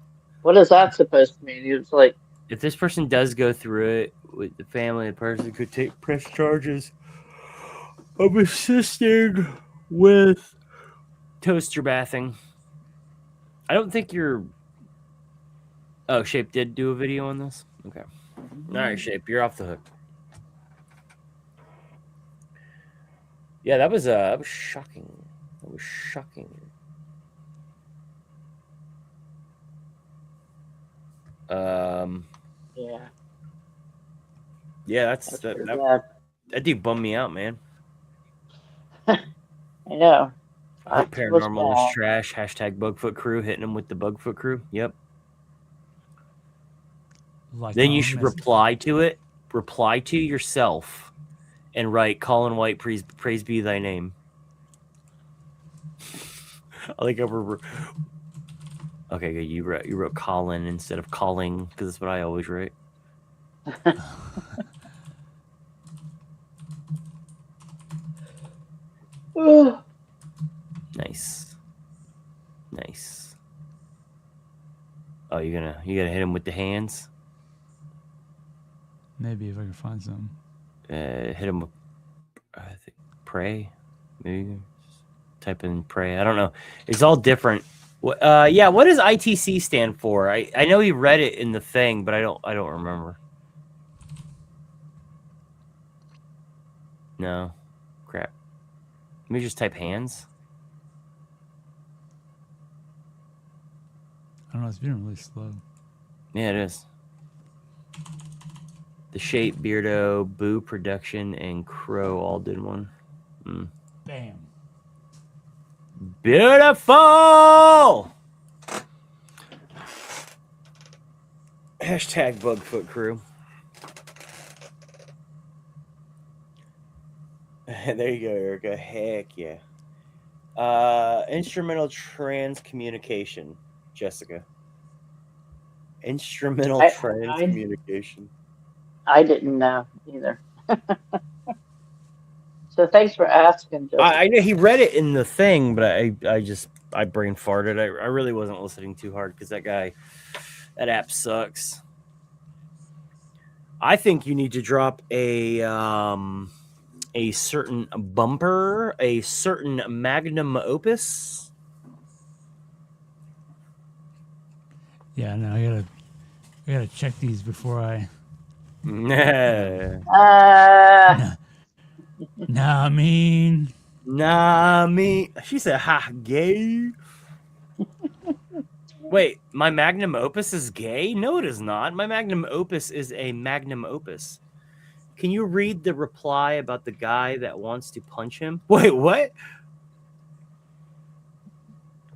is that supposed to mean? He was like, if this person does go through it with the family, the person could press charges of assisting with toaster bathing. I don't think you're. Oh, Shape did do a video on this? Okay. All right, Shape, you're off the hook. Yeah, that was shocking. That was shocking. yeah. Yeah, That's that dude bummed me out, man. I know. I hope Paranormal was trash. Hashtag Bugfoot Crew, hitting him with the Bugfoot Crew. Yep. Like then you should reply to it. Reply to yourself and write Colin White, praise be thy name. I think over. Okay, good. You wrote Colin instead of calling because that's what I always write. Nice. Oh, you're gonna hit him with the hands. Maybe if I can find some. Hit him with, I think, pray. Maybe just type in pray. I don't know. It's all different. Yeah. What does ITC stand for? I know he read it in the thing, but I don't remember. No, crap. Let me just type hands. I don't know. It's been really slow. Yeah, it is. The Shape, Beardo, Boo Production, and Crow all did one. Bam. Beautiful! Hashtag Bugfoot Crew. There you go, Erica. Heck yeah. Instrumental trans communication, Jessica. Instrumental trans communication. I didn't know either. So thanks for asking. I know he read it in the thing, but I brain farted. I really wasn't listening too hard because that app sucks. I think you need to drop a certain bumper, a certain magnum opus. Yeah, no, I gotta check these before I. Nah, mean. She said, "Ha, gay." Wait, my magnum opus is gay? No, it is not. My magnum opus is a magnum opus. Can you read the reply about the guy that wants to punch him? Wait, what?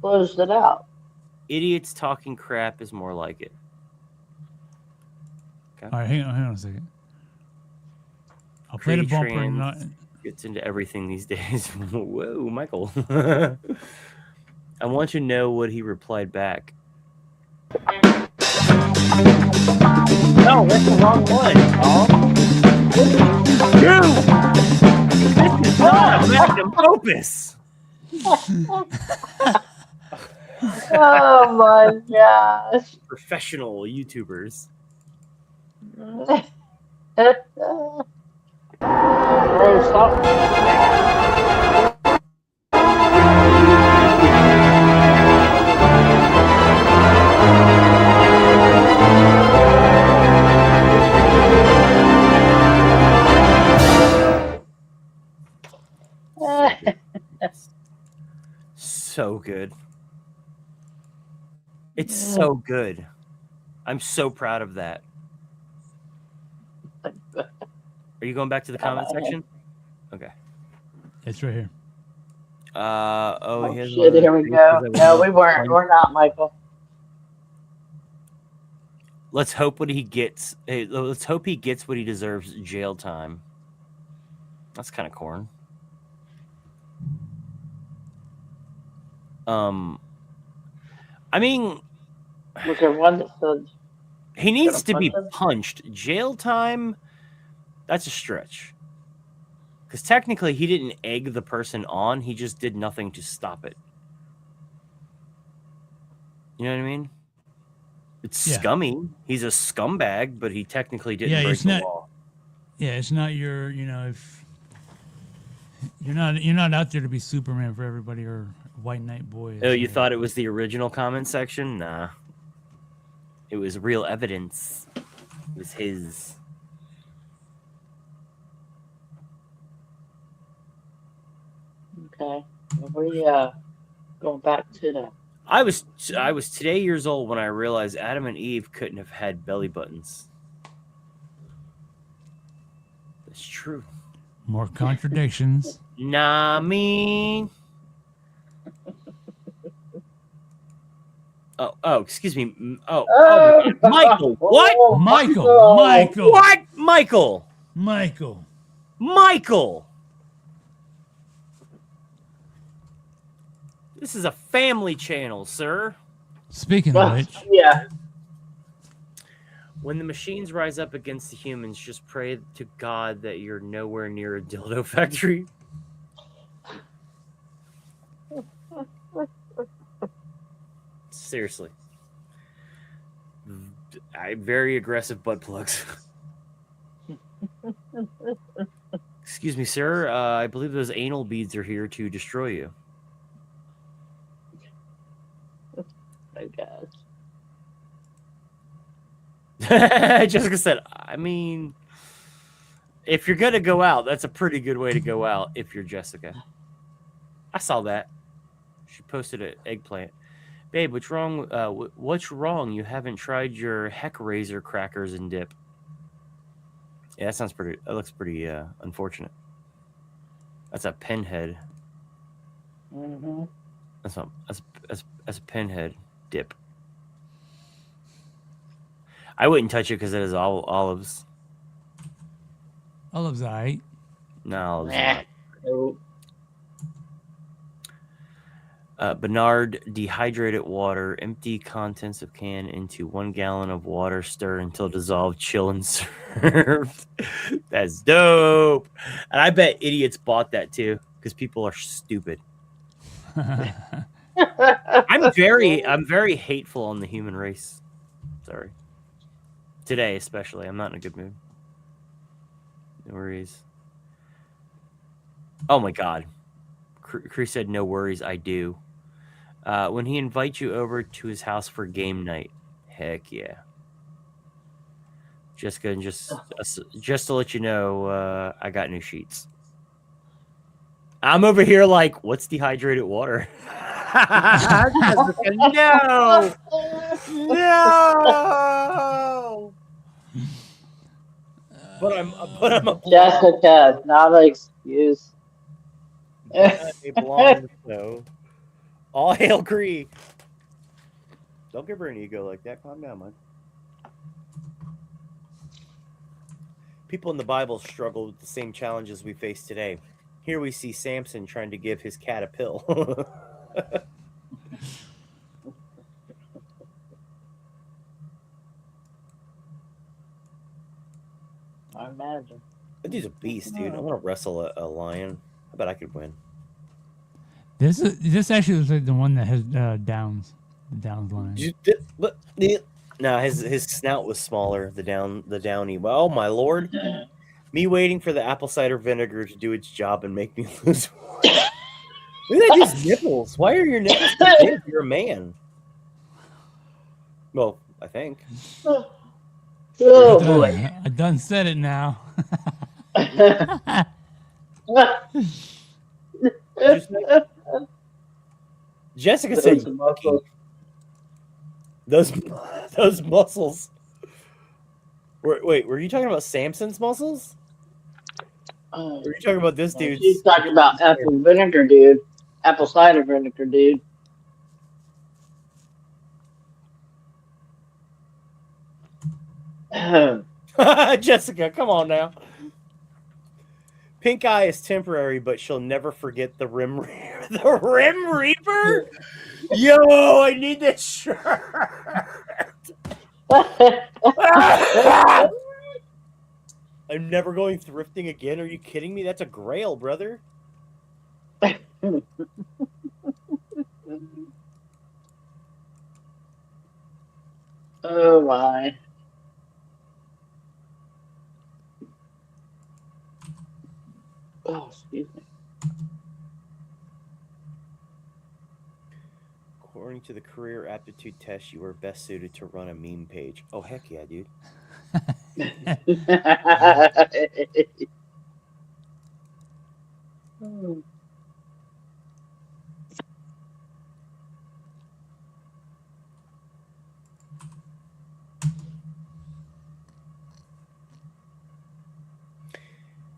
Closed it out. Idiots talking crap is more like it. Okay. All right, hang on a second. I'll play the bumper and not. Gets into everything these days. Whoa, Michael. I want to know what he replied back. No, that's the wrong one, Paul. Dude! This is not a magnum opus! Oh my gosh. Professional YouTubers. Bro, stop. So good. It's so good. I'm so proud of that. Are you going back to the comment section? Okay. It's right here. Oh shit! Here we go. No, we weren't. We're not, Michael. Let's hope what he gets. Let's hope he gets what he deserves. Jail time. That's kind of corn. I mean, Was there one that said he needs to punch be him? punched. Jail time. That's a stretch. Because technically, he didn't egg the person on. He just did nothing to stop it. You know what I mean? It's scummy. He's a scumbag, but he technically didn't break the law. Yeah, it's not your. If you're not out there to be Superman for everybody or White Knight boy. Oh, you thought it was the original comment section? Nah. It was real evidence. It was his. Okay. Well, we going back to the. I was today years old when I realized Adam and Eve couldn't have had belly buttons. That's true. More contradictions. Nah, me. Oh, excuse me. Oh, Michael. What? Michael. What? Michael. This is a family channel, sir. Speaking of which. Yeah. When the machines rise up against the humans, just pray to God that you're nowhere near a dildo factory. Seriously. Very aggressive butt plugs. Excuse me, sir. I believe those anal beads are here to destroy you. Oh, God. Jessica said, I mean, if you're going to go out, that's a pretty good way to go out if you're Jessica. I saw that. She posted an eggplant. Babe, what's wrong? What's wrong? You haven't tried your heck razor crackers and dip. Yeah, that looks pretty unfortunate. That's a pinhead. Mm-hmm. That's a pinhead dip. I wouldn't touch it because it is all olives. Olives, all right. No, olives Nah. not. Bernard, dehydrated water, empty contents of can into 1 gallon of water, stir until dissolved, chill and serve. That's dope. And I bet idiots bought that too because people are stupid. I'm very hateful on the human race. Sorry. Today, especially. I'm not in a good mood. No worries. Oh my God. Chris said, no worries, I do. When he invites you over to his house for game night. Heck yeah. Jessica, and just to let you know, I got new sheets. I'm over here like, what's dehydrated water? Jessica, no! No! But I'm a Jessica, not an excuse. a blonde, so all hail Cree. Don't give her an ego like that. Calm down, man. People in the Bible struggle with the same challenges we face today. Here we see Samson trying to give his cat a pill. I imagine. That dude's a beast, dude. I want to wrestle a lion. I bet I could win. This actually looks like the one that has Downs, the Downs line. No, his snout was smaller. The downy. Oh my lord! Me waiting for the apple cider vinegar to do its job and make me lose. Look at these nipples. Why are your nipples so big? You're a man. Well, I think. Oh boy! I done said it now. Jessica said, Those muscles. Wait, were you talking about Samson's muscles? Or were you talking about this dude's? She's talking about apple vinegar, dude. Apple cider vinegar, dude. Jessica, come on now. Pink eye is temporary, but she'll never forget the Rim Reaper. The Rim Reaper? Yo, I need this shirt. I'm never going thrifting again. Are you kidding me? That's a grail, brother. Oh my. Oh, excuse me. According to the career aptitude test, you are best suited to run a meme page. Oh, heck yeah, dude.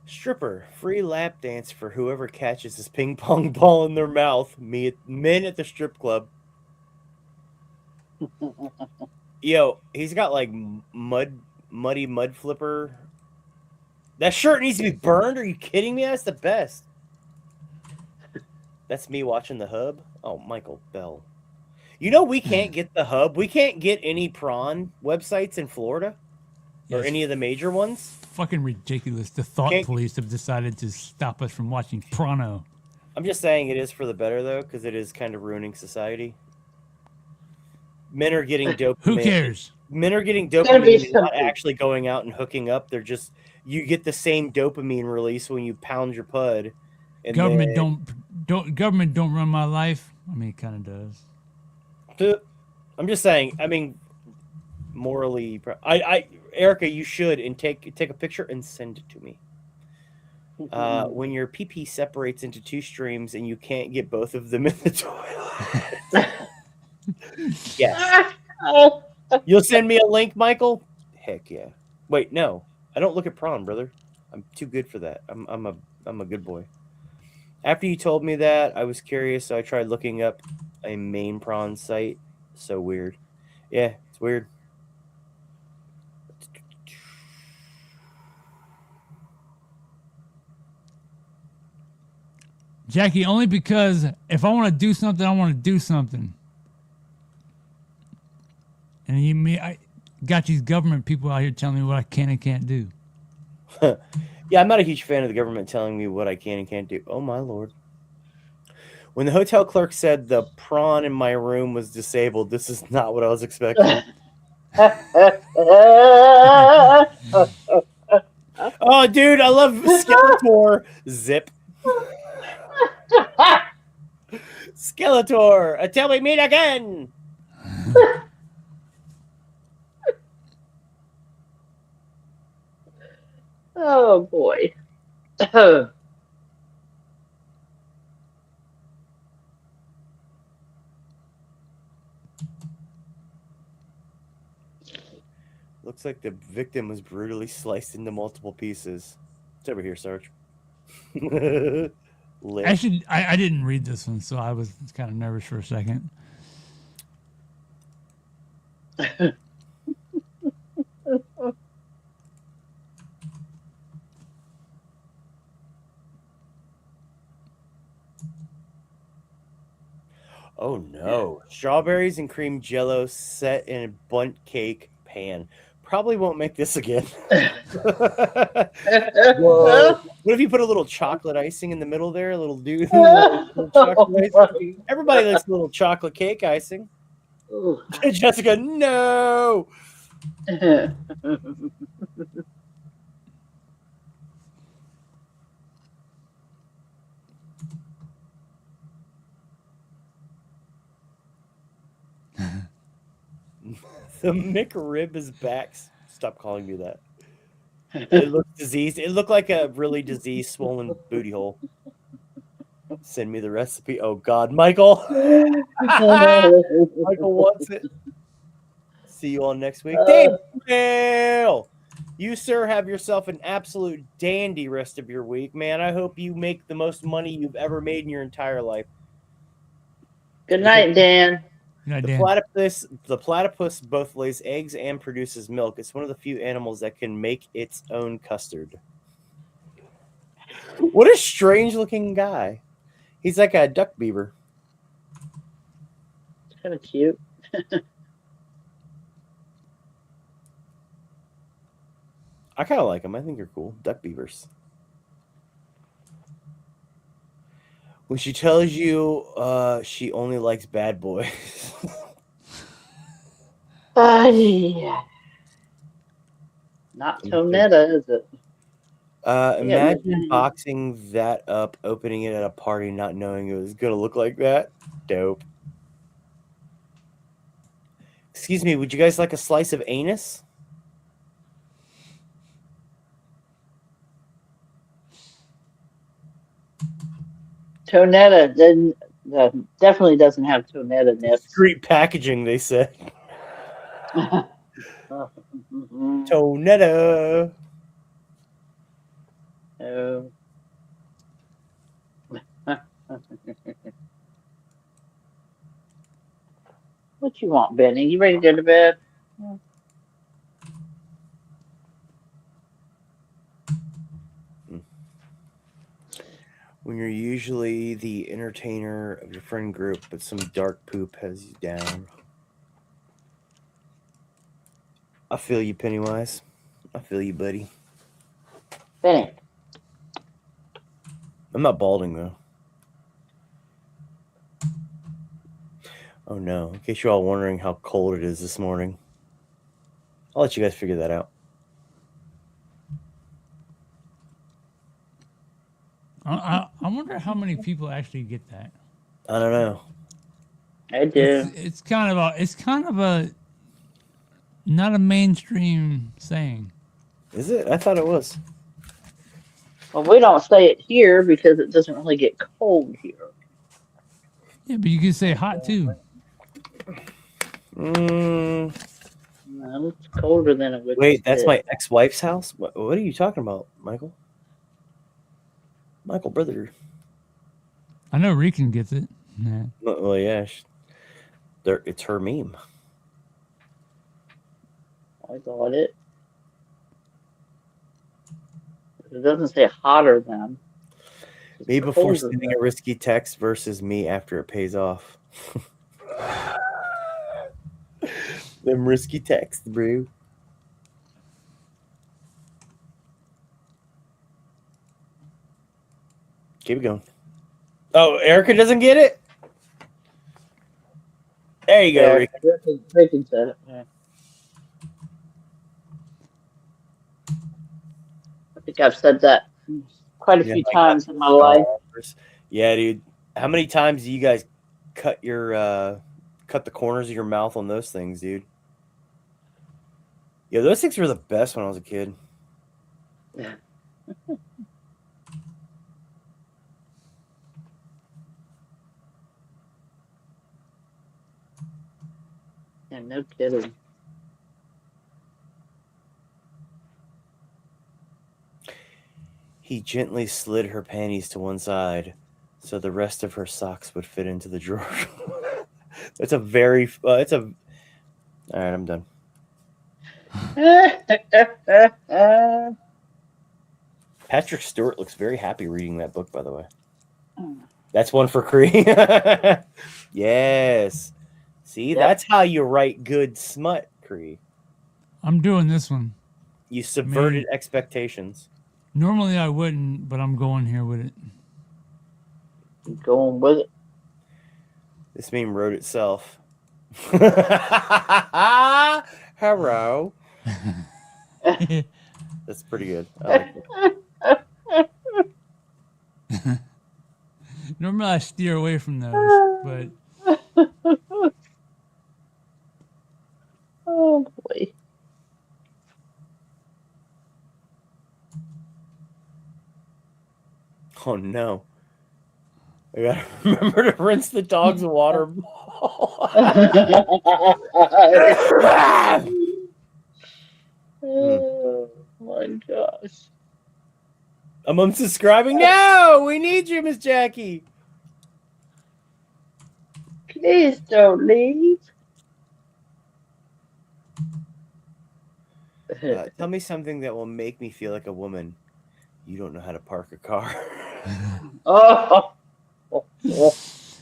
Stripper, free lap dance for whoever catches this ping pong ball in their mouth. Men at the strip club. Yo, he's got like muddy mud flipper. That shirt needs to be burned. Are you kidding me? That's the best. That's me watching the hub. Oh, Michael Bell. You know we can't get the hub. We can't get any prawn websites in Florida or any of the major ones. Fucking ridiculous. The thought police have decided to stop us from watching Prono. I'm just saying it is for the better though, because it is kind of ruining society. Men are getting dopamine. Who cares? Men are getting dopamine, not actually going out and hooking up. They're just, you get the same dopamine release when you pound your pud. And government don't run my life. I mean, it kind of does. I'm just saying. I mean, morally, Erica, you should and take a picture and send it to me. When your pee separates into two streams and you can't get both of them in the toilet. Yes. You'll send me a link, Michael? Heck yeah. Wait, no. I don't look at prawn, brother. I'm too good for that. I'm a good boy. After you told me that, I was curious, so I tried looking up a main prawn site. So weird. Yeah, it's weird. Jackie, only because if I want to do something, I want to do something. And I got these government people out here telling me what I can and can't do. Yeah, I'm not a huge fan of the government telling me what I can and can't do. Oh, my Lord. When the hotel clerk said the prawn in my room was disabled, this is not what I was expecting. Oh, dude, I love Skeletor. Zip. Skeletor, until we meet again. Oh boy. Looks like the victim was brutally sliced into multiple pieces. It's over here, Sarge. Actually, I didn't read this one, so I was kind of nervous for a second. Oh no. Strawberries and cream jello set in a bundt cake pan. Probably won't make this again. Whoa. What if you put a little chocolate icing in the middle there? A little dude. Little chocolate icing? Everybody likes a little chocolate cake icing. Jessica, no. The McRib is back. Stop calling me that. It looks diseased. It looked like a really diseased, swollen booty hole. Send me the recipe. Oh, God. Michael. Michael wants it. See you all next week. Dale, you, sir, have yourself an absolute dandy rest of your week, man. I hope you make the most money you've ever made in your entire life. Good night, Dan. The platypus both lays eggs and produces milk. It's one of the few animals that can make its own custard. What a strange looking guy. He's like a duck beaver. It's kind of cute. I kind of like them. I think they're cool. Duck beavers. When she tells you she only likes bad boys. Yeah. Not Tonetta, is it? Imagine boxing that up, opening it at a party, not knowing it was going to look like that. Dope. Excuse me, would you guys like a slice of anus? Tonetta definitely doesn't have Tonetta nips. Discreet packaging, they said. Tonetta. Oh. What you want, Benny? You ready to go to bed? When you're usually the entertainer of your friend group, but some dark poop has you down. I feel you, Pennywise. I feel you, buddy. Benny. I'm not balding, though. Oh, no. In case you're all wondering how cold it is this morning, I'll let you guys figure that out. I wonder how many people actually get that. I don't know. I do. It's kind of a not a mainstream saying. Is it? I thought it was. Well, we don't say it here because it doesn't really get cold here. Yeah, but you can say hot too. No, it's colder than it would. Wait, that's my ex-wife's house? What are you talking about, Michael? Michael, brother. I know Rican gets it. Yeah. Well, yeah. It's her meme. I got it. It doesn't say hotter than. Me before sending a risky text versus me after it pays off. Them risky texts, bro. Keep it going. Oh, Erica doesn't get it? There you go, Rick. Rican said it. Yeah. I think I've said that quite a few times in my life. Yeah, dude. How many times do you guys cut the corners of your mouth on those things, dude? Yeah, those things were the best when I was a kid. Yeah. Yeah, no kidding. He gently slid her panties to one side so the rest of her socks would fit into the drawer. It's a very... All right, I'm done. Patrick Stewart looks very happy reading that book, by the way. That's one for Cree. Yes. See, that's how you write good smut, Cree. I'm doing this one. You subverted expectations. Normally I wouldn't, but I'm going here with it. Keep going with it. This meme wrote itself. Hello. That's pretty good. I like it. Normally I steer away from those, but oh boy. Oh no. I gotta remember to rinse the dog's water bowl. Oh my gosh. I'm unsubscribing. No, we need you, Miss Jackie. Please don't leave. Tell me something that will make me feel like a woman. You don't know how to park a car. Oh. This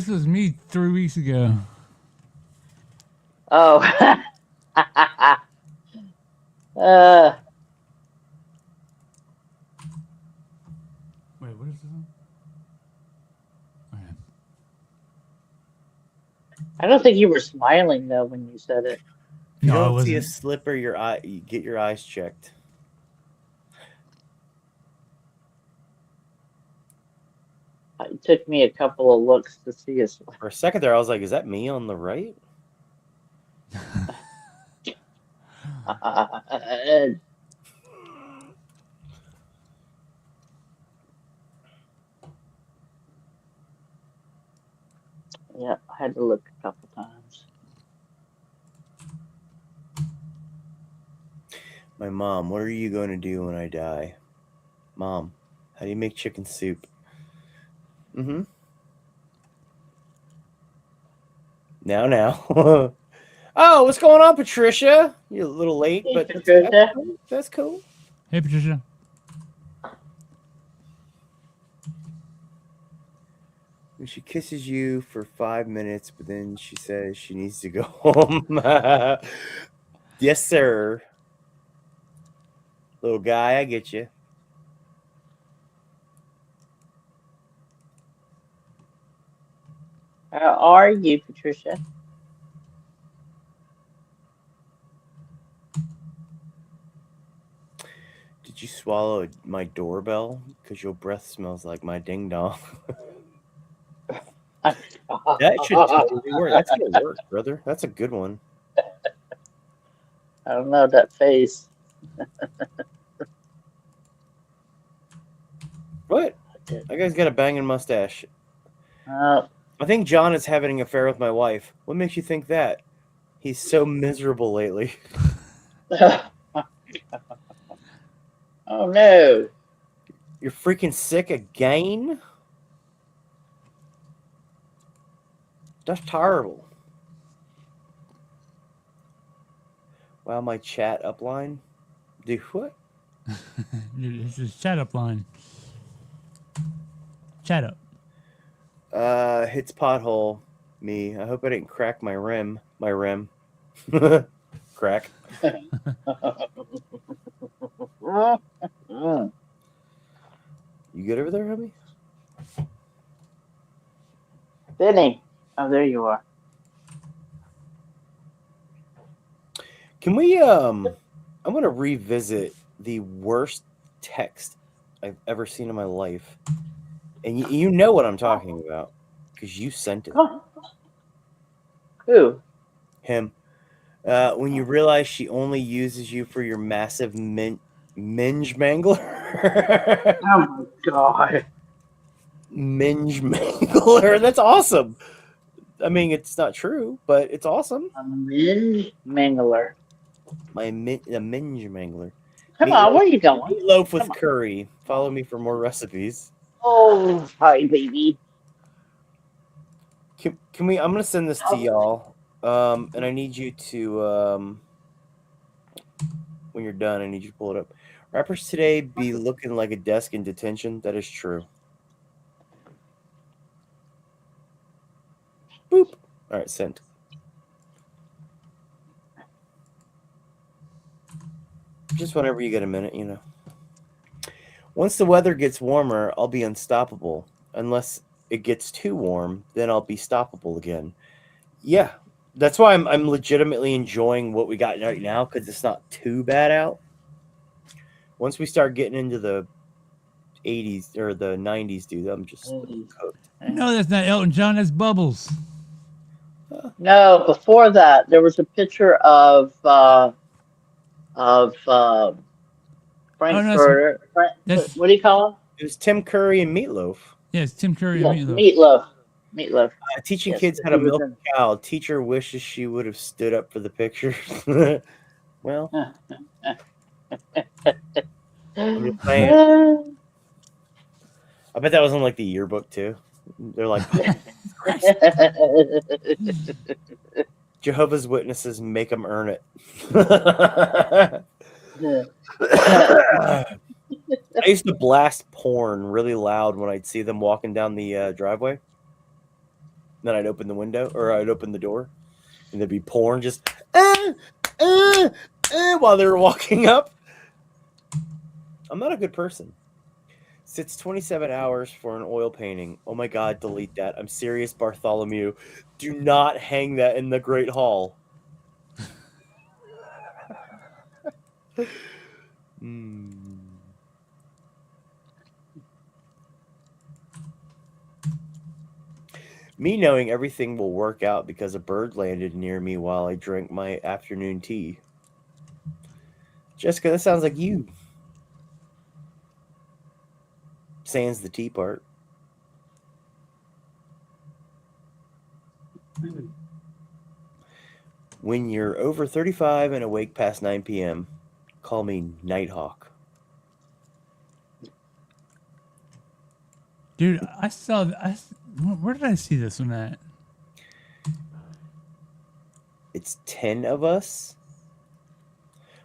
was me 3 weeks ago. Oh. Wait, what is this one? I don't think you were smiling though when you said it. If you No, I don't see a wasn't. slipper, you get your eyes checked. It took me a couple of looks to see us. For a second there, I was like, "Is that me on the right?" Yeah, I had to look a couple times. My mom, what are you going to do when I die? Mom, how do you make chicken soup? Mm-hmm. Now. Oh, what's going on, Patricia? You're a little late, Hey, but Patricia. that's cool. Hey, Patricia. When she kisses you for 5 minutes, but then she says she needs to go home. Yes, sir. Little guy, I get you. How are you, Patricia? Did you swallow my doorbell? Because your breath smells like my ding dong. That should totally work. That's going to work, brother. That's a good one. I don't know that face. What? That guy's got a banging mustache. Oh. I think John is having an affair with my wife. What makes you think that? He's so miserable lately. Oh no. You're freaking sick again? That's terrible. Wow, my chat upline? Do what? This is chat up line. Chat up. Hits pothole. Me. I hope I didn't crack my rim. My rim. Crack. You good over there, hubby? Benny. Oh, there you are. Can we I'm gonna revisit the worst text I've ever seen in my life. And you know what I'm talking about. Because you sent it. Oh. Who? Him. When you realize she only uses you for your massive minge mangler. Oh my god. Minge mangler. That's awesome. I mean, it's not true, but it's awesome. A minge mangler. The minge mangler. Come on, where are you going? Meatloaf with curry. Follow me for more recipes. Oh, hi, baby. Can we? I'm gonna send this to y'all. And I need you to when you're done, I need you to pull it up. Rappers today be looking like a desk in detention. That is true. Boop. All right, sent. Just whenever you get a minute, you know. Once the weather gets warmer, I'll be unstoppable. Unless it gets too warm, then I'll be stoppable again. Yeah, that's why I'm legitimately enjoying what we got right now because it's not too bad out. Once we start getting into the 80s or the 90s, dude, I'm just cooked. No, that's not Elton John. That's Bubbles. No, before that, there was a picture of Frankfurter. What do you call him? It was Tim Curry and Meatloaf. Yes, Tim Curry Yeah, and Meatloaf. Meatloaf. Teaching Yes, kids how he to was milk in- a cow. Teacher wishes she would have stood up for the picture. Well, I'm just saying. I bet that was in like the yearbook too. They're like, Jehovah's Witnesses make them earn it. I used to blast porn really loud when I'd see them walking down the driveway. Then I'd open the window or I'd open the door, and there'd be porn just while they were walking up. I'm not a good person. Sits 27 hours for an oil painting. Oh my God, delete that. I'm serious, Bartholomew. Do not hang that in the Great Hall. Me knowing everything will work out because a bird landed near me while I drank my afternoon tea. Jessica, that sounds like you. Sans the tea part. When you're over 35 and awake past 9 p.m., call me Nighthawk. Dude, I saw. Where did I see this one at? It's 10 of us.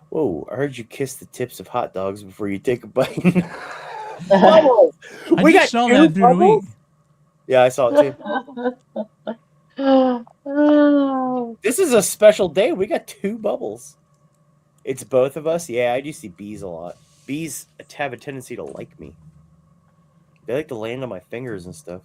Whoa, I heard you kiss the tips of hot dogs before you take a bite. I We just got saw two that through bubbles? the week. Yeah, I saw it too. This is a special day. We got 2 bubbles. It's both of us. Yeah, I do see bees a lot. Bees have a tendency to like me. They like to land on my fingers and stuff.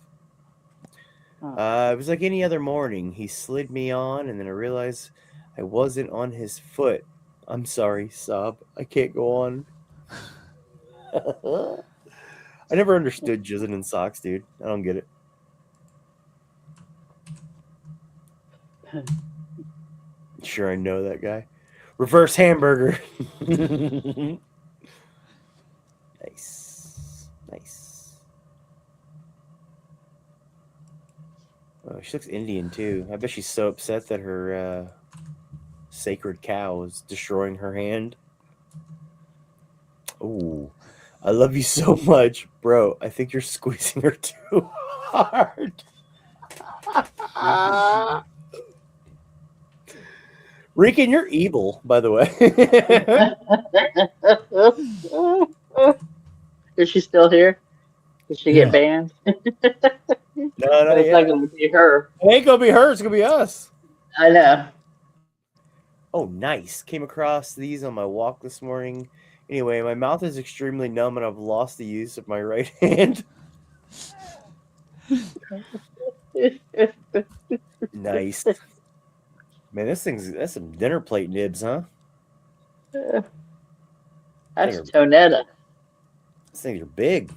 It was like any other morning. He slid me on, and then I realized I wasn't on his foot. I'm sorry, sob. I can't go on. I never understood jizzing in socks, dude. I don't get it. Sure, I know that guy. Reverse hamburger. Nice. Nice. Oh, she looks Indian, too. I bet she's so upset that her sacred cow is destroying her hand. Oh, I love you so much, bro. I think you're squeezing her too hard. Rican, you're evil, by the way. Is she still here? Did she get banned? No, It's not going to be her. It ain't gonna be her. It's gonna be us. I know. Oh, nice. Came across these on my walk this morning. Anyway, my mouth is extremely numb and I've lost the use of my right hand. Nice. Man, that's some dinner plate nibs, huh? That's Tonetta. These things are big.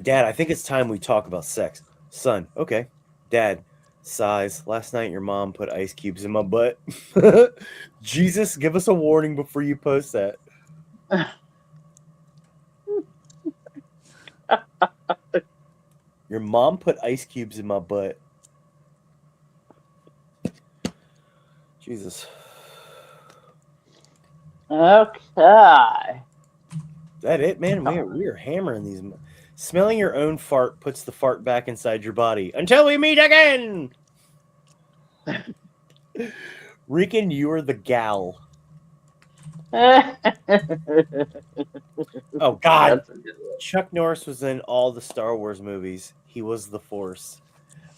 Dad, I think it's time we talk about sex. Son, okay. Dad, size. Last night your mom put ice cubes in my butt. Jesus, give us a warning before you post that. Your mom put ice cubes in my butt. Jesus. Okay. That it, man? We are hammering these. Smelling your own fart puts the fart back inside your body. Until we meet again! Rican, you are the gal. Oh, God. Chuck Norris was in all the Star Wars movies. He was the Force.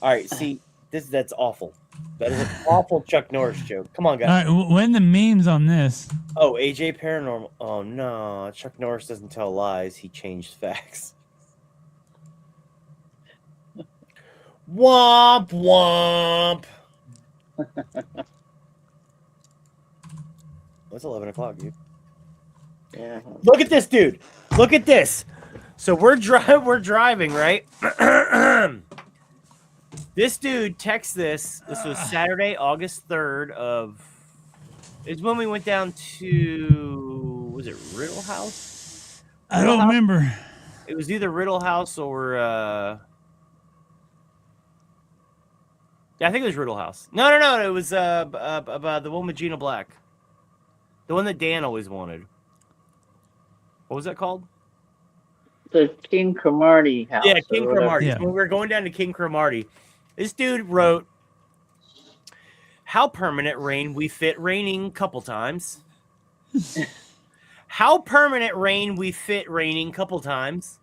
All right, see, that's awful. That is an awful Chuck Norris joke. Come on, guys. All right, when the memes on this? Oh, AJ Paranormal. Oh, no. Chuck Norris doesn't tell lies. He changed facts. Womp, womp. It's 11 o'clock, dude. Yeah. Look at this, dude. Look at this. So we're driving, right? This dude texts this. This was Saturday, August 3rd is when we went down to was it Riddle House? I don't remember. It was either Riddle House or yeah, I think it was Riddle House. No. It was the one with Gina Black, the one that Dan always wanted. What was that called? The King Cromartie house. Yeah, King Cromartie. Yeah. When we were going down to King Cromartie, this dude wrote, "How permanent rain we fit raining couple times." How permanent rain we fit raining couple times.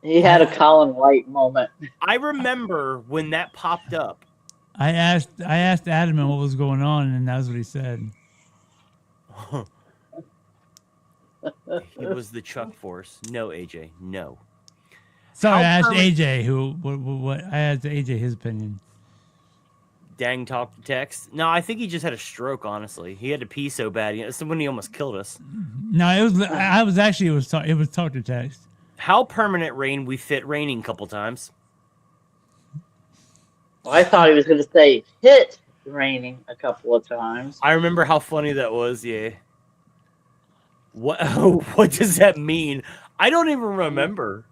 He had a Colin White moment. I remember when that popped up. I asked Adam what was going on, and that's what he said. It was the Chuck Force. No, AJ, no. Sorry, I asked AJ what I asked AJ his opinion. Dang talk to text. No, I think he just had a stroke, honestly. He had to pee so bad. It's when he almost killed us. No, it was talk to text. How permanent rain we fit raining couple times. Well, I thought he was going to say hit raining a couple of times. I remember how funny that was, yeah. What does that mean? I don't even remember.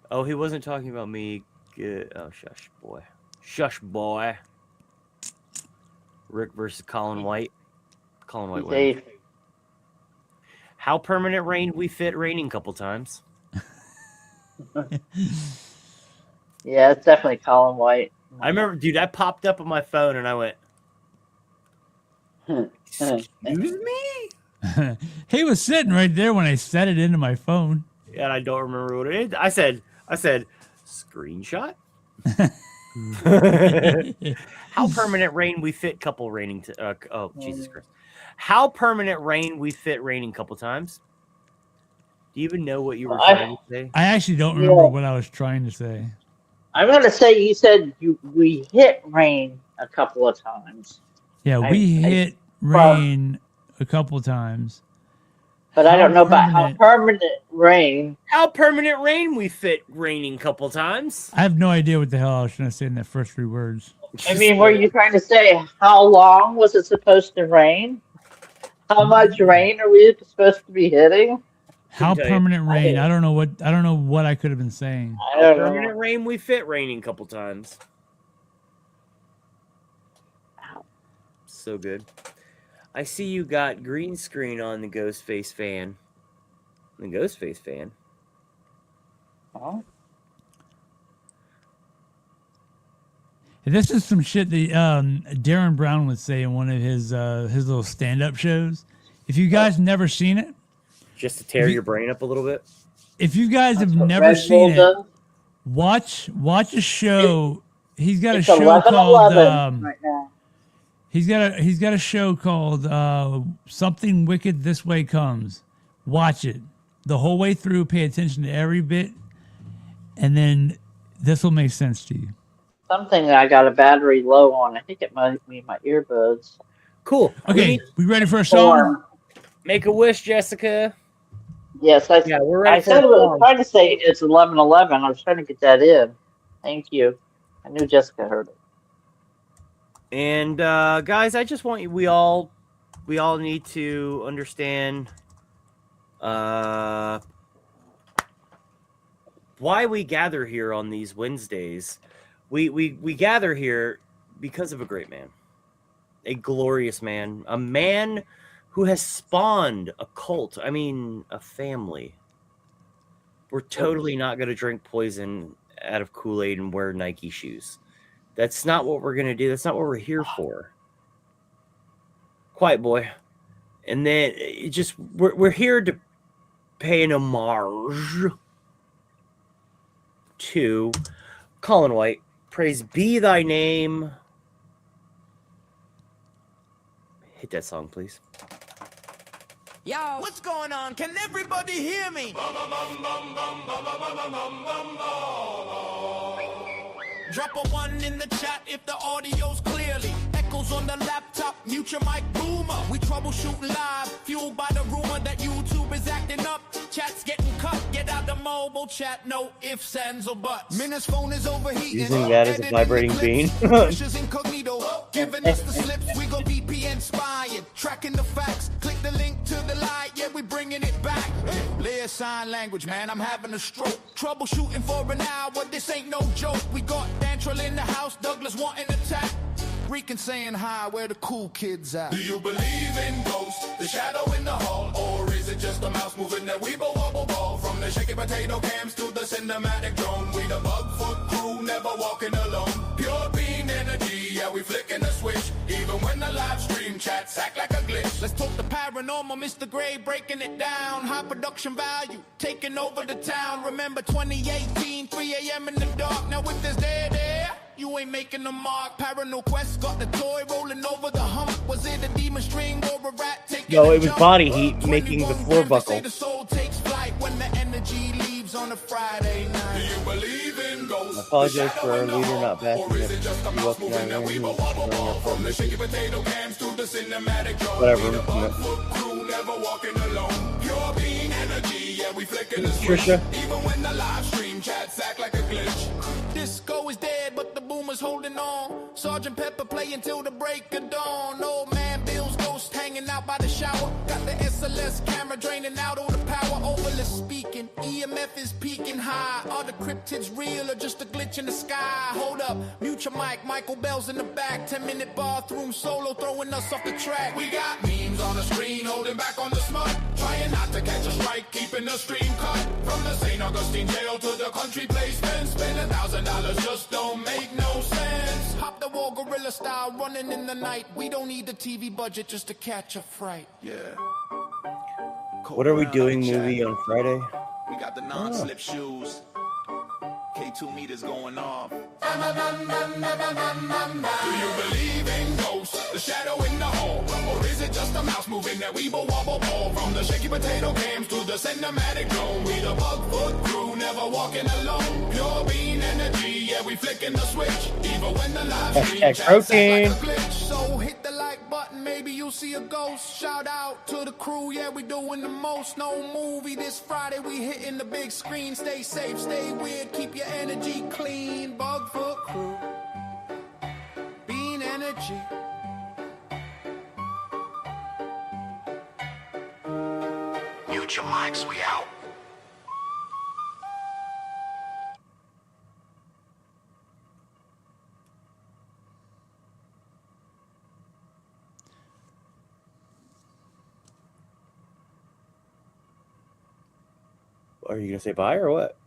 Oh, he wasn't talking about me. Oh, shush, boy. Shush, boy. Rick versus Colin White. Colin White wins. How permanent rain we fit raining couple times. Yeah, it's definitely Colin White. I remember, dude, I popped up on my phone and I went, excuse me? He was sitting right there when I set it into my phone. And I don't remember what it is. I said, screenshot? How permanent rain we fit couple raining Jesus Christ. How permanent rain we fit raining couple times. Do you even know what you were trying to say? I actually don't remember what I was trying to say. I'm going to say you said we hit rain a couple of times. Yeah, we hit rain a couple of times. But I don't know about how permanent rain. How permanent rain we fit raining couple times. I have no idea what the hell I was trying to say in that first 3 words. I mean, were you trying to say how long was it supposed to rain? How much rain are we supposed to be hitting? How permanent rain? I don't know what I could have been saying. How permanent rain we fit raining couple times. So good. I see you got green screen on the Ghostface fan. The Ghostface fan. Oh. This is some shit that Darren Brown would say in one of his little stand-up shows. If you guys never seen it, just to tear your brain up a little bit. If you guys have never seen it, watch a show. He's got a show called right now. He's got a show called Something Wicked This Way Comes. Watch it the whole way through. Pay attention to every bit, and then this will make sense to you. Something that I got a battery low on. I think it might be my earbuds. Cool. Okay, we ready for a song? Make a wish, Jessica. Yes, we're ready. I said I was trying to say it's 11:11. I was trying to get that in. Thank you. I knew Jessica heard it. And guys, I just want you. We all need to understand why we gather here on these Wednesdays. We gather here because of a great man, a glorious man, a man who has spawned a cult. I mean, a family. We're totally not going to drink poison out of Kool-Aid and wear Nike shoes. That's not what we're going to do. That's not what we're here for. Quiet boy. And then we're here to pay an homage to Colin White. Praise be thy name. Hit that song, please. Yo, what's going on? Can everybody hear me? Drop a 1 in the chat if the audio's clearly. Echoes on the laptop, mute your mic boomer. We troubleshoot live, fueled by the rumor that YouTube is acting up. Chat's getting cut, get out got the mobile chat, no ifs, ands, or buts. Minna's phone is overheating. Using that as a vibrating bean. Precious incognito, giving us the slips. We go VPN spying, tracking the facts. Click the link to the light, yeah, we bringing it back. Lay sign language, man, I'm having a stroke. Troubleshooting for an hour, this ain't no joke. We got Dantrell in the house, Douglas wanting to tap. Rican saying hi, where the cool kids at? Do you believe in ghosts, the shadow in the hall? Or is it just a mouse moving that weeble wobble ball? From the shaky potato cams to the cinematic drone, we the Bugfoot crew, never walking alone. Pure beam energy, yeah, we flicking the switch. Even when the live stream chats act like a glitch. Let's talk the paranormal, Mr. Gray breaking it down. High production value, taking over the town. Remember 2018, 3 a.m. in the dark. Now if there's dead air, you ain't making a mark. Paranormal Quest got the toy rolling over the hump. Was it a demon string or a rat taking No, a it was jump? body heat making the floor buckle. The soul takes flight when the energy leaves on a Friday night. Do you believe in ghosts? I apologize for our leader not backing Or is it. it just a You mouse up moving that there, weeble wobble ball? From the shaky potato cams to the cinematic drone. Whatever, We the I'm commit. Bugfoot crew, never walking alone. Pure being energy, yeah, we flicking the switch. Trisha. Even when the live stream chats act like a glitch. Disco is dead, but the boomers holding on. Sergeant Pepper play until the break of dawn. Old man Bill's ghost hanging out by the shower. Got the SLS camera draining out all the power. Overless speaking, EMF is peaking high. Are the cryptids real or just a glitch in the sky? Hold up, mute your mic. Michael Bell's in the back. 10-minute bathroom solo throwing us off the track. We got memes on the screen, holding back on the smut. Trying not to catch a strike, keeping the stream cut. From the St. Augustine jail to the country place fence. Spend $1,000 just don't make no sense. Hop the wall gorilla style, running in the night. We don't need the TV budget just to catch a fright. Yeah. What are we doing movie on Friday? We got the non-slip shoes. K2 meters going off. Do you believe in ghosts, the shadow in the hall? Or is it just a mouse moving that weeble wobble ball? From the shaky potato cams to the cinematic drone, we the Bugfoot crew, never walking alone. Pure beam energy, yeah, we flicking the switch. Even when the live stream chats act protein. like a glitch. So hit the like button, maybe you'll see a ghost. Shout out to the crew, yeah, we doing the most. No movie this Friday, we hitting the big screen. Stay safe, stay weird, keep your energy clean. Bugfoot crew, bean energy. Mute your mics, we out. Are you gonna say bye or what?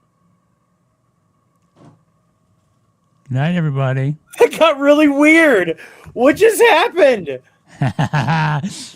Good night, everybody. That got really weird. What just happened?